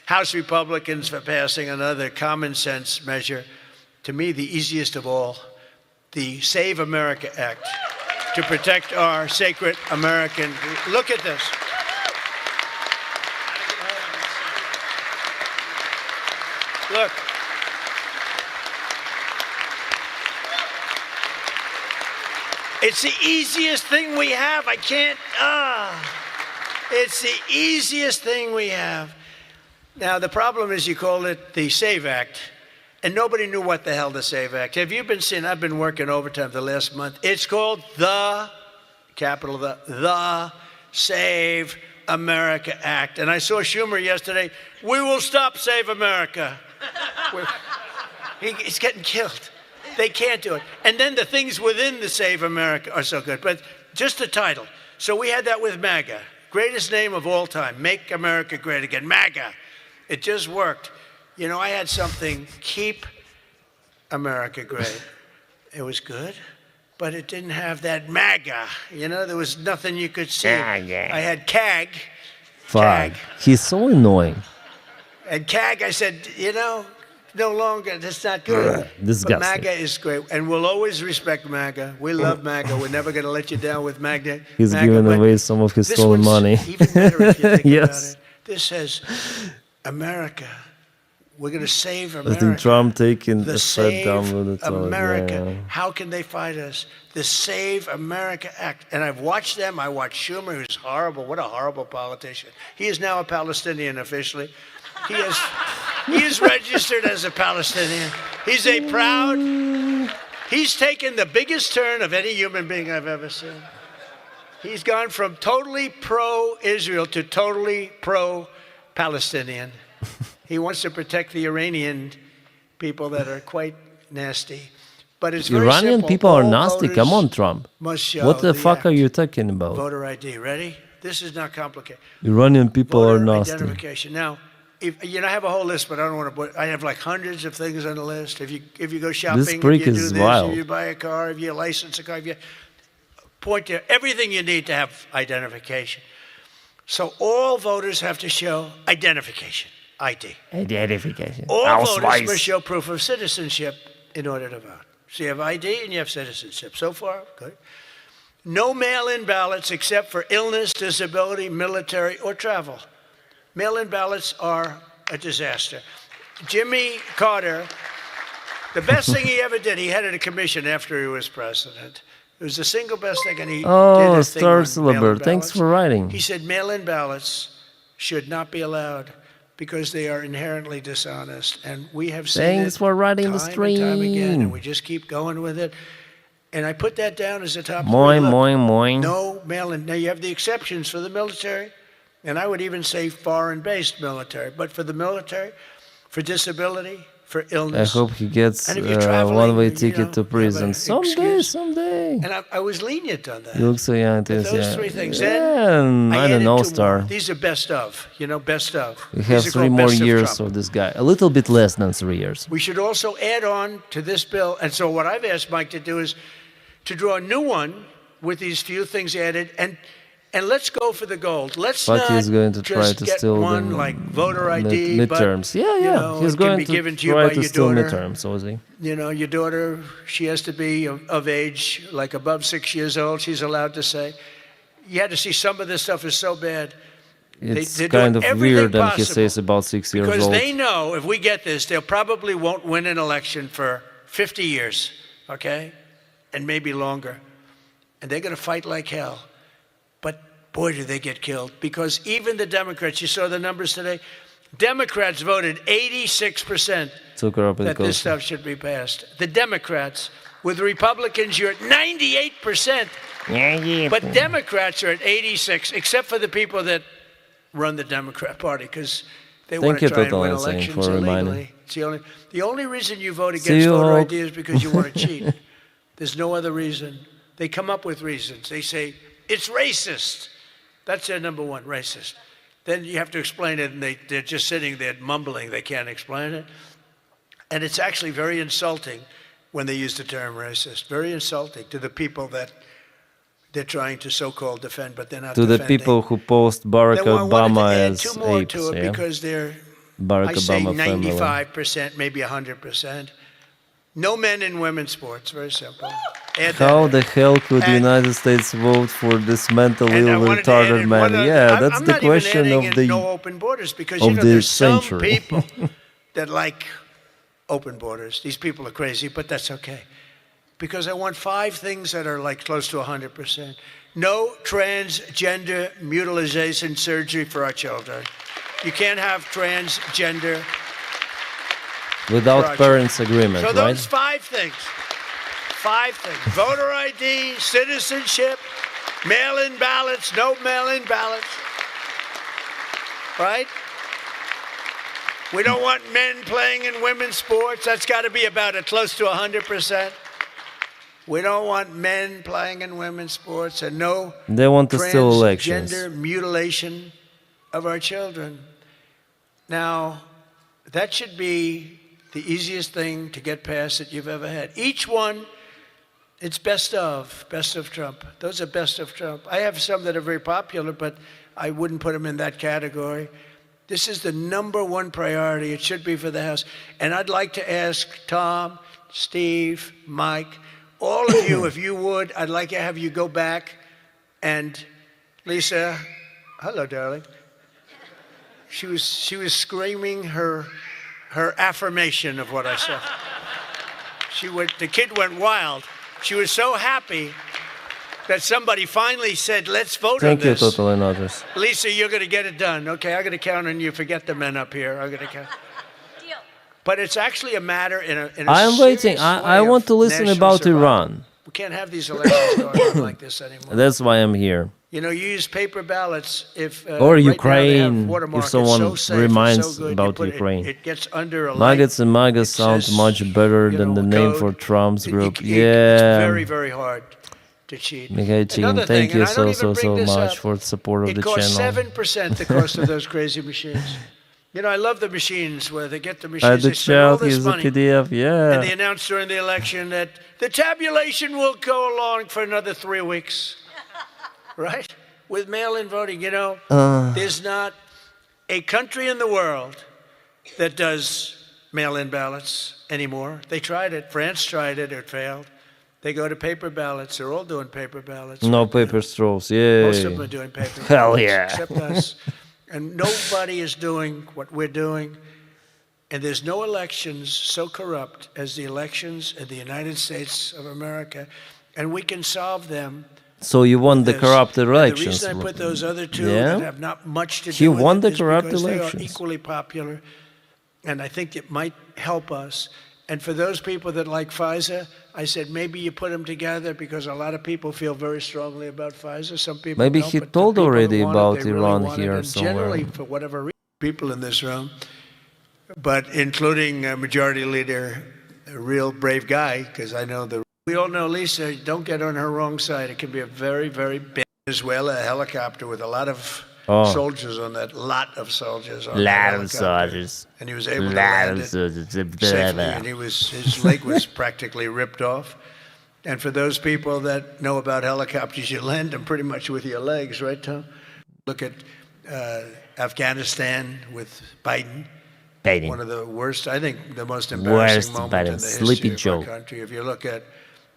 House Republicans for passing another common sense measure. To me, the easiest of all, the Save America Act to protect our sacred American. Look at this. Look. It's the easiest thing we have. I can't, It's the easiest thing we have. Now, the problem is you call it the SAVE Act, and nobody knew what the hell the SAVE Act. Have you been seeing, I've been working overtime the last month. It's called the, capital the Save America Act. And I saw Schumer yesterday, we will stop Save America. He's getting killed. They can't do it. And then the things within the Save America are so good. But just the title. So we had that with MAGA. Greatest name of all time. Make America Great Again. MAGA. It just worked. You know, I had something, Keep America Great. It was good, but it didn't have that MAGA. You know, there was nothing you could see. MAGA. I had CAG. Fuck. CAG. He's so annoying. And CAG, I said, you know, no longer, that's not good. Disgusting. But MAGA is great, and we'll always respect MAGA. We love MAGA. We're never going to let you down with MAGA. He's MAGA, giving but away some of his this stolen one's money. even better if you think Yes. about it. This says, America. We're going to save I America. think Trump taking The a step down Save with it. all, America. yeah. How can they fight us? The Save America Act. And I've watched them. I watched Schumer, who's horrible. What a horrible politician. He is now a Palestinian officially. He is registered as a Palestinian. He's a proud. He's taken the biggest turn of any human being I've ever seen. He's gone from totally pro-Israel to totally pro-Palestinian. He wants to protect the Iranian people that are quite nasty. But it's very Iranian simple. people are All nasty. voters Come on, Trump. must show What the fuck act. are you talking about? Voter ID. Ready? This is not complicated. Iranian people Voter are nasty. identification. Now, if you know, I have a whole list, but I don't want to put. I have like hundreds of things on the list. If you go shopping, This prick if you do is this, wild. if you buy a car, if you license a car, if you point to everything you need to have identification. So all voters have to show identification, ID. Identification. All voters must show proof of citizenship in order to vote. So you have ID and you have citizenship. So far, good. No mail-in ballots except for illness, disability, military, or travel. Mail-in ballots are a disaster. Jimmy Carter, the best thing he ever did, he headed a commission after he was president. It was the single best thing, and he did Oh, a thing Star on Silver. mail-in Thanks ballots. for writing. He said mail-in ballots should not be allowed because they are inherently dishonest. And we have seen Thanks it for writing the time and time again, stream. and we just keep going with it. And I put that down as a top Moin, three. Look, moin, moin. no mail-in. Now, you have the exceptions for the military, and I would even say foreign-based military. But for the military, for disability, for I illness. hope he gets And if a you're traveling, one-way you ticket know, to prison. have an Someday, excuse. someday. And I was lenient on that. You look so young. But Tess, those yeah. three things. Yeah, Then I added don't know, two Star. more. These are best of, best of. We These have are 3 called more best years Trump. of this guy. A little bit less than 3 years. We should also add on to this bill. And so what I've asked Mike to do is to draw a new one with these few things added, and let's go for the gold. Let's But not he's going to try just to get steal one the like voter ID, midterms. but, Yeah. He's it can going be to given to you try by to your steal daughter. midterms, Ozzy. Your daughter, she has to be of age, like above 6 years old, she's allowed to say. You had to see some of this stuff is so bad. It's they're doing kind of everything weird that he possible says about 6 years because old. they know if we get this, they probably won't win an election for 50 years, okay? And maybe longer. And they're going to fight like hell. But boy, do they get killed. Because even the Democrats, you saw the numbers today, Democrats voted 86% that this stuff should be passed. The Democrats. With Republicans, you're at 98%. But Democrats are at 86, except for the people that run the Democrat Party, because they want to try and win elections illegally. It's the only reason you vote against voter ID is because you want to cheat. There's no other reason. They come up with reasons. They say, it's racist. That's their number one, racist. Then you have to explain it, and they're just sitting there mumbling. They can't explain it. And it's actually very insulting when they use the term racist. Very insulting to the people that they're trying to so-called defend, but they're not to defending. the people who post Barack Obama as two more apes, to it yeah? because they're, Barack I say Obama 95%, maybe 100%. No men in women's sports, very simple. How the hell could the United States vote for this mentally retarded man? Yeah, that's the question of the no open borders, because you know there's some people that like open borders. These people are crazy, but that's okay. Because I want 5 things that are like close to 100%. No transgender mutilation surgery for our children. You can't have transgender without parents' agreement, so right? those 5 things. 5 things. Voter ID, citizenship, mail-in ballots, no mail-in ballots. Right? We don't want men playing in women's sports. That's got to be about close to 100%. We don't want men playing in women's sports, and no they want to steal elections. Transgender mutilation of our children. Now, that should be the easiest thing to get past that you've ever had. Each one, it's best of Trump. Those are best of Trump. I have some that are very popular, but I wouldn't put them in that category. This is the number one priority. It should be for the House. And I'd like to ask Tom, Steve, Mike, all of you, if you would, I'd like to have you go back and Lisa, hello, darling. She was screaming her affirmation of what I said. The kid went wild. She was so happy that somebody finally said, let's vote on this. Thank you, Total Notice. Lisa, you're going to get it done. Okay, I'm going to count on you. Forget the men up here. I'm going to count. Deal. But it's actually a matter in a I'm waiting. I want to listen about survival. Iran. We can't have these elections going on like this anymore. That's why I'm here. You know, you use paper ballots if or right Ukraine, if someone so safe, reminds so about Ukraine. It gets under a Maggots and MAGA sound much better than the name for Trump's group. It's very, very hard to cheat. Mikhail, thank you so much for the support of the channel. It costs 7% the cost of those crazy machines. You know, I love the machines where they get the machines. They spend all this money, PDF, yeah. and they announce during the election that the tabulation will go along for another 3 weeks. Right? With mail-in voting, you know, there's not a country in the world that does mail-in ballots anymore. They tried it. France tried it. It failed. They go to paper ballots. They're all doing paper ballots. No paper straws, yeah. Most of them are doing paper Hell ballots, yeah. except us. And nobody is doing what we're doing. And there's no elections so corrupt as the elections in the United States of America. And we can solve them. So you won the corrupt elections. The reason I put those other two that have not much to do he with won it the is corrupt because elections. they are equally popular, and I think it might help us. And for those people that like Pfizer, I said maybe you put them together because a lot of people feel very strongly about Pfizer. Some people maybe don't, he but told the people already who want about it, they Iran really here want it. somewhere. Generally, for whatever reason, people in this room, but including Majority Leader, a real brave guy, because I know we all know Lisa. Don't get on her wrong side. It can be a very, very big. Venezuela, a helicopter with a lot of soldiers on that. Lot of soldiers on that helicopter. And he was able to land it safely. And his leg was practically ripped off. And for those people that know about helicopters, you land them pretty much with your legs, right, Tom? Look at Afghanistan with Biden. One of the worst, I think, the most embarrassing moment in the history of our country. If you look at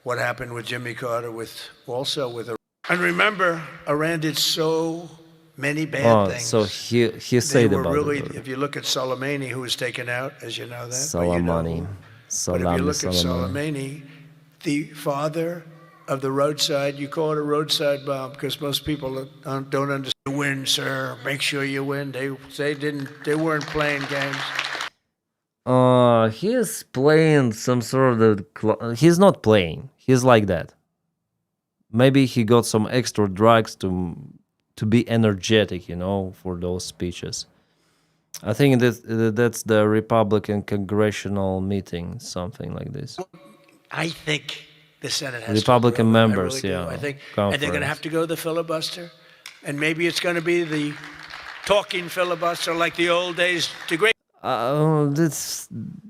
what happened with Jimmy Carter, with Iran. And remember, Iran did so many bad things. So he said about it. If you look at Soleimani, who was taken out, as you know that. Soleimani. But if you look at Soleimani, the father of the roadside. You call it a roadside bomb because most people don't understand. Win, sir. Make sure you win. They weren't playing games. He's playing some sort of. He's not playing. He's like that. Maybe he got some extra drugs to be energetic, you know, for those speeches. I think that's the Republican congressional meeting, something like this. I think the Senate has Republican to overrule it. members, I really yeah, do. I think, and conference. they're going to have to go the filibuster, and maybe it's going to be the talking filibuster like the old days. To great.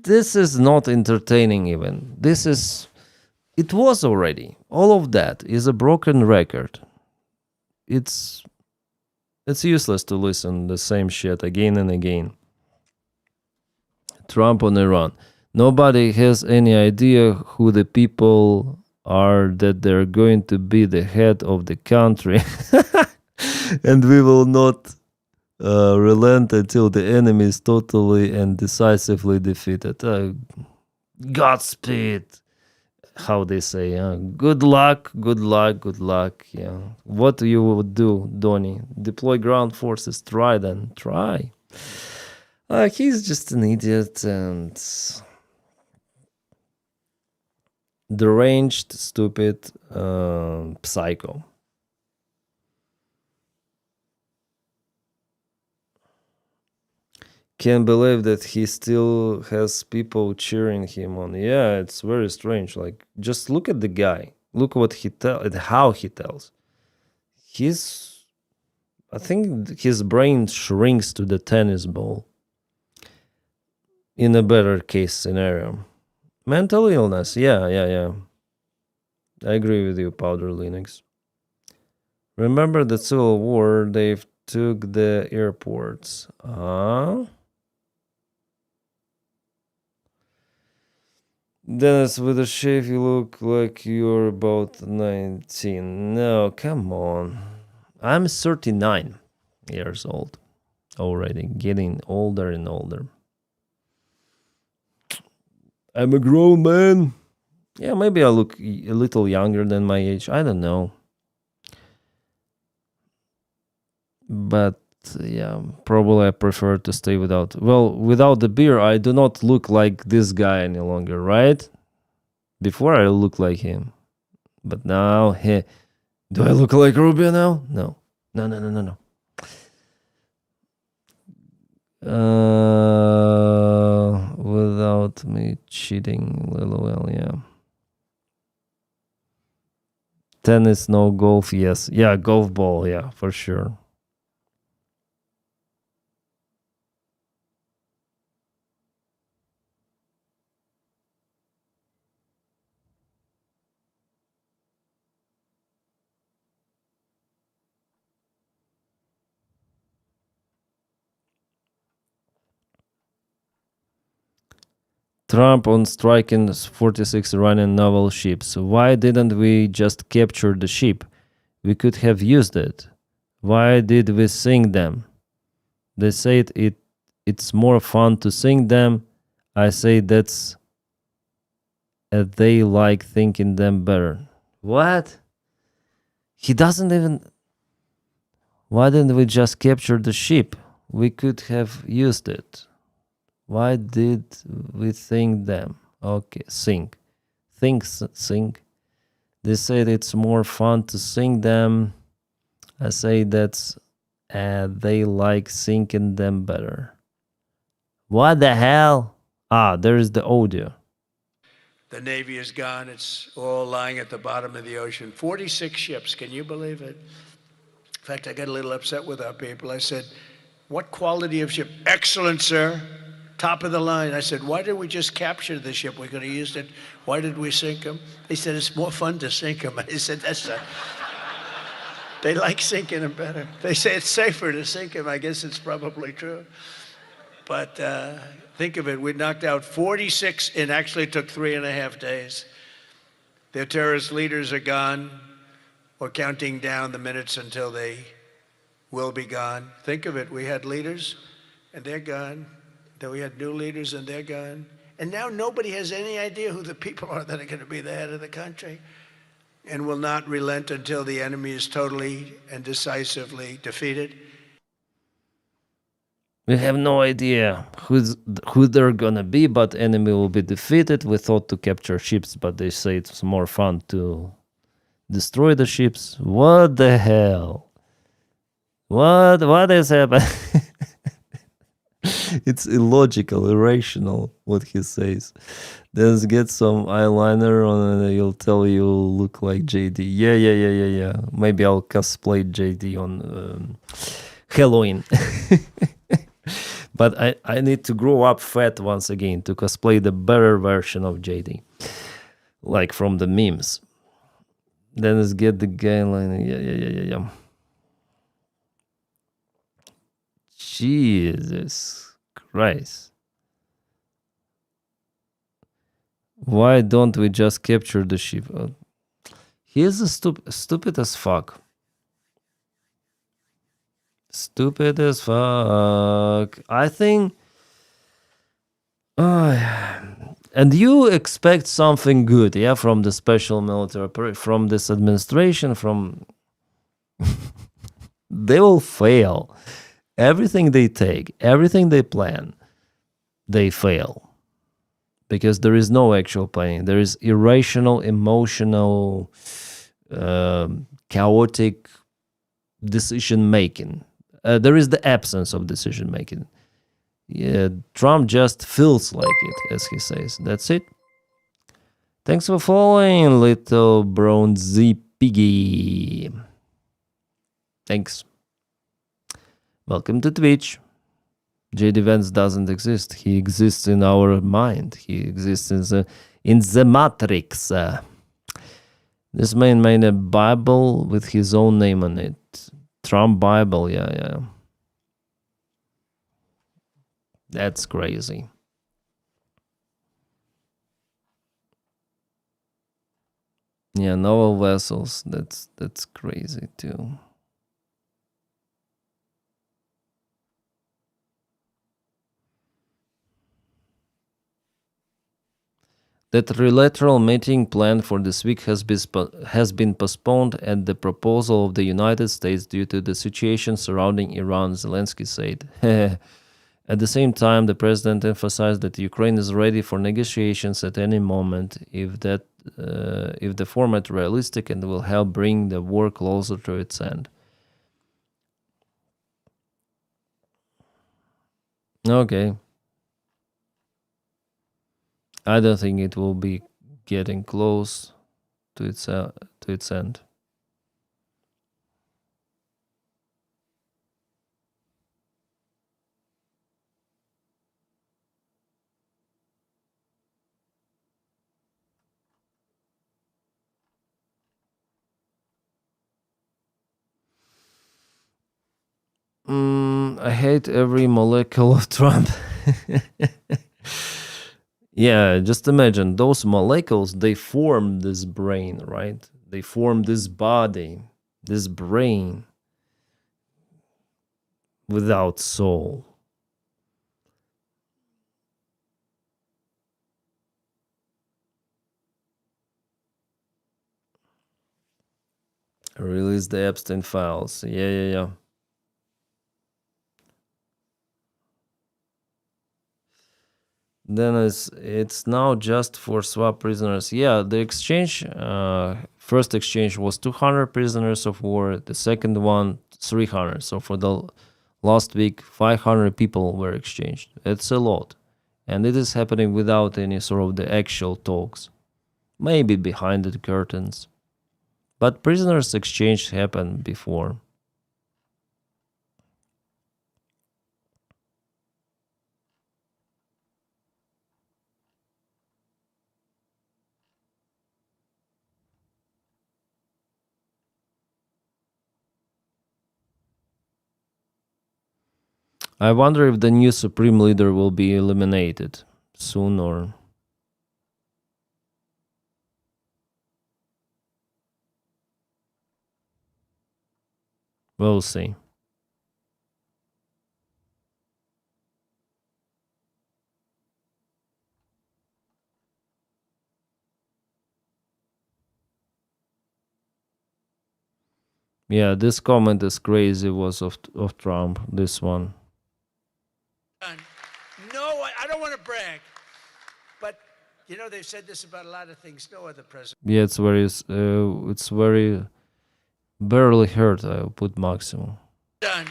This is not entertaining even. It was already. All of that is a broken record. It's useless to listen the same shit again and again. Trump on Iran. Nobody has any idea who the people are that they're going to be the head of the country. And we will not relent until the enemy is totally and decisively defeated. Godspeed. How they say, good luck, good luck, good luck. Yeah. What you would do, Donny? Deploy ground forces. Try then. Try. He's just an idiot and deranged, stupid psycho. Can't believe that he still has people cheering him on. Yeah, it's very strange. Like, just look at the guy. Look what he how he tells. I think his brain shrinks to the tennis ball. In a better case scenario. Mental illness. Yeah. I agree with you, Powder Linux. Remember the Civil War? They took the airports. Dennis, with a shave, you look like you're about 19. No, come on. I'm 39 years old already, getting older and older. I'm a grown man. Yeah, maybe I look a little younger than my age. I don't know. But yeah, probably I prefer to stay without. Well, without the beer, I do not look like this guy any longer, right? Before I look like him. But now, hey, do I look like Rubio now? No. Without me cheating, LOL, yeah. Tennis, no golf, yes. Yeah, golf ball, yeah, for sure. Trump on striking 46 Iranian naval ships. Why didn't we just capture the ship? We could have used it. Why did we sink them? They said it's more fun to sink them. I say that's they like thinking them better. What? He doesn't even... Why didn't we just capture the ship? We could have used it. Why did we sink them? Okay, sink. Sink. They said it's more fun to sink them. I say that's they like sinking them better. What the hell? There is the audio. The Navy is gone. It's all lying at the bottom of the ocean. 46 ships. Can you believe it? In fact, I got a little upset with our people. I said, what quality of ship? Excellent, sir. Top of the line. I said, why did we just capture the ship? We could have used it. Why did we sink them? He said, it's more fun to sink them. I said, they like sinking them better. They say it's safer to sink them. I guess it's probably true. But think of it. We knocked out 46 and actually took 3.5 days. Their terrorist leaders are gone or counting down the minutes until they will be gone. Think of it. We had leaders and they're gone. Then we had new leaders and they're gone. And now nobody has any idea who the people are that are going to be the head of the country. and will not relent until the enemy is totally and decisively defeated? We have no idea who they're gonna be, but enemy will be defeated. We thought to capture ships, but they say it's more fun to destroy the ships. What the hell? What is happening? It's illogical, irrational what he says. Then get some eyeliner on and he'll tell you look like JD. Yeah. Maybe I'll cosplay JD on Halloween. But I need to grow up fat once again to cosplay the better version of JD. Like from the memes. Then let's get the guideline. Yeah. Jesus Christ. Why don't we just capture the ship? He is a stupid as fuck. Stupid as fuck. I think. And you expect something good, yeah, from the special military operation, from this administration, from. They will fail. Everything they take, everything they plan, they fail. Because there is no actual planning. There is irrational, emotional, chaotic decision making. There is the absence of decision making. Yeah, Trump just feels like it, as he says. That's it. Thanks for following, little bronzy piggy. Thanks. Welcome to Twitch. JD Vance doesn't exist. He exists in our mind. He exists in the Matrix. This man made a Bible with his own name on it. Trump Bible, yeah. That's crazy. Yeah, naval vessels. That's crazy too. That trilateral meeting planned for this week has been postponed at the proposal of the United States due to the situation surrounding Iran, Zelensky said. At the same time, the president emphasized that Ukraine is ready for negotiations at any moment if the format realistic and will help bring the war closer to its end. Okay. I don't think it will be getting close to its end. I hate every molecule of Trump. Yeah, just imagine those molecules, they form this brain, right? They form this body, this brain without soul. Release the Epstein files. Yeah. Then it's now just for swap prisoners. Yeah, the exchange, first exchange was 200 prisoners of war. The second one, 300. So for the last week, 500 people were exchanged. It's a lot. And it is happening without any sort of the actual talks. Maybe behind the curtains. But prisoners exchange happened before. I wonder if the new supreme leader will be eliminated soon or... We'll see. Yeah, this comment is crazy. Was of Trump. This one. No, I don't want to brag, but you know they've said this about a lot of things. No other president. Yeah, it's very barely hurt. I'll put maximum. Done.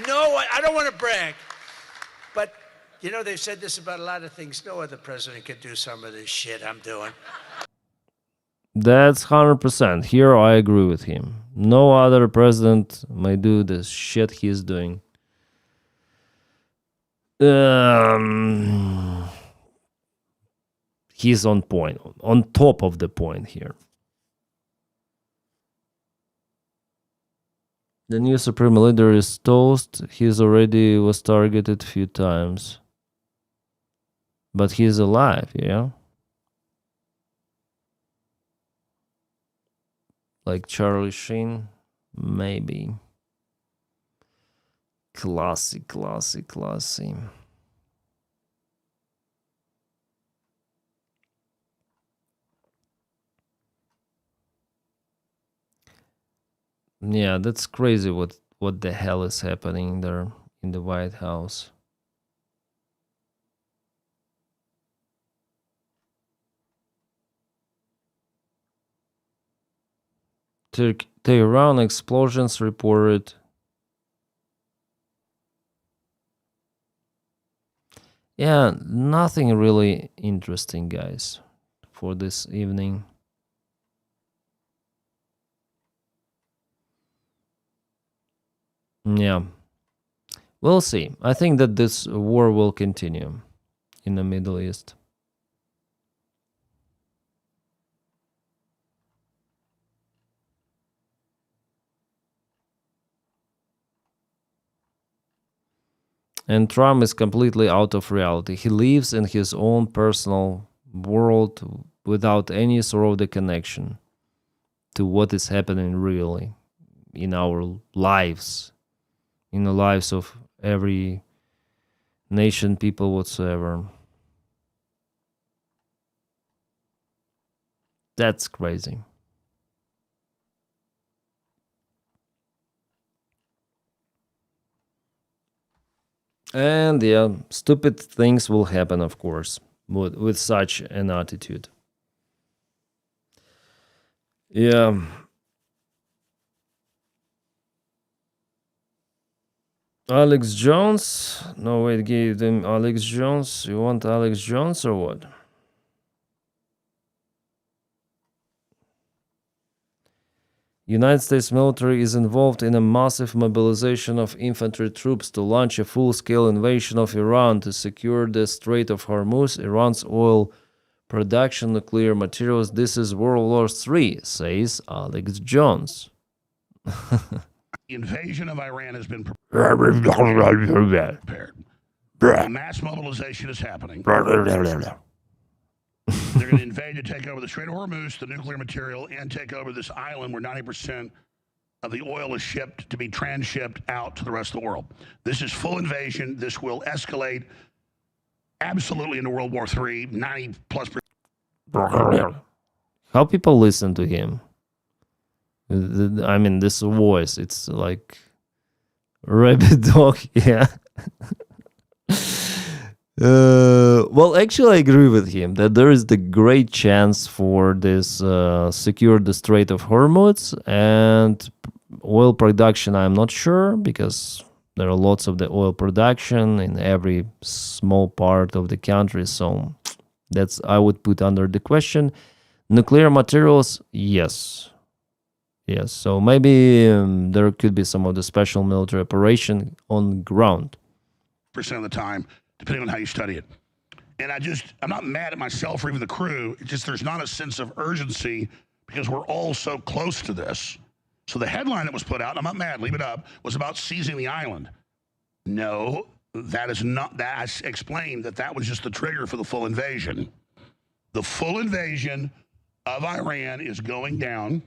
No, I don't want to brag, but you know they've said this about a lot of things. No other president could do some of this shit I'm doing. That's 100%. Here I agree with him. No other president may do this shit he's doing. He's on point, on top of the point here. The new supreme leader is toast. He's already was targeted a few times. But he's alive, yeah? Like Charlie Sheen? Maybe. Classy. Yeah, that's crazy what the hell is happening there in the White House. Tehran explosions reported. Yeah, nothing really interesting, guys, for this evening. Yeah, we'll see. I think that this war will continue in the Middle East. And Trump is completely out of reality. He lives in his own personal world without any sort of the connection to what is happening really in our lives, in the lives of every nation, people whatsoever. That's crazy. And yeah, stupid things will happen, of course, with such an attitude. Yeah. Alex Jones? No, wait, give them Alex Jones. You want Alex Jones or what? United States military is involved in a massive mobilization of infantry troops to launch a full-scale invasion of Iran to secure the Strait of Hormuz, Iran's oil production, nuclear materials. This is World War III, says Alex Jones. The invasion of Iran has been prepared. Mass mobilization is happening. They're going to invade to take over the Strait of Hormuz, the nuclear material, and take over this island where 90% of the oil is shipped to be transshipped out to the rest of the world. This is full invasion. This will escalate absolutely into World War III, 90+%. How people listen to him? I mean, this voice, it's like rabid dog, yeah. Well, actually, I agree with him that there is the great chance for this secure the Strait of Hormuz, and oil production. I'm not sure because there are lots of the oil production in every small part of the country. So that's I would put under the question. Nuclear materials, yes. So maybe there could be some of the special military operation on ground. % of the time, depending on how you study it. And I'm not mad at myself or even the crew. It's just there's not a sense of urgency because we're all so close to this. So the headline that was put out, and I'm not mad, leave it up, was about seizing the island. No, that is not, that I explained that was just the trigger for the full invasion. The full invasion of Iran is going down.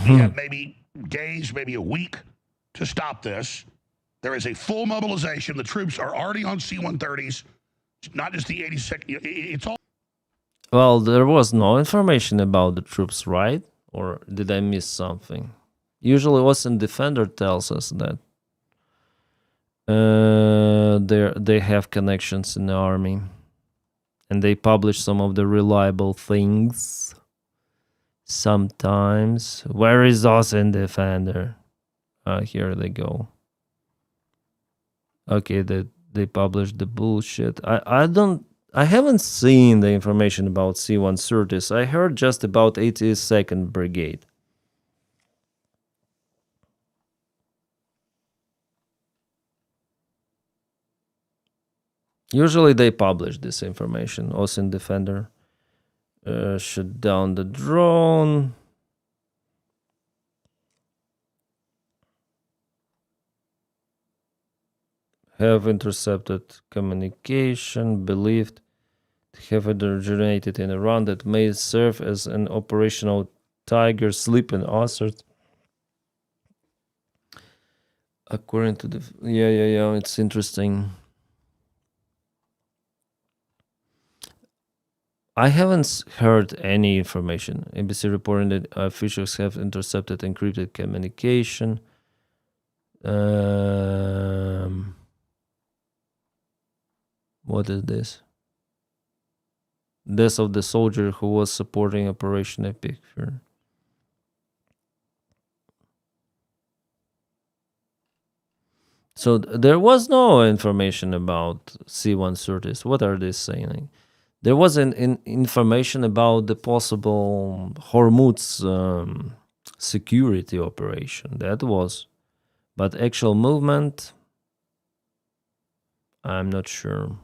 We have maybe days, maybe a week to stop this. There is a full mobilization. The troops are already on C-130s, not just the 82nd. It's all. Well, there was no information about the troops, right? Or did I miss something? Usually Austin Defender tells us that they have connections in the army. And they publish some of the reliable things. Sometimes. Where is Austin Defender? Here they go. Okay, they published the bullshit. I haven't seen the information about C-130s. I heard just about 82nd Brigade. Usually they publish this information. Austin Defender shut down the drone. Have intercepted communication, believed to have originated in Iran that may serve as an operational tiger sleeping assert. According to the... Yeah, it's interesting. I haven't heard any information. ABC reporting that officials have intercepted encrypted communication. What is this? Death of the soldier who was supporting Operation Epic Fury. So there was no information about C-130s. What are they saying? There was information about the possible Hormuz security operation. That was. But actual movement, I'm not sure.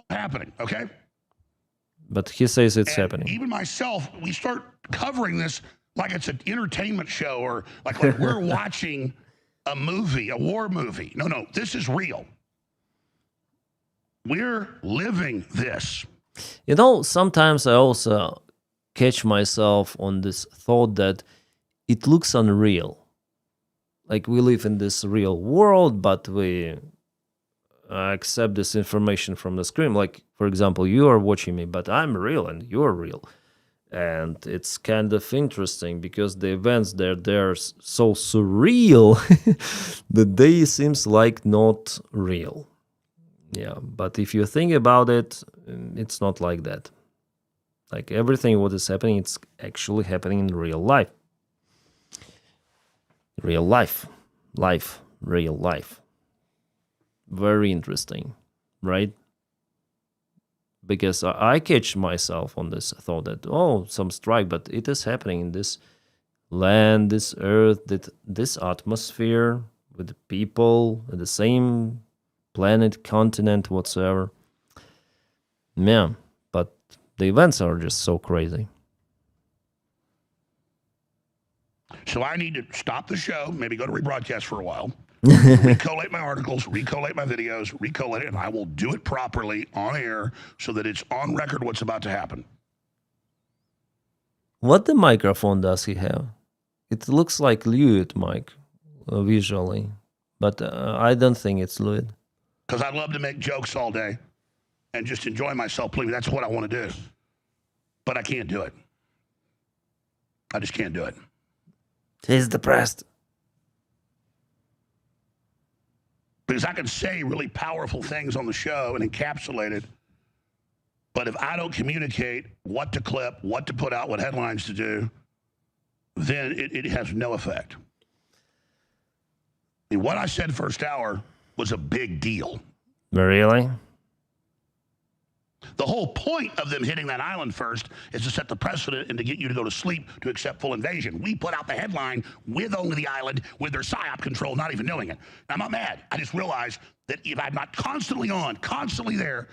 Happening, okay? But he says it's happening. Even myself, we start covering this like it's an entertainment show or like we're watching a movie, a war movie. No, this is real. We're living this. You know, sometimes I also catch myself on this thought that it looks unreal. Like we live in this real world, but we accept this information from the screen. Like, for example, you are watching me, but I'm real and you're real. And it's kind of interesting because the events they're so surreal that they seems like not real. Yeah, but if you think about it, it's not like that. Like everything what is happening, it's actually happening in real life. Real life. Real life. Very interesting, right? Because I catch myself on this thought that, some strike, but it is happening in this land, this earth, this atmosphere, with the people, the same planet, continent, whatsoever. Yeah, but the events are just so crazy. So I need to stop the show, maybe go to rebroadcast for a while, recollate my articles, recollate my videos, recollate it, and I will do it properly on air so that it's on record what's about to happen. What the microphone does he have? It looks like Lewitt mic visually, but I don't think it's Lewitt. Because I love to make jokes all day and just enjoy myself. Please, that's what I want to do. But I can't do it. I just can't do it. He's depressed. Because I can say really powerful things on the show and encapsulate it. But if I don't communicate what to clip, what to put out, what headlines to do, then it has no effect. I mean, what I said first hour was a big deal. Really? The whole point of them hitting that island first is to set the precedent and to get you to go to sleep to accept full invasion. We put out the headline with only the island, with their PSYOP control, not even knowing it. And I'm not mad. I just realized that if I'm not constantly on, constantly there,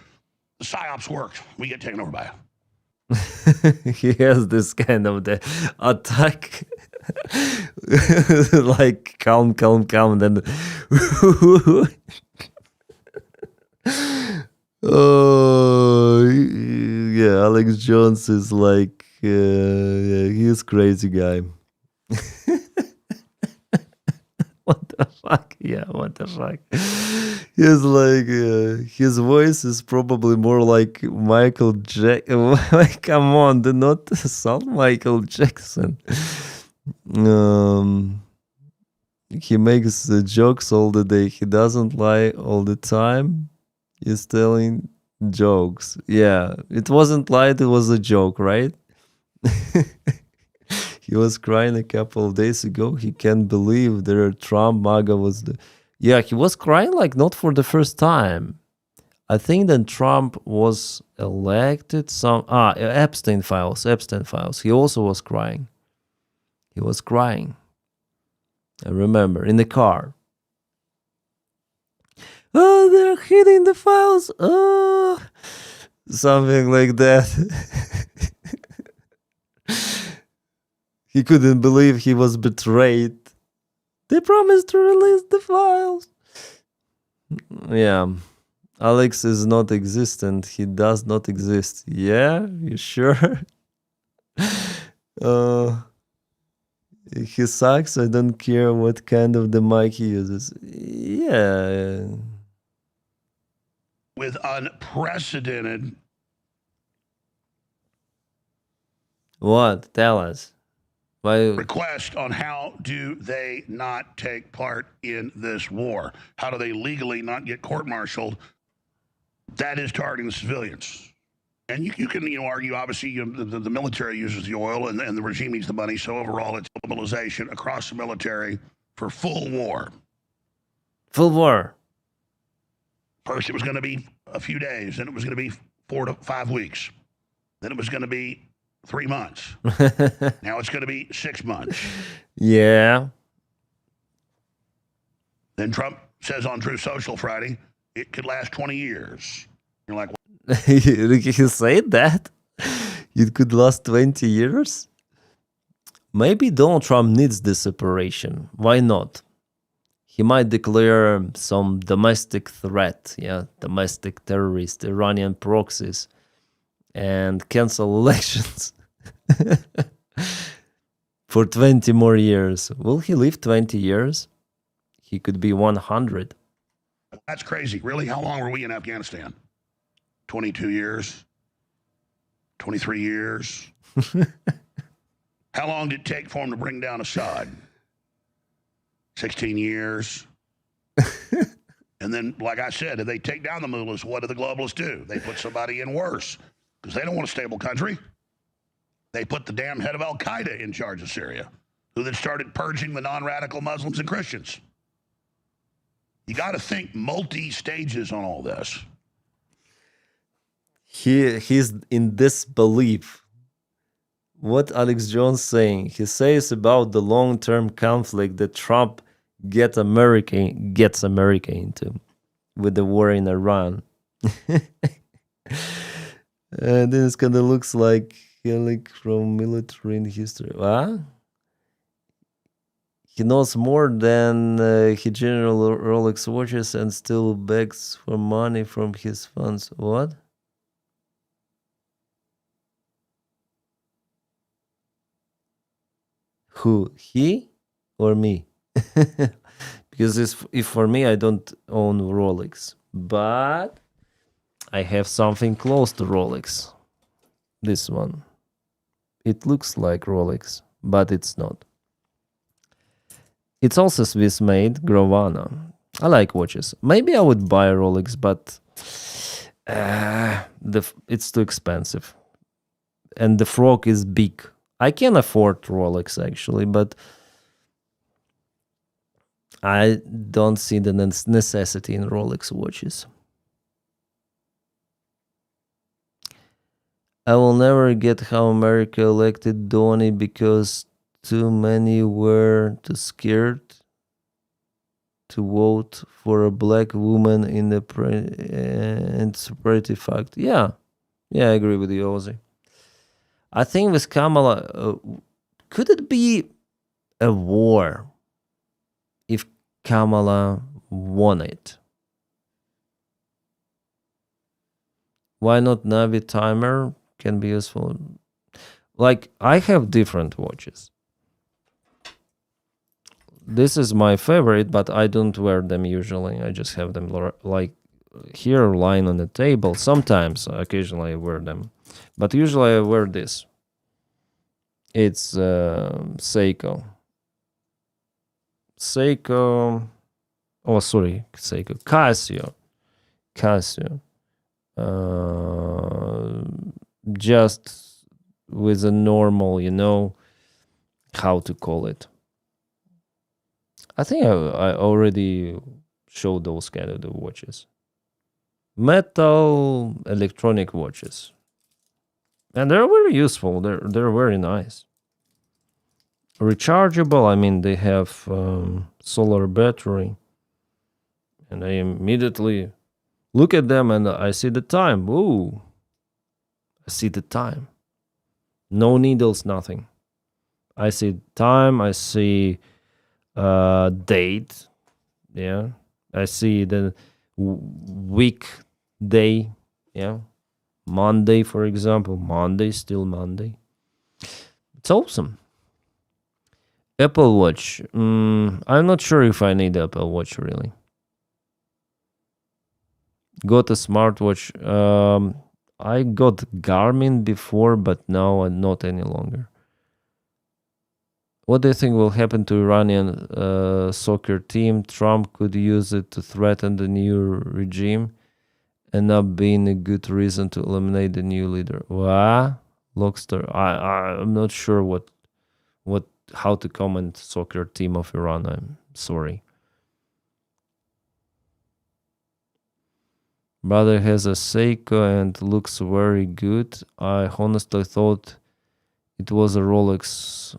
the PSYOPs worked. We get taken over by it. He has this kind of the attack, like calm, then oh yeah, Alex Jones is like he's crazy guy. What the the fuck? Yeah, what the fuck? He's like, his voice is probably more like Michael Jackson. Come on, do not sound Michael Jackson. He makes jokes all the day. He doesn't lie all the time. He's telling jokes. Yeah, it wasn't lied, it was a joke, right? He was crying a couple of days ago. He can't believe that Trump MAGA was the... Yeah, he was crying like not for the first time. I think that Trump was elected Epstein files. He also was crying. He was crying. I remember, in the car. Oh, they're hiding the files. Oh, something like that. He couldn't believe he was betrayed. They promised to release the files. Yeah. Alex is not existent. He does not exist. Yeah? You sure? He sucks. I don't care what kind of the mic he uses. Yeah. With unprecedented. What? Tell us. Why? Request on how do they not take part in this war? How do they legally not get court-martialed? That is targeting the civilians. And you can argue, obviously, the military uses the oil and the regime needs the money. So overall, it's mobilization across the military for full war. Full war. First, it was going to be a few days. Then it was going to be 4 to 5 weeks. Then it was going to be 3 months. Now it's going to be 6 months. Yeah. Then Trump says on Truth Social Friday, it could last 20 years. You're like, He said that? It could last 20 years? Maybe Donald Trump needs this operation. Why not? He might declare some domestic threat, domestic terrorist, Iranian proxies, and cancel elections for 20 more years. Will he live 20 years? He could be 100. that's crazy. Really? How long were we in Afghanistan? 22 years? 23 years? How long did it take for him to bring down Assad? 16 years. And then, like I said, if they take down the mullahs, what do the globalists do? They put somebody in worse because they don't want a stable country. They put the damn head of Al-Qaeda in charge of Syria, who then started purging the non-radical Muslims and Christians. You got to think multi-stages on all this. He's in disbelief. What Alex Jones saying? He says about the long-term conflict that Trump gets America into with the war in Iran. And then it kind of looks like from military in history. What? He knows more than he general Rolex watches and still begs for money from his funds. What? Who? He or me? Because if for me, I don't own Rolex, but I have something close to Rolex. This one. It looks like Rolex, but it's not. It's also Swiss made, Grovana. I like watches. Maybe I would buy a Rolex, but it's too expensive. And the frog is big. I can afford Rolex actually, but I don't see the necessity in Rolex watches. I will never get how America elected Donny because too many were too scared to vote for a black woman in the separate fact. Yeah, I agree with you, Ozzy. I think with Kamala, could it be a war if Kamala won it? Why not Navi timer can be useful? Like, I have different watches. this is my favorite, but I don't wear them usually. I just have them like here lying on the table. Sometimes, occasionally I wear them, but usually I wear this. It's Seiko. Oh, sorry, Seiko. Casio. Just with a normal, how to call it. I think I already showed those kind of the watches. Metal electronic watches. And they're very useful. They're very nice. Rechargeable, I mean, they have solar battery. And I immediately look at them and I see the time. Ooh, I see the time. No needles, nothing. I see time, I see date. Yeah. I see the week day. Yeah. Monday, for example. Monday, still Monday. It's awesome. Apple Watch. I'm not sure if I need Apple Watch really. Got a smartwatch. I got Garmin before, but now not any longer. What do you think will happen to Iranian soccer team? Trump could use it to threaten the new regime and not being a good reason to eliminate the new leader. What? Lockstar. I'm not sure how to comment soccer team of Iran. I'm sorry. Brother has a Seiko and looks very good. I honestly thought it was a Rolex.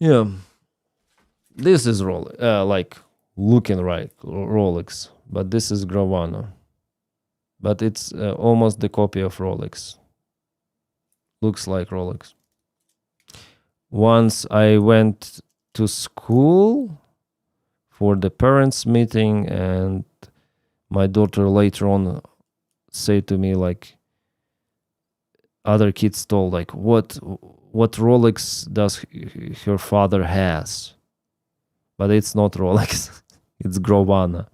Yeah. This is Rolex, like looking right Rolex, but this is Gravana. But it's almost the copy of Rolex. Looks like Rolex. Once I went to school for the parents' meeting, and my daughter later on said to me, like, other kids told, like, what Rolex does her father has? But it's not Rolex, it's Gravana.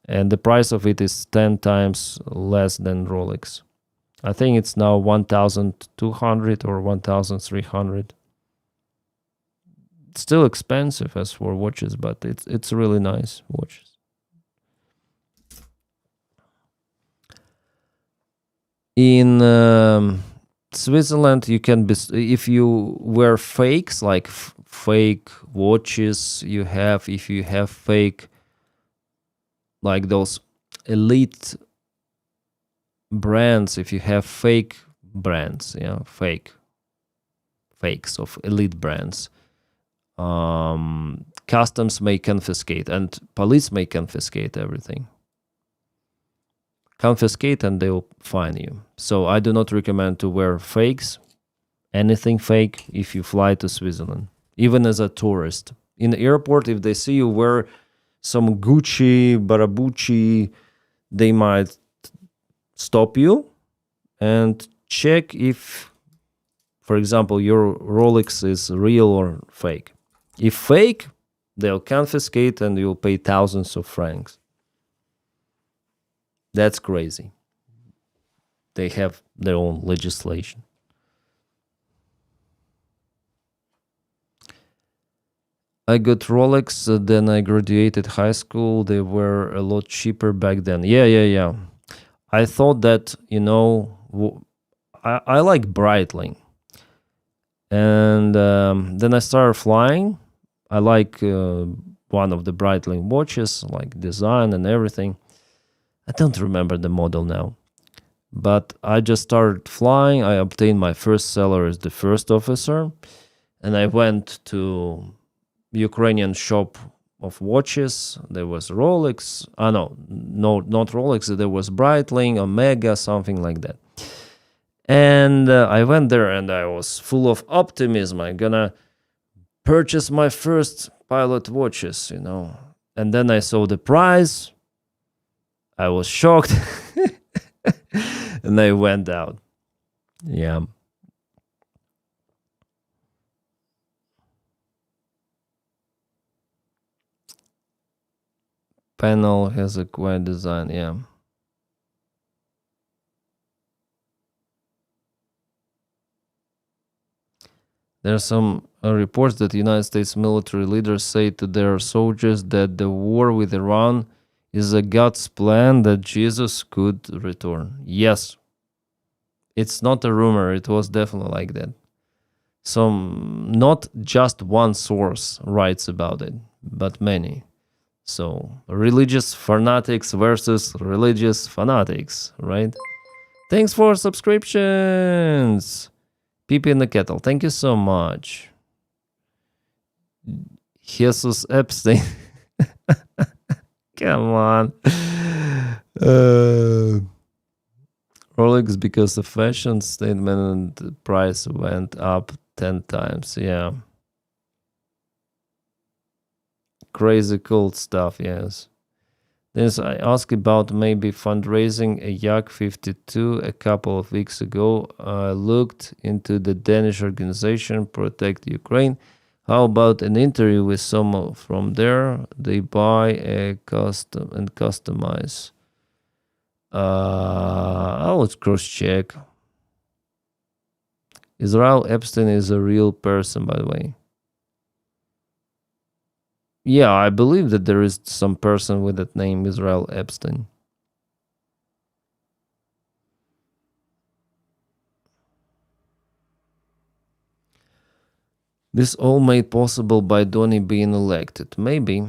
And the price of it is 10 times less than Rolex. I think it's now 1,200 or 1,300. It's still expensive as for watches, but it's really nice watches. In Switzerland, you can be, if you wear fakes, like fake watches you have, if you have fake, like those elite brands, if you have fake brands, fakes of elite brands, customs may confiscate and police may confiscate everything. Confiscate and they'll fine you. So I do not recommend to wear fakes, anything fake, if you fly to Switzerland, even as a tourist. In the airport, if they see you wear some Gucci, Barabucci, they might stop you and check if, for example, your Rolex is real or fake. If fake, they'll confiscate and you'll pay thousands of francs. That's crazy. They have their own legislation. I got Rolex, then I graduated high school. They were a lot cheaper back then. Yeah. I thought that, I like Breitling. And then I started flying. I like one of the Breitling watches, like design and everything. I don't remember the model now. But I just started flying. I obtained my first salary as the first officer. And I went to Ukrainian shop of watches. There was Rolex. No, not Rolex. There was Breitling, Omega, something like that. And I went there and I was full of optimism. I'm gonna purchase my first pilot watches, And then I saw the price. I was shocked. And I went out. Yeah. panel has a quiet design, yeah. There are some reports that United States military leaders say to their soldiers that the war with Iran is a God's plan that Jesus could return. Yes. It's not a rumor, it was definitely like that. Some, not just one source writes about it, but many. So, religious fanatics versus religious fanatics, right? Thanks for subscriptions. Pee in the kettle. Thank you so much. Jesus Epstein. Come on. Rolex, because the fashion statement and the price went up 10 times. Yeah. Crazy cool stuff, yes. This I asked about maybe fundraising a Yak 52 a couple of weeks ago. I looked into the Danish organization Protect Ukraine. How about an interview with someone from there? They buy a custom and customize. I'll cross check. Israel Epstein is a real person, by the way. Yeah, I believe that there is some person with that name, Israel Epstein. This all made possible by Donny being elected. Maybe.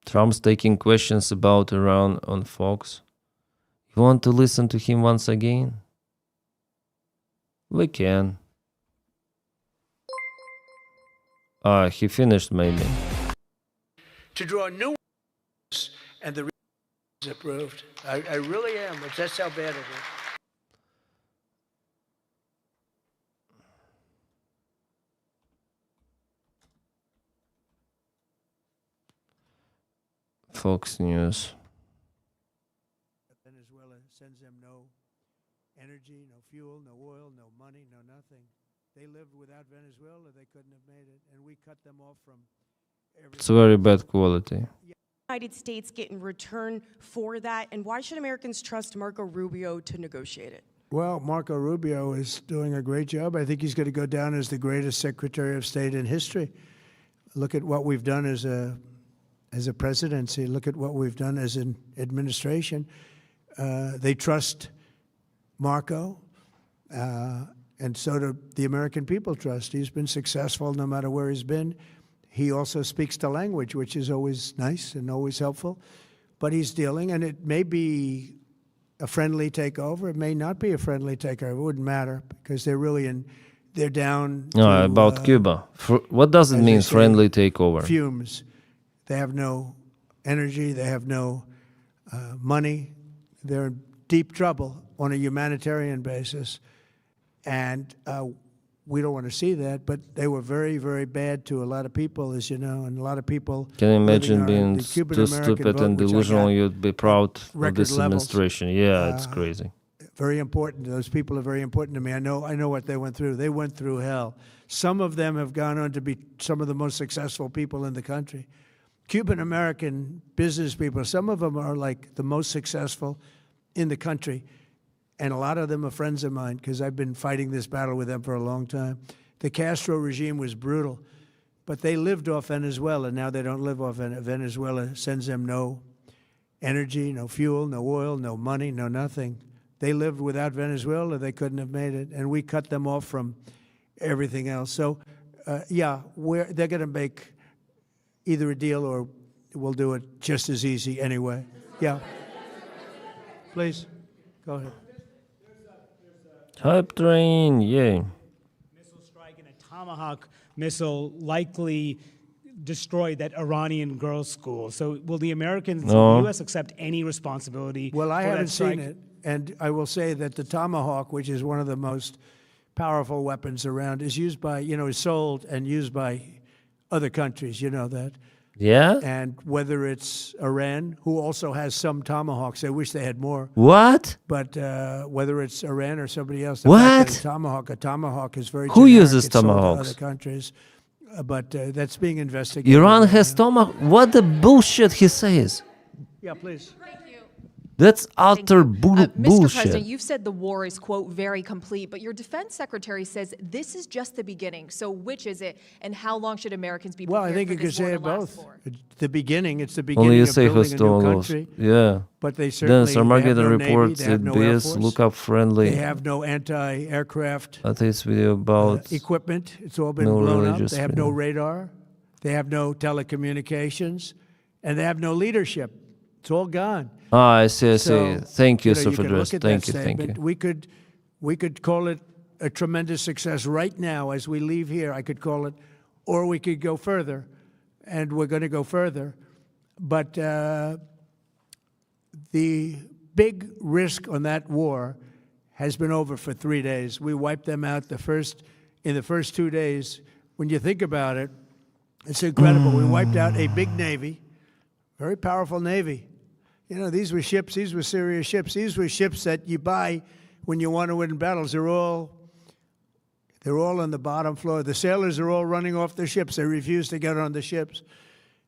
Trump's taking questions about Iran on Fox. You want to listen to him once again? We can. He finished maybe. To draw new and the is approved. I really am. That's how bad it is. Fox News. Venezuela sends them no energy, no fuel, no oil, no money, no nothing. They lived without Venezuela, they couldn't have made it, and we cut them off from everything. It's very bad quality. United States get in return for that, and why should Americans trust Marco Rubio to negotiate it? Well, Marco Rubio is doing a great job. I think he's going to go down as the greatest Secretary of State in history. Look at what we've done as a presidency. Look at what we've done as an administration. They trust Marco, and so do the American people trust. He's been successful no matter where he's been. He also speaks the language, which is always nice and always helpful. But he's dealing, and it may be a friendly takeover. It may not be a friendly takeover. It wouldn't matter because they're down to, about Cuba. What does it mean, friendly takeover? Fumes. They have no energy. They have no money. They're in deep trouble on a humanitarian basis. And we don't want to see that, but they were very, very bad to a lot of people, as you know, and a lot of people. Can you imagine being too stupid and delusional? You'd be proud of this administration. Yeah, it's crazy. Very important. Those people are very important to me. I know what they went through. They went through hell. Some of them have gone on to be some of the most successful people in the country. Cuban-American business people, some of them are like the most successful in the country. And a lot of them are friends of mine because I've been fighting this battle with them for a long time. The Castro regime was brutal, but they lived off Venezuela. Now they don't live off Venezuela. Sends them no energy, no fuel, no oil, no money, no nothing. They lived without Venezuela. They couldn't have made it, and we cut them off from everything else. So, yeah, they're going to make either a deal or we'll do it just as easy anyway. Yeah. Please, go ahead. Hype train, yeah. Missile strike and a Tomahawk missile likely destroyed that Iranian girls' school. So will the Americans, will the U.S. accept any responsibility? Well, I for haven't that strike? seen it, and I will say that the Tomahawk, which is one of the most powerful weapons around, is used by, is sold and used by other countries. You know that. Yeah? And whether it's Iran, who also has some Tomahawks, I wish they had more. What? But whether it's Iran or somebody else, What? A tomahawk is very Who generic. uses It's sold to tomahawks? other countries. but that's being investigated. Iran right has now. stomach. What the bullshit he says? Yeah, please. That's utter Mr. bullshit. President, you've said the war is, quote, very complete, but your defense secretary says this is just the beginning. So which is it, and how long should Americans be prepared Well, I think for you could this war say to it last both. for? It's the beginning. It's the Only beginning you of say building a new Hostomos. country. Yeah. But they Then certainly Armageddon they have no reports Navy, they have at no Air BS Force, lookup friendly. They have no anti-aircraft Atheist video about equipment. It's all been no blown up. religious They have no freedom. radar. They have no telecommunications. And they have no leadership. It's all gone. Ah, I see, I see. So, Thank you, know, Super can Dress. look at Thank that you, thank you. statement. We could call it a tremendous success right now as we leave here. I could call it, or we could go further, and we're going to go further. But the big risk on that war has been over for 3 days. We wiped them out in the first 2 days. When you think about it, it's incredible. We wiped out a big navy, very powerful navy. You know, these were ships, these were serious ships. These were ships that you buy when you want to win battles. They're all on the bottom floor. The sailors are all running off their ships. They refuse to get on the ships.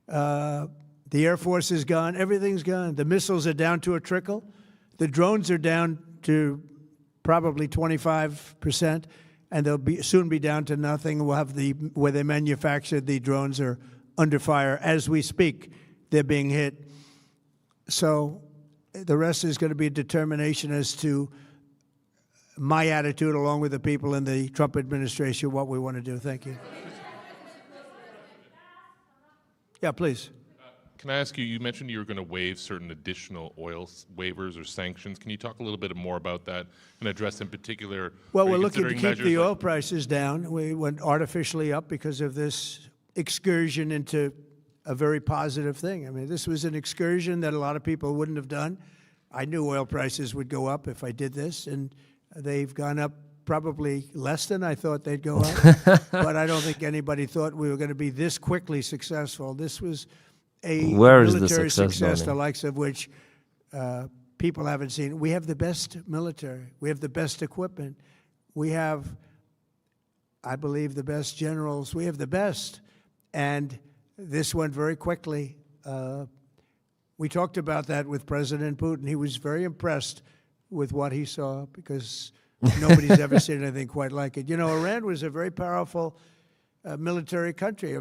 The Air Force is gone. Everything's gone. The missiles are down to a trickle. The drones are down to probably 25%, and they'll soon be down to nothing. We'll have where they manufactured the drones are under fire as we speak. They're being hit. So the rest is going to be determination as to my attitude, along with the people in the Trump administration, what we want to do. Thank you. Yeah, please. Can I ask you, you mentioned you were going to waive certain additional oil waivers or sanctions. Can you talk a little bit more about that and address in particular? Well, are you we're looking to considering keep the measures oil prices down. We went artificially up because of this excursion into a very positive thing. I mean, this was an excursion that a lot of people wouldn't have done. I knew oil prices would go up if I did this, and they've gone up probably less than I thought they'd go up. But I don't think anybody thought we were going to be this quickly successful. This was a Where is the military success, the Donnie? likes of which people haven't seen. We have the best military. We have the best equipment. We have, I believe, the best generals. We have the best. And this went very quickly. We talked about that with President Putin. He was very impressed with what he saw because nobody's ever seen anything quite like it. You know, Iran was a very powerful military country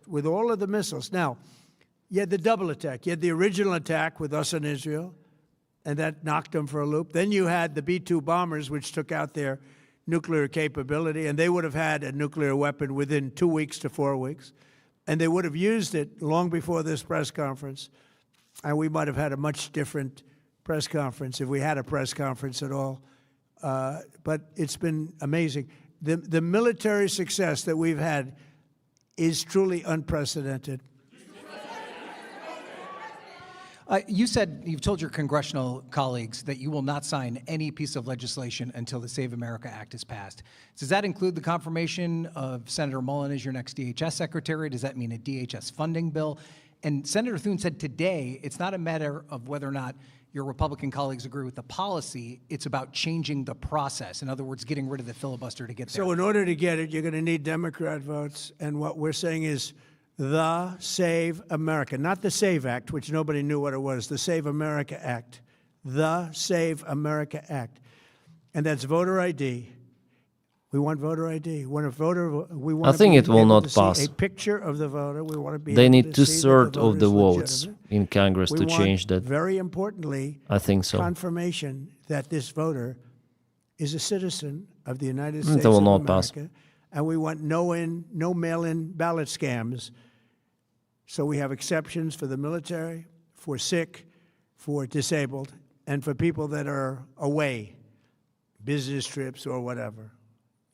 with all of the missiles. Now, you had the double attack. You had the original attack with us and Israel, and that knocked them for a loop. Then you had the B-2 bombers, which took out their nuclear capability, and they would have had a nuclear weapon within 2 weeks to 4 weeks. And they would have used it long before this press conference. And we might have had a much different press conference if we had a press conference at all. But it's been amazing. The military success that we've had is truly unprecedented. You've told your congressional colleagues that you will not sign any piece of legislation until the Save America Act is passed. Does that include the confirmation of Senator Mullen as your next DHS secretary? Does that mean a DHS funding bill? And Senator Thune said today it's not a matter of whether or not your Republican colleagues agree with the policy, it's about changing the process. In other words, getting rid of the filibuster to get there. So in order to get it, you're going to need Democrat votes. And what we're saying is the Save America, not the SAVE Act, which nobody knew what it was, the Save America Act, the Save America Act. And that's voter ID. We want voter ID. When a voter, we want I think it will not to pass. see a picture of the voter. We want to be They able need to see that two-thirds the of the voter's votes legitimate. in Congress We to want, change that. very importantly, I think so. confirmation that this voter is a citizen of the United That States will of not pass. America. And we want no mail-in ballot scams. So we have exceptions for the military, for sick, for disabled, and for people that are away, business trips or whatever.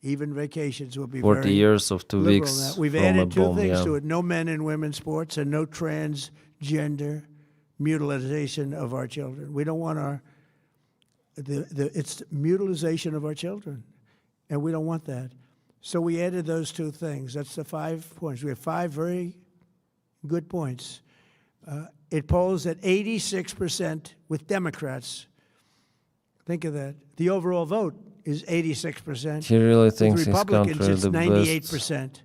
Even vacations will be 40 very years of 2 liberal in weeks that. We've from a added two bomb, things yeah. to it: no men and women's sports, and no transgender mutilization of our children. We don't want it's mutilization of our children, and we don't want that. So we added those two things. That's the 5 points. We have 5 very good points. It polls at 86% with Democrats. Think of that. The overall vote is 86%. He really thinks with his Republicans, country it's the 98%.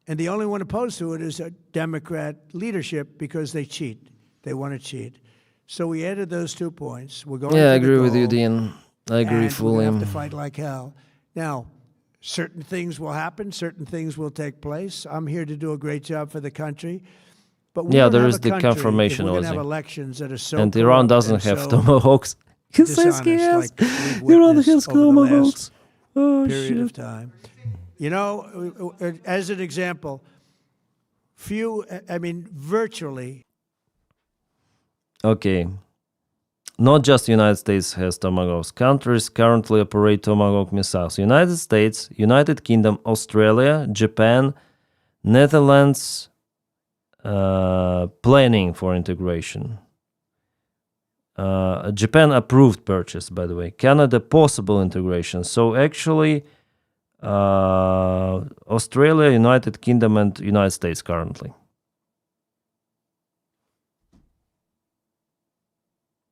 And the only one opposed to it is a Democrat leadership because they cheat. They want to cheat. So we added those 2 points. We're going Yeah, I to the agree with you, goal, Dean. I agree and fully. we're going to have to fight like hell. Now, certain things will happen. Certain things will take place. I'm here to do a great job for the country. But we Yeah, don't there have is a the country confirmation, if we're going to Ozzy. have elections that are so And Iran corrupt doesn't and have so tomahawks. He says he has. dishonest, like we've Iran witnessed has over the tomahawks. last Oh, period of shit. time. You know, as an example, virtually. Okay. Not just United States has tomahawks. Countries currently operate tomahawk missiles. United States, United Kingdom, Australia, Japan, Netherlands, planning for integration. Japan approved purchase, by the way. Canada, possible integration. So actually, Australia, United Kingdom, and United States currently.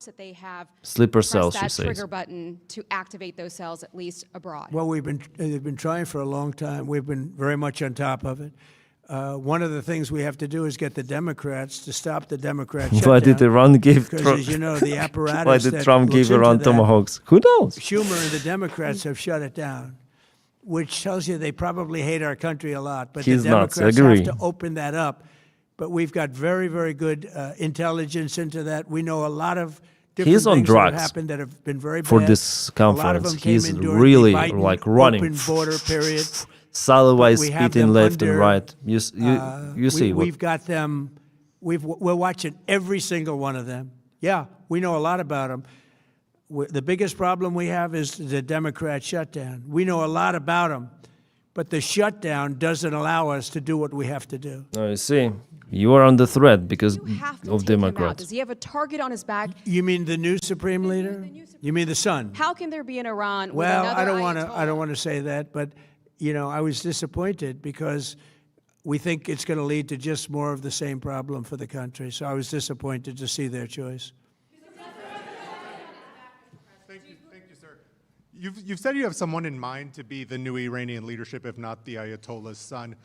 That they have Sleeper pressed cells, she that says. trigger button to activate those cells, at least abroad. Well, they've been trying for a long time. We've been very much on top of it. One of the things we have to do is get the Democrats to stop the Democrat shutdown. Why did Iran give Because, Trump? as you know, the apparatus Why did that Trump looks give Iran into that, tomahawks? Who knows? Schumer and the Democrats have shut it down, which tells you they probably hate our country a lot. But He's the nuts, Democrats agree. have to open that up. But we've got very, very good intelligence into that. We know a lot of different He's on things that have drugs happened that have been very for bad. this A lot of conference. them came He's in during really the Biden like running. open border period. Salawai But we have spitting them left and under, right. You see what? We've got them. We're watching every single one of them. Yeah, we know a lot about them. The biggest problem we have is the Democrat shutdown. We know a lot about them, but the shutdown doesn't allow us to do what we have to do. Oh, you see, you are under threat because Have to of take him out. Democrats. Does he have a target on his back? You mean the new supreme leader? You mean the son? How can there be an Iran with Well, another I don't Ayatollah? want to say that, but you know, I was disappointed because we think it's going to lead to just more of the same problem for the country. So I was disappointed to see their choice. Thank you, sir. You've said you have someone in mind to be the new Iranian leadership, if not the Ayatollah's son.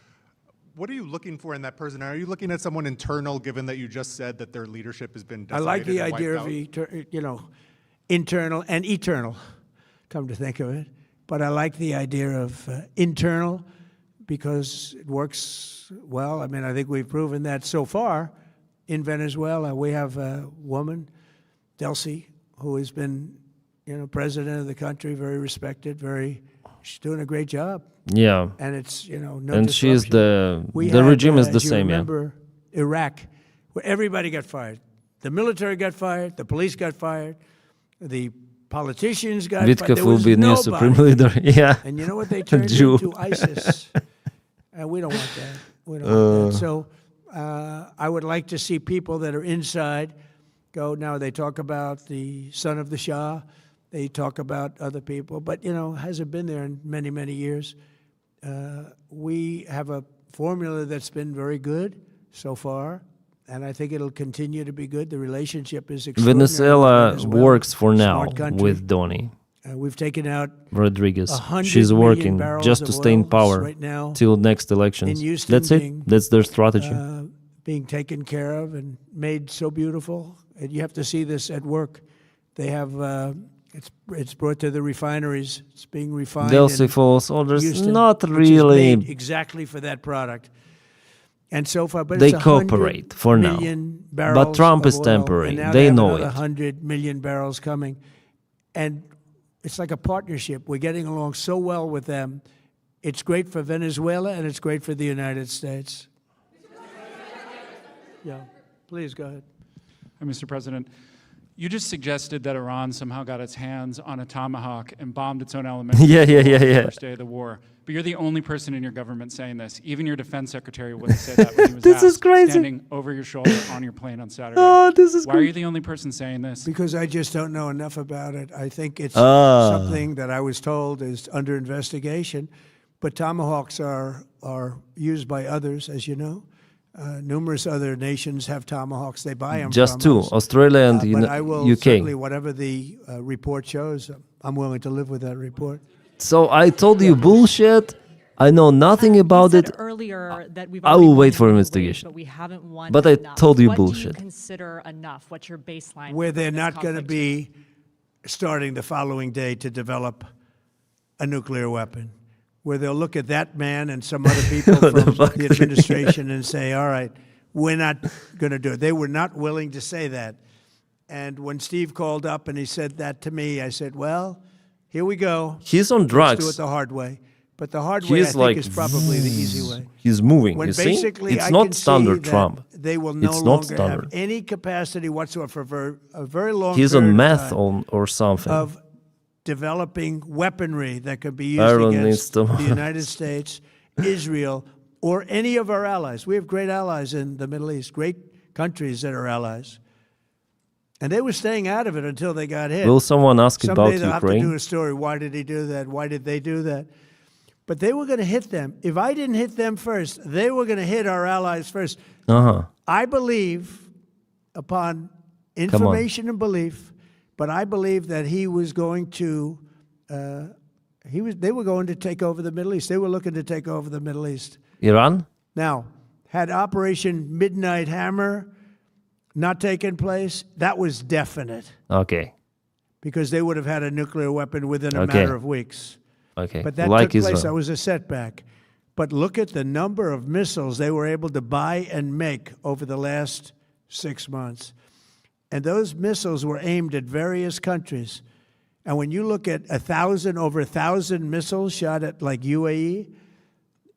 What are you looking for in that person? Are you looking at someone internal, given that you just said that their leadership has been I decimated like the and idea wiped of, out? internal and eternal, come to think of it. But I like the idea of internal because it works well. I mean, I think we've proven that so far in Venezuela. We have a woman, Delcy, who has been, president of the country, very respected, she's doing a great job. Yeah. And it's, no And she's disruption. the regime is the as you same, yeah. remember, Iraq, where everybody got fired. The military got fired, the police got fired, the politicians got fired. Vitkov There will was be new nobody. supreme leader. Yeah. And you know what they turned Jew. into? ISIS. And we don't want that. We don't want that. So I would like to see people that are inside go. Now they talk about the son of the Shah. They talk about other people. But, hasn't been there in many, many years. We have a formula that's been very good so far. And I think it'll continue to be good. The relationship is extraordinary. Venezuela Venezuela, works for now smart country. with Donny We've taken out Rodriguez. 100 She's million working barrels just of to stay in oil power right now till next elections. in Houston That's being, it. That's their strategy. Being taken care of and made so beautiful. And you have to see this at work. They have it's brought to the refineries. It's being refined. Delcy in Falls, there's Houston, not which is really. made exactly for that product. And so far, but They it's 100 cooperate for now. million But barrels Trump of is oil, temporary. and now They have know another it. 100 million barrels coming, and it's like a partnership. We're getting along so well with them. It's great for Venezuela, and it's great for the United States. Yeah, please go ahead. Mr. President, you just suggested that Iran somehow got its hands on a tomahawk and bombed its own elementary Yeah. school on the first day of the war. But you're the only person in your government saying this. Even your defense secretary wouldn't say that when he was This is asked, crazy. standing over your shoulder on your plane on Saturday. Oh, this is Why are you crazy. the only person saying this? Because I just don't know enough about it. I think it's Ah. something that I was told is under investigation. But tomahawks are used by others, as you know. Numerous other nations have tomahawks. They buy them Just from two, us. Australia and But I will UK. certainly, whatever the report shows, I'm willing to live with that report. So I told you bullshit. I know nothing about it. Earlier that we've I already will wait won for more investigation. ways, but we haven't won But I enough. told you what do bullshit. you consider enough? What's your baseline? Where for they're this not going to conflict? be starting the following day to develop a nuclear weapon, where they'll look at that man and some other people from the administration and say, all right, we're not going to do it. They were not willing to say that. And when Steve called up and he said that to me, I said, well, here we go. He's on Let's drugs. do it the hard way. But the hard way, I He's think, like, is probably the easy way. He's moving. When You see? basically It's I not can see standard that Trump. They will no It's not longer have standard. any capacity whatsoever for a very long He's period on of meth time or something. of developing weaponry that could be used Ireland needs against to- the United States, Israel, or any of our allies. We have great allies in the Middle East, great countries that are allies. And they were staying out of it until they got hit. Will someone ask Someday about they'll have to Ukraine? do a story. Why did he do that? Why did they do that? But they were going to hit them. If I didn't hit them first, they were going to hit our allies first. Uh-huh. I believe, upon information and belief, but I believe that he was going to, they were going to take over the Middle East. They were looking to take over the Middle East. Iran? Now, had Operation Midnight Hammer not taken place, that was definite, Okay. because they would have had a nuclear weapon within a Okay. matter of weeks. Okay. But that Like took place. Israel. That was a setback. But look at the number of missiles they were able to buy and make over the last 6 months. And those missiles were aimed at various countries. And when you look at over 1,000 missiles shot at like UAE,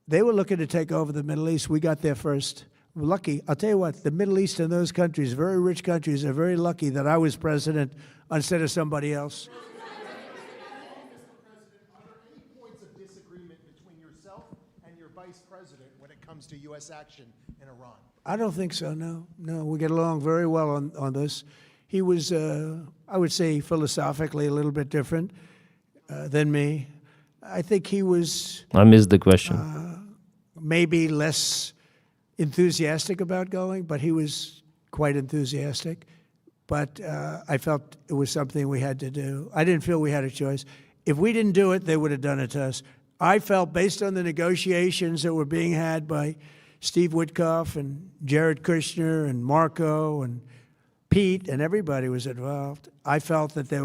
they were looking to take over the Middle East. We got there first. We're lucky. I'll tell you what, the Middle East and those countries, very rich countries, are very lucky that I was president instead of somebody else. Comes to U.S. action in Iran? I don't think so, no. No, we get along very well on this. He was, I would say, philosophically a little bit different than me. I think he was I missed the question. maybe less enthusiastic about going, but he was quite enthusiastic. But I felt it was something we had to do. I didn't feel we had a choice. If we didn't do it, they would have done it to us. I felt, based on the negotiations that were being had by Steve Witkoff and Jared Kushner and Marco and Pete and everybody was involved, I felt that they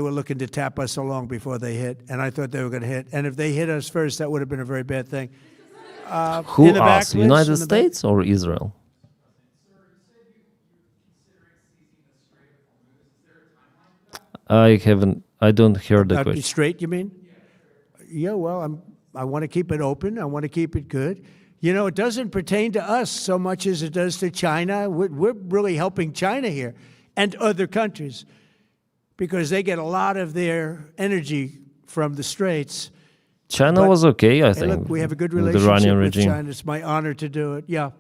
were looking to tap us along before they hit, and I thought they were going to hit. And if they hit us first, that would have been a very bad thing. Who in the back, asked? Liz, United in the back. States or Israel? I don't hear the About question. straight, you mean? Yeah, well, I want to keep it open. I want to keep it good. You know, it doesn't pertain to us so much as it does to China. We're really helping China here and other countries because they get a lot of their energy from the Straits. China But, was okay, I hey, think. look, we have a good with the relationship Iranian with regime. China. It's my honor to do it. Yeah.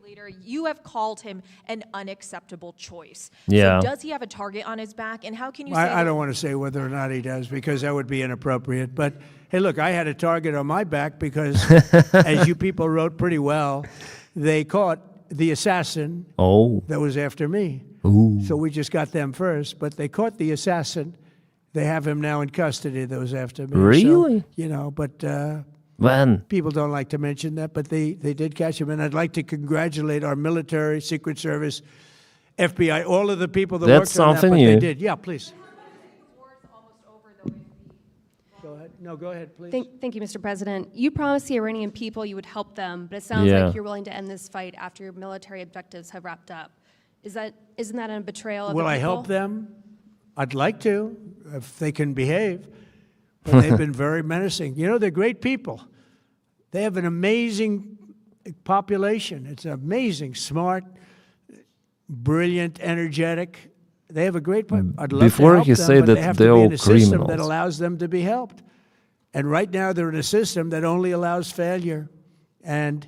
Leader, you have called him an unacceptable choice. Yeah. So does he have a target on his back? And how can you say I don't want to say whether or not he does because that would be inappropriate. But hey, look, I had a target on my back because, as you people wrote pretty well, they caught the assassin that was after me. Ooh. So we just got them first, but they caught the assassin. They have him now in custody that was after me. Really? So, you know, but When? people don't like to mention that, but they did catch him. And I'd like to congratulate our military, Secret Service, FBI, all of the people that That's worked on that, something but they new. did. Yeah, please. Go ahead. No, go ahead, please. Thank you, Mr. President. You promised the Iranian people you would help them, but it sounds Yeah. like you're willing to end this fight after your military objectives have wrapped up. Isn't that a betrayal of Will the I people? help them? I'd like to, if they can behave. But they've been very menacing. You know, they're great people. They have an amazing population. It's amazing, smart, brilliant, energetic. They have a great. I'd love Before to help he them, said but that they have they're to be all in a system that criminals. allows them to be helped. And right now, they're in a system that only allows failure, and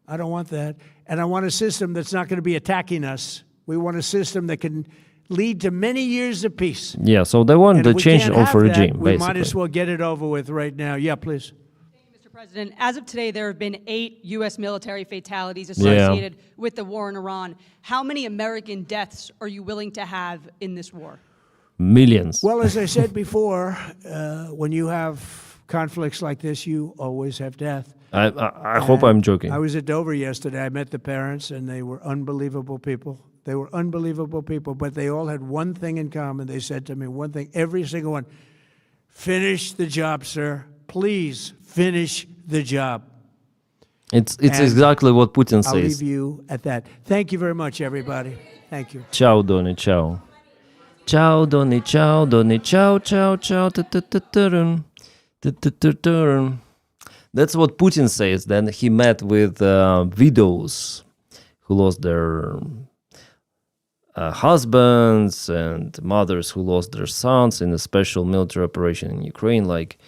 I don't want that. And I want a system that's not going to be attacking us. We want a system that can lead to many years of peace. Yeah, so they want And the if we change can't of have that, regime, we basically. might as well get it over with right now. Yeah, please. Mr. President, as of today, there have been 8 U.S. military fatalities associated with the war in Iran. How many American deaths are you willing to have in this war? Millions. Well, as I said before, when you have conflicts like this, you always have death. I hope I'm joking. I was at Dover yesterday. I met the parents, and they were unbelievable people. They were unbelievable people, but they all had one thing in common. They said to me one thing, every single one, finish the job, sir. Please finish the job. It's And exactly what Putin I'll says. leave you at that. Thank you very much, everybody. Thank you. Ciao, Donny, ciao. Ciao, Donny, ciao, Donny, ciao, ciao, ciao. That's what Putin says. Then he met with widows who lost their husbands and mothers who lost their sons in a special military operation in Ukraine. Like,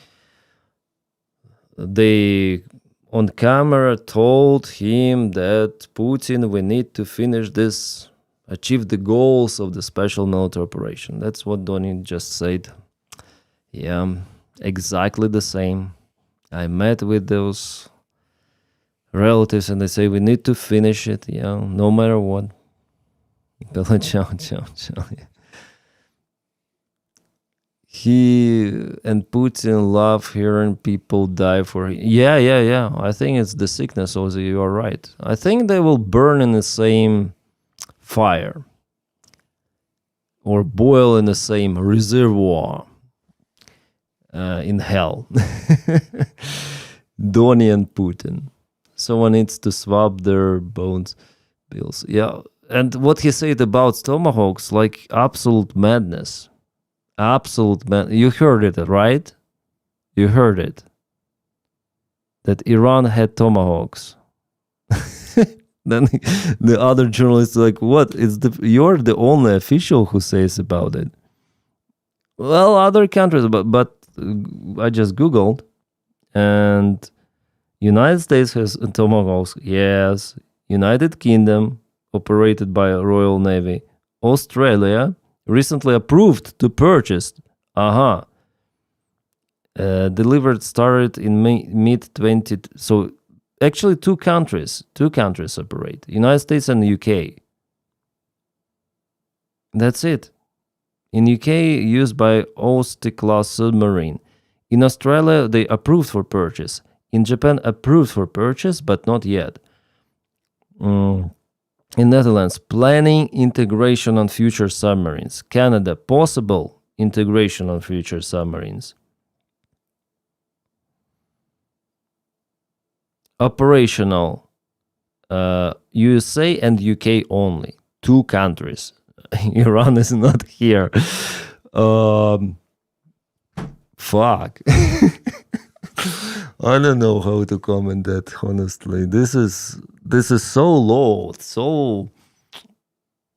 they on camera told him that Putin, we need to finish this, achieve the goals of the special military operation. That's what Donny just said. Yeah, exactly the same. I met with those relatives and they say we need to finish it, yeah, no matter what. Ciao, ciao, ciao. He and Putin love hearing people die for him. Yeah. I think it's the sickness, also. You are right. I think they will burn in the same fire or boil in the same reservoir in hell. Donny and Putin. Someone needs to swap their bones bills. Yeah. And what he said about tomahawks, like absolute madness. Absolute madness. You heard it, right? You heard it. That Iran had tomahawks. Then the other journalists are like, what? You're the only official who says about it. Well, other countries, but I just Googled, and United States has tomahawks. Yes. United Kingdom, operated by Royal Navy. Australia recently approved to purchase. Delivered started in mid 20. So actually, two countries operate: United States and UK. That's it. In UK, used by Osti-class submarine. In Australia, they approved for purchase. In Japan, approved for purchase, but not yet. In Netherlands, planning integration on future submarines. Canada, possible integration on future submarines. Operational, USA and UK only. Two countries. Iran is not here. Fuck. I don't know how to comment that, honestly. This is so low, so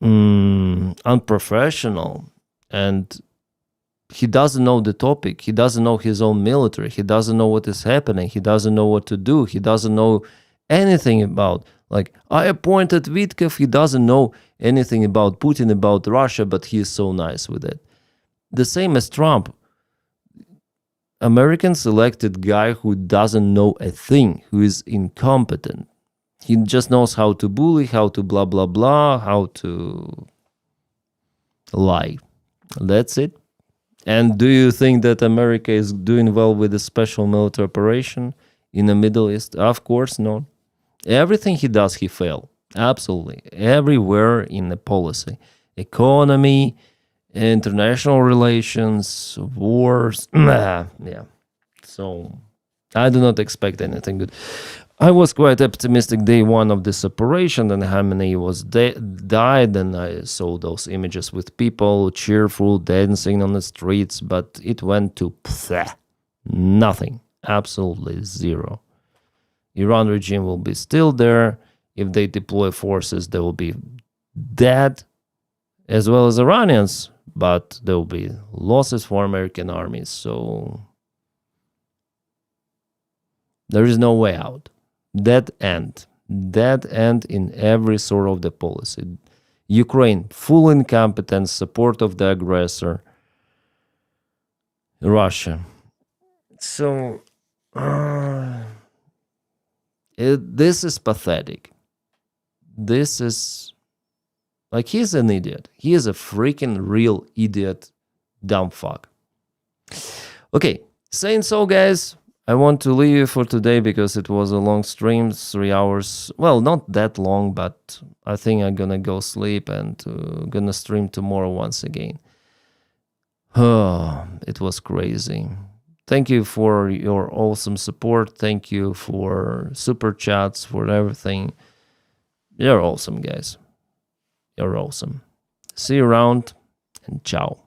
unprofessional, and he doesn't know the topic. He doesn't know his own military. He doesn't know what is happening. He doesn't know what to do. He doesn't know anything about, like, I appointed Vitkov. He doesn't know anything about Putin, about Russia, but he is so nice with it. The same as Trump. Americans elected guy who doesn't know a thing, who is incompetent. He just knows how to bully, how to blah, blah, blah, how to lie. That's it. And do you think that America is doing well with the special military operation in the Middle East? Of course not. Everything he does, he fails. Absolutely. Everywhere in the policy. Economy, international relations, wars. Yeah. So I do not expect anything good. I was quite optimistic day one of this operation, and Khamenei was died, and I saw those images with people cheerful, dancing on the streets, but it went to nothing. Absolutely zero. Iran regime will be still there. If they deploy forces, they will be dead, as well as Iranians, but there will be losses for American armies, so there is no way out. Dead end in every sort of the policy. Ukraine, full incompetence, support of the aggressor. Russia. So, this is pathetic. This is, like, he's an idiot. He is a freaking real idiot Dumb fuck. Okay, saying so, guys, I want to leave you for today because it was a long stream, 3 hours. Well, not that long, but I think I'm gonna go sleep and gonna stream tomorrow once again. It was crazy. Thank you for your awesome support. Thank you for super chats, for everything. You're awesome, guys. You're awesome. See you around, and ciao.